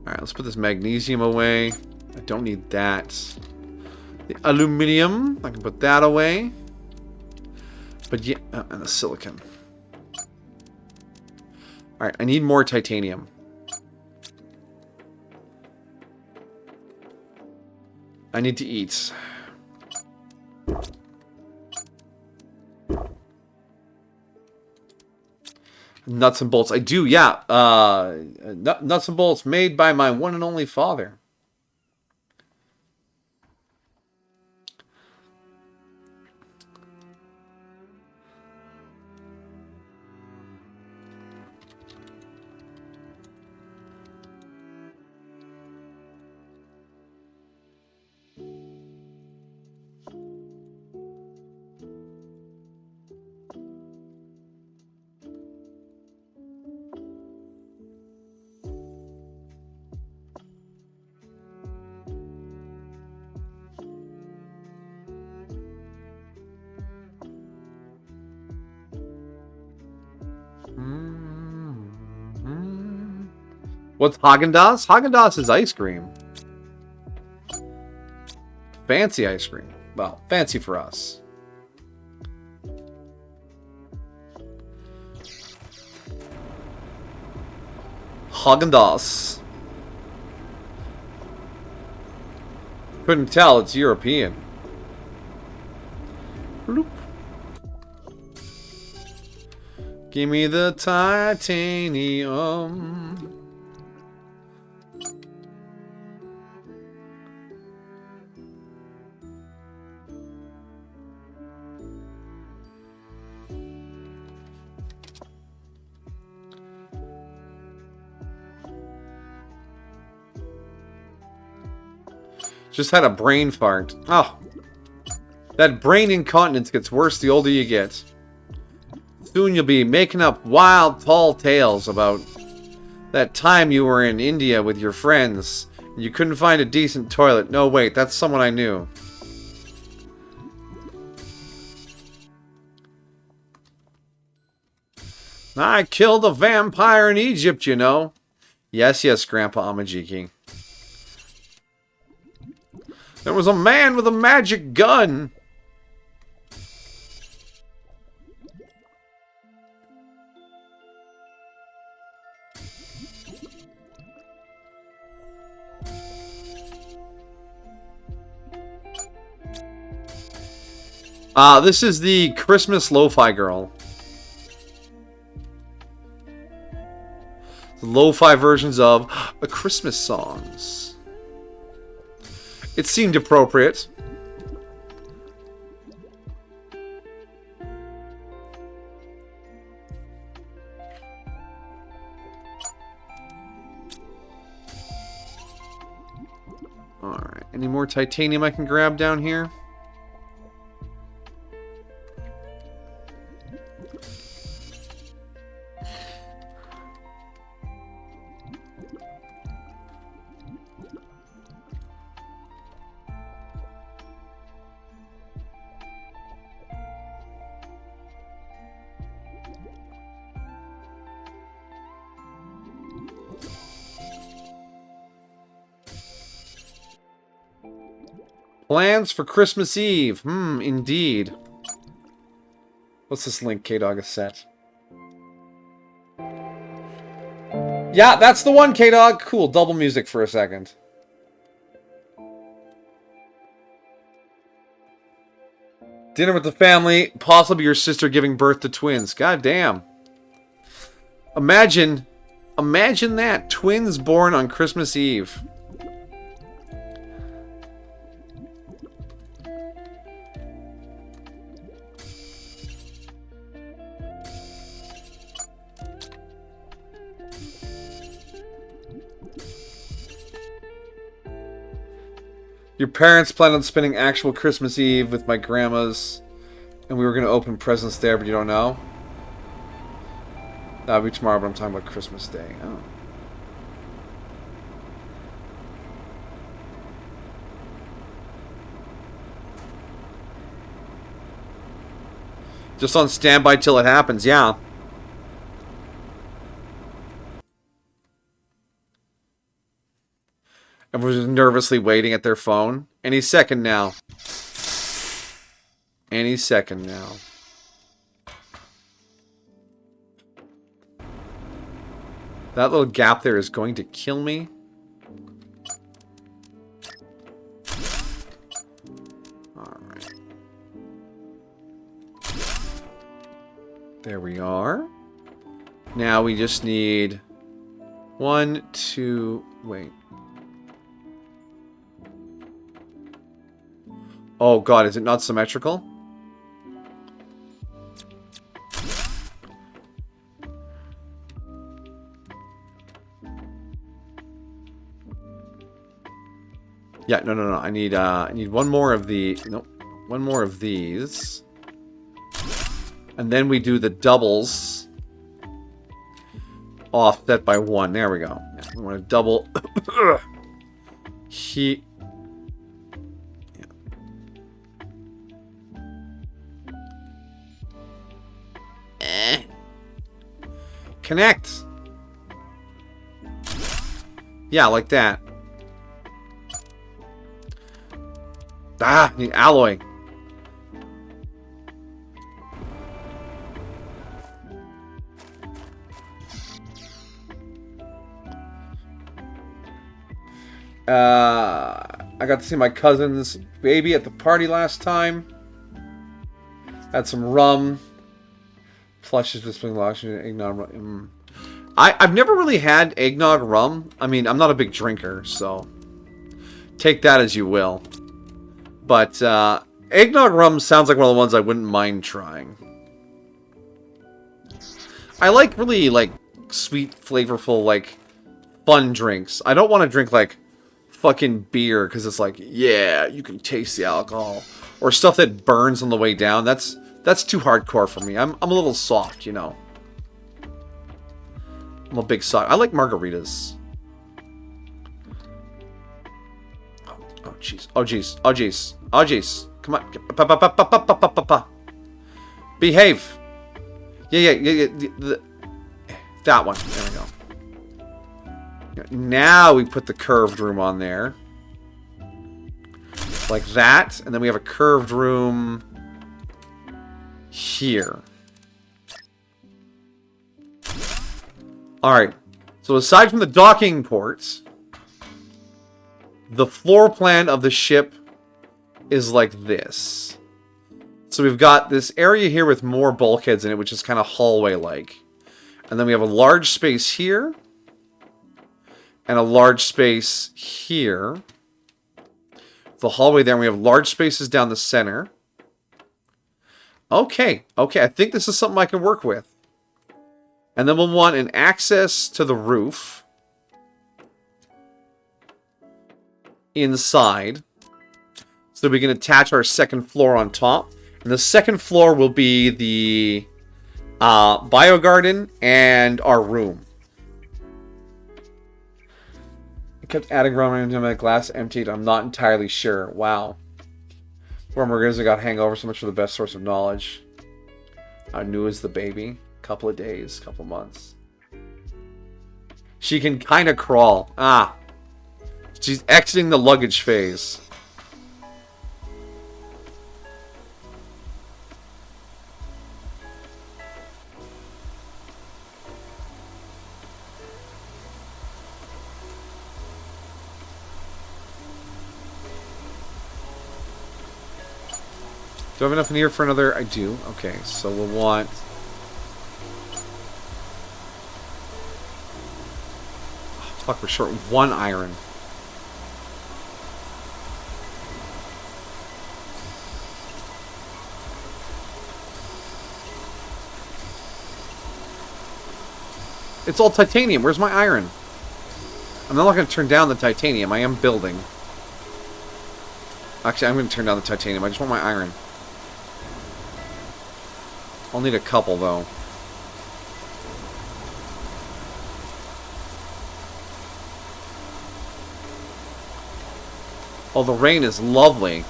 Alright, let's put this magnesium away. I don't need that. The aluminum, I can put that away. But yeah, and the silicon. Alright, I need more titanium. I need to eat. Nuts and bolts. I do, yeah. Nuts and bolts made by my one and only father. What's Haagen-Dazs? Haagen-Dazs is ice cream. Fancy ice cream. Well, fancy for us. Haagen-Dazs. Couldn't tell, it's European. Bloop. Give me the titanium. Just had a brain fart. Oh. That brain incontinence gets worse the older you get. Soon you'll be making up wild, tall tales about that time you were in India with your friends. And you couldn't find a decent toilet. No, wait, that's someone I knew. I killed a vampire in Egypt, you know. Yes, yes, Grandpa Amajiki. There was a man with a magic gun. This is the Christmas Lo-Fi Girl. The lo-fi versions of Christmas songs. It seemed appropriate. Alright, any more titanium I can grab down here? Plans for Christmas Eve. Indeed. What's this link K-Dog has set? Yeah, that's the one, K-Dog. Cool, double music for a second. Dinner with the family, possibly your sister giving birth to twins. God damn. Imagine Imagine that. Twins born on Christmas Eve. Your parents planned on spending actual Christmas Eve with my grandma's, and we were going to open presents there, but you don't know? That'll be tomorrow, but I'm talking about Christmas Day. Oh. Just on standby till it happens, yeah. Everyone's nervously waiting at their phone. Any second now. Any second now. That little gap there is going to kill me. Alright. There we are. Now we just need 1, 2, wait. Oh god, is it not symmetrical? Yeah, no. I need one more of the nope. One more of these. And then we do the doubles. Offset by 1. There we go. Yeah, we want to double he Connect. Yeah, like that. Ah, need alloy. I got to see my cousin's baby at the party last time. Had some rum. Flushes displaying eggnog rum. I've never really had eggnog rum. I mean, I'm not a big drinker, so take that as you will. But eggnog rum sounds like one of the ones I wouldn't mind trying. I like really like sweet, flavorful, like fun drinks. I don't want to drink like fucking beer because it's like, yeah, you can taste the alcohol, or stuff that burns on the way down. That's too hardcore for me. I'm a little soft, you know. I'm a big soft. I like margaritas. Oh jeez. Oh jeez. Oh jeez. Oh jeez. Come on. Behave. Yeah. That one. There we go. Now we put the curved room on there. Like that. And then we have a curved room here. Alright. So aside from the docking ports, the floor plan of the ship is like this. So we've got this area here with more bulkheads in it, which is kind of hallway-like. And then we have a large space here. And a large space here. The hallway there, and we have large spaces down the center. Okay, I think this is something I can work with. And then we'll want an access to the roof. Inside. So we can attach our second floor on top. And the second floor will be the biogarden and our room. I kept adding rum into my glass emptied. I'm not entirely sure. Wow. Poor Margarita got hangover so much for the best source of knowledge. How new is the baby? Couple of days, couple months. She can kind of crawl. Ah. She's exiting the luggage phase. Do I have enough in here for another? I do. Okay, so we'll want Fuck, we're short 1 iron. It's all titanium. Where's my iron? I'm not going to turn down the titanium. I am building. Actually, I'm going to turn down the titanium. I just want my iron. I'll need a couple, though. Oh, the rain is lovely.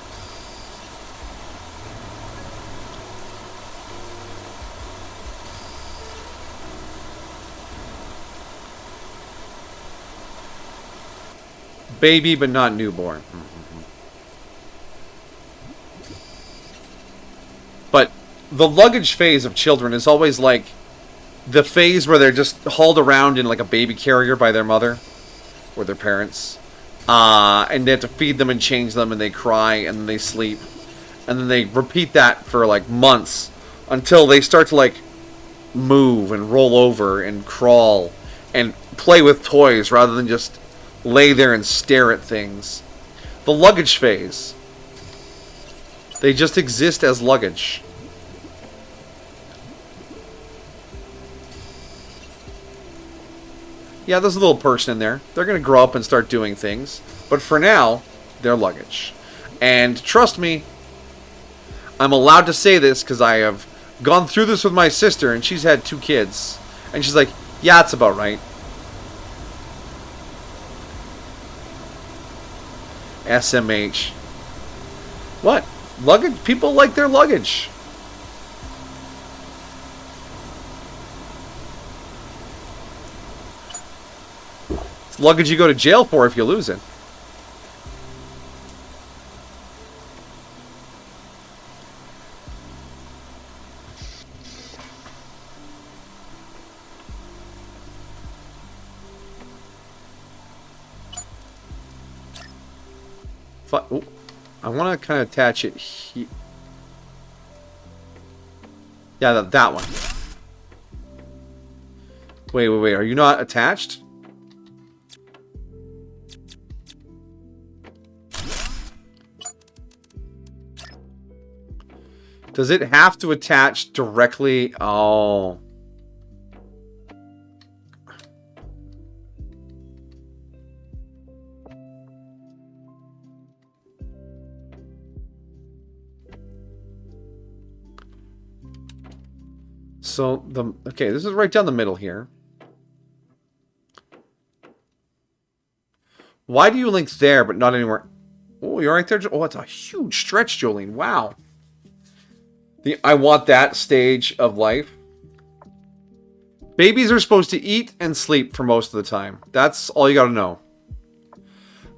Baby, but not newborn. But the luggage phase of children is always like the phase where they're just hauled around in like a baby carrier by their mother or their parents. And they have to feed them and change them, and they cry, and then they sleep. And then they repeat that for like months until they start to like move and roll over and crawl and play with toys rather than just lay there and stare at things. The luggage phase. They just exist as luggage. Yeah, there's a little person in there. They're going to grow up and start doing things. But for now, they're luggage. And trust me, I'm allowed to say this because I have gone through this with my sister, and she's had 2 kids. And she's like, yeah, that's about right. SMH. What? Luggage? People like their luggage. It's luggage you go to jail for if you lose it. Ooh, I want to kind of attach it here. Yeah, that one. Wait. Are you not attached? Does it have to attach directly? Oh. So, okay, this is right down the middle here. Why do you link there, but not anywhere? Oh, you're right there. Oh, it's a huge stretch, Jolene. Wow. I want that stage of life. Babies are supposed to eat and sleep for most of the time. That's all you gotta know.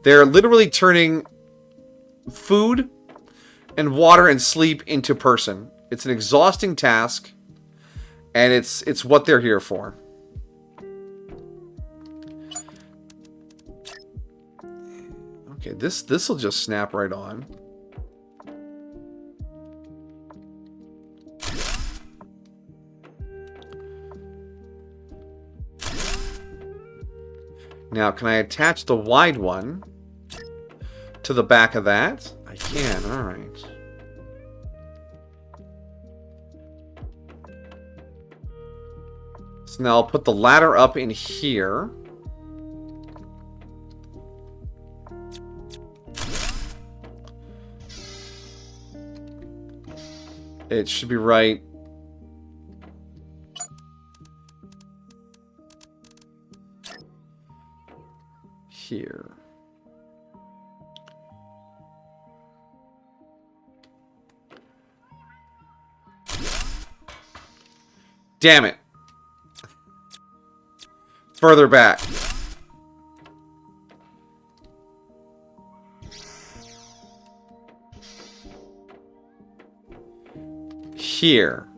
They're literally turning food and water and sleep into person. It's an exhausting task. And it's what they're here for. Okay, this will just snap right on. Now, can I attach the wide one to the back of that? I can, all right. So now I'll put the ladder up in here. It should be right here. Damn it. Further back. Here.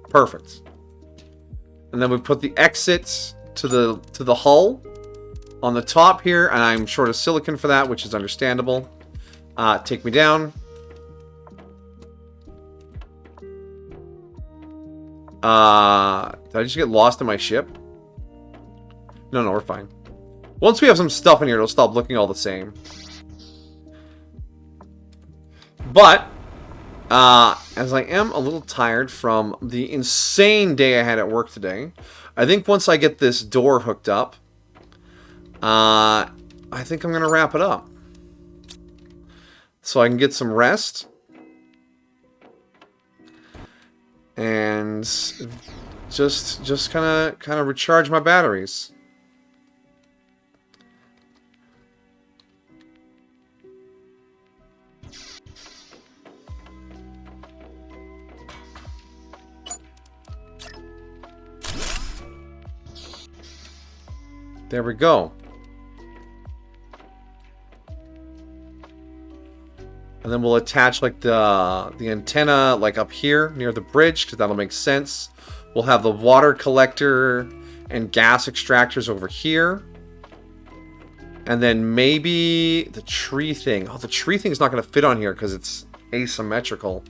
Perfect. And then we put the exits to the hull on the top here, and I'm short of silicon for that, which is understandable. Take me down. Did I just get lost in my ship? No, we're fine. Once we have some stuff in here, it'll stop looking all the same. But, as I am a little tired from the insane day I had at work today, I think once I get this door hooked up, I think I'm going to wrap it up. So I can get some rest. And just kind of recharge my batteries. There we go. And then we'll attach like the antenna like up here near the bridge, because that'll make sense. We'll have the water collector and gas extractors over here. And then maybe the tree thing. Oh, the tree thing's not going to fit on here because it's asymmetrical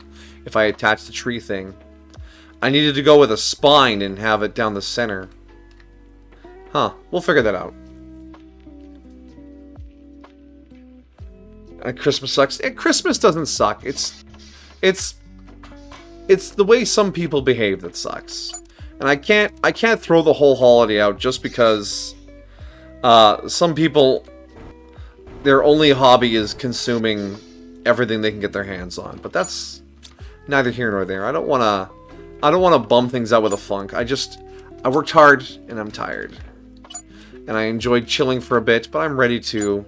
if I attach the tree thing. I needed to go with a spine and have it down the center. Huh, we'll figure that out. Christmas sucks. Christmas doesn't suck. It's the way some people behave that sucks. And I can't throw the whole holiday out just because some people, their only hobby is consuming everything they can get their hands on. But that's neither here nor there. I don't wanna bum things out with a funk. I worked hard and I'm tired. And I enjoyed chilling for a bit, but I'm ready to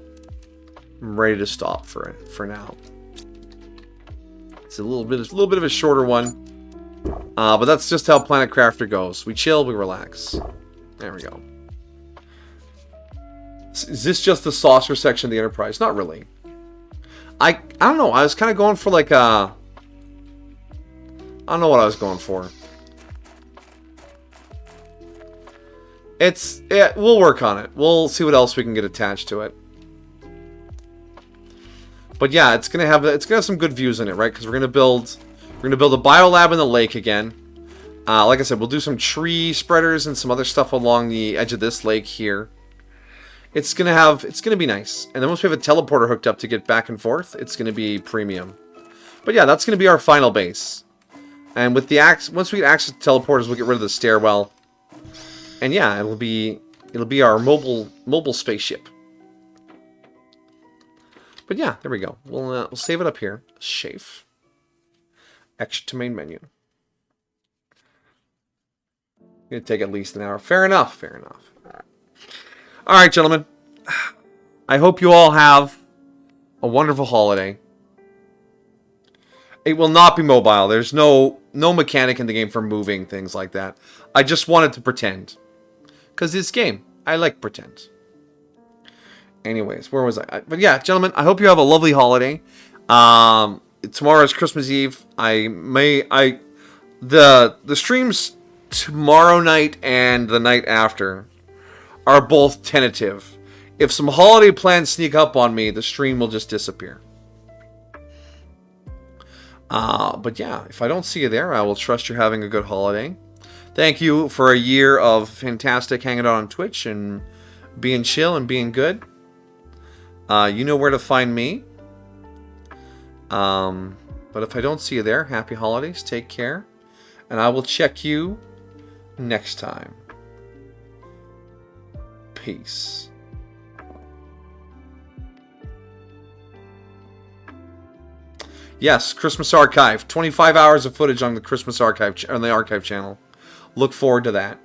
stop for now. It's a little bit of a shorter one, but that's just how Planet Crafter goes. We chill, we relax. There we go. Is this just the saucer section of the Enterprise? Not really. I don't know. I was kind of going for like a... I don't know what I was going for. We'll work on it. We'll see what else we can get attached to it. But yeah, it's gonna have some good views in it, right? Because we're gonna build a biolab in the lake again. Like I said, we'll do some tree spreaders and some other stuff along the edge of this lake here. It's gonna be nice. And then once we have a teleporter hooked up to get back and forth, it's gonna be premium. But yeah, that's gonna be our final base. And with the once we get access to teleporters, we'll get rid of the stairwell. And yeah, it'll be our mobile spaceship. But yeah, there we go. We'll save it up here. Save. Exit to main menu. Gonna take at least an hour. Fair enough. Fair enough. All right, gentlemen. I hope you all have a wonderful holiday. It will not be mobile. There's no mechanic in the game for moving things like that. I just wanted to pretend. Because this game, I like pretend. Anyways, where was I? But yeah, gentlemen, I hope you have a lovely holiday. Tomorrow is Christmas Eve. The streams tomorrow night and the night after are both tentative. If some holiday plans sneak up on me, the stream will just disappear. But yeah, if I don't see you there, I will trust you're having a good holiday. Thank you for a year of fantastic hanging out on Twitch and being chill and being good. You know where to find me. But if I don't see you there, happy holidays, take care, and I will check you next time. Peace. Yes, Christmas Archive. 25 hours of footage on the Christmas Archive on the Archive channel. Look forward to that.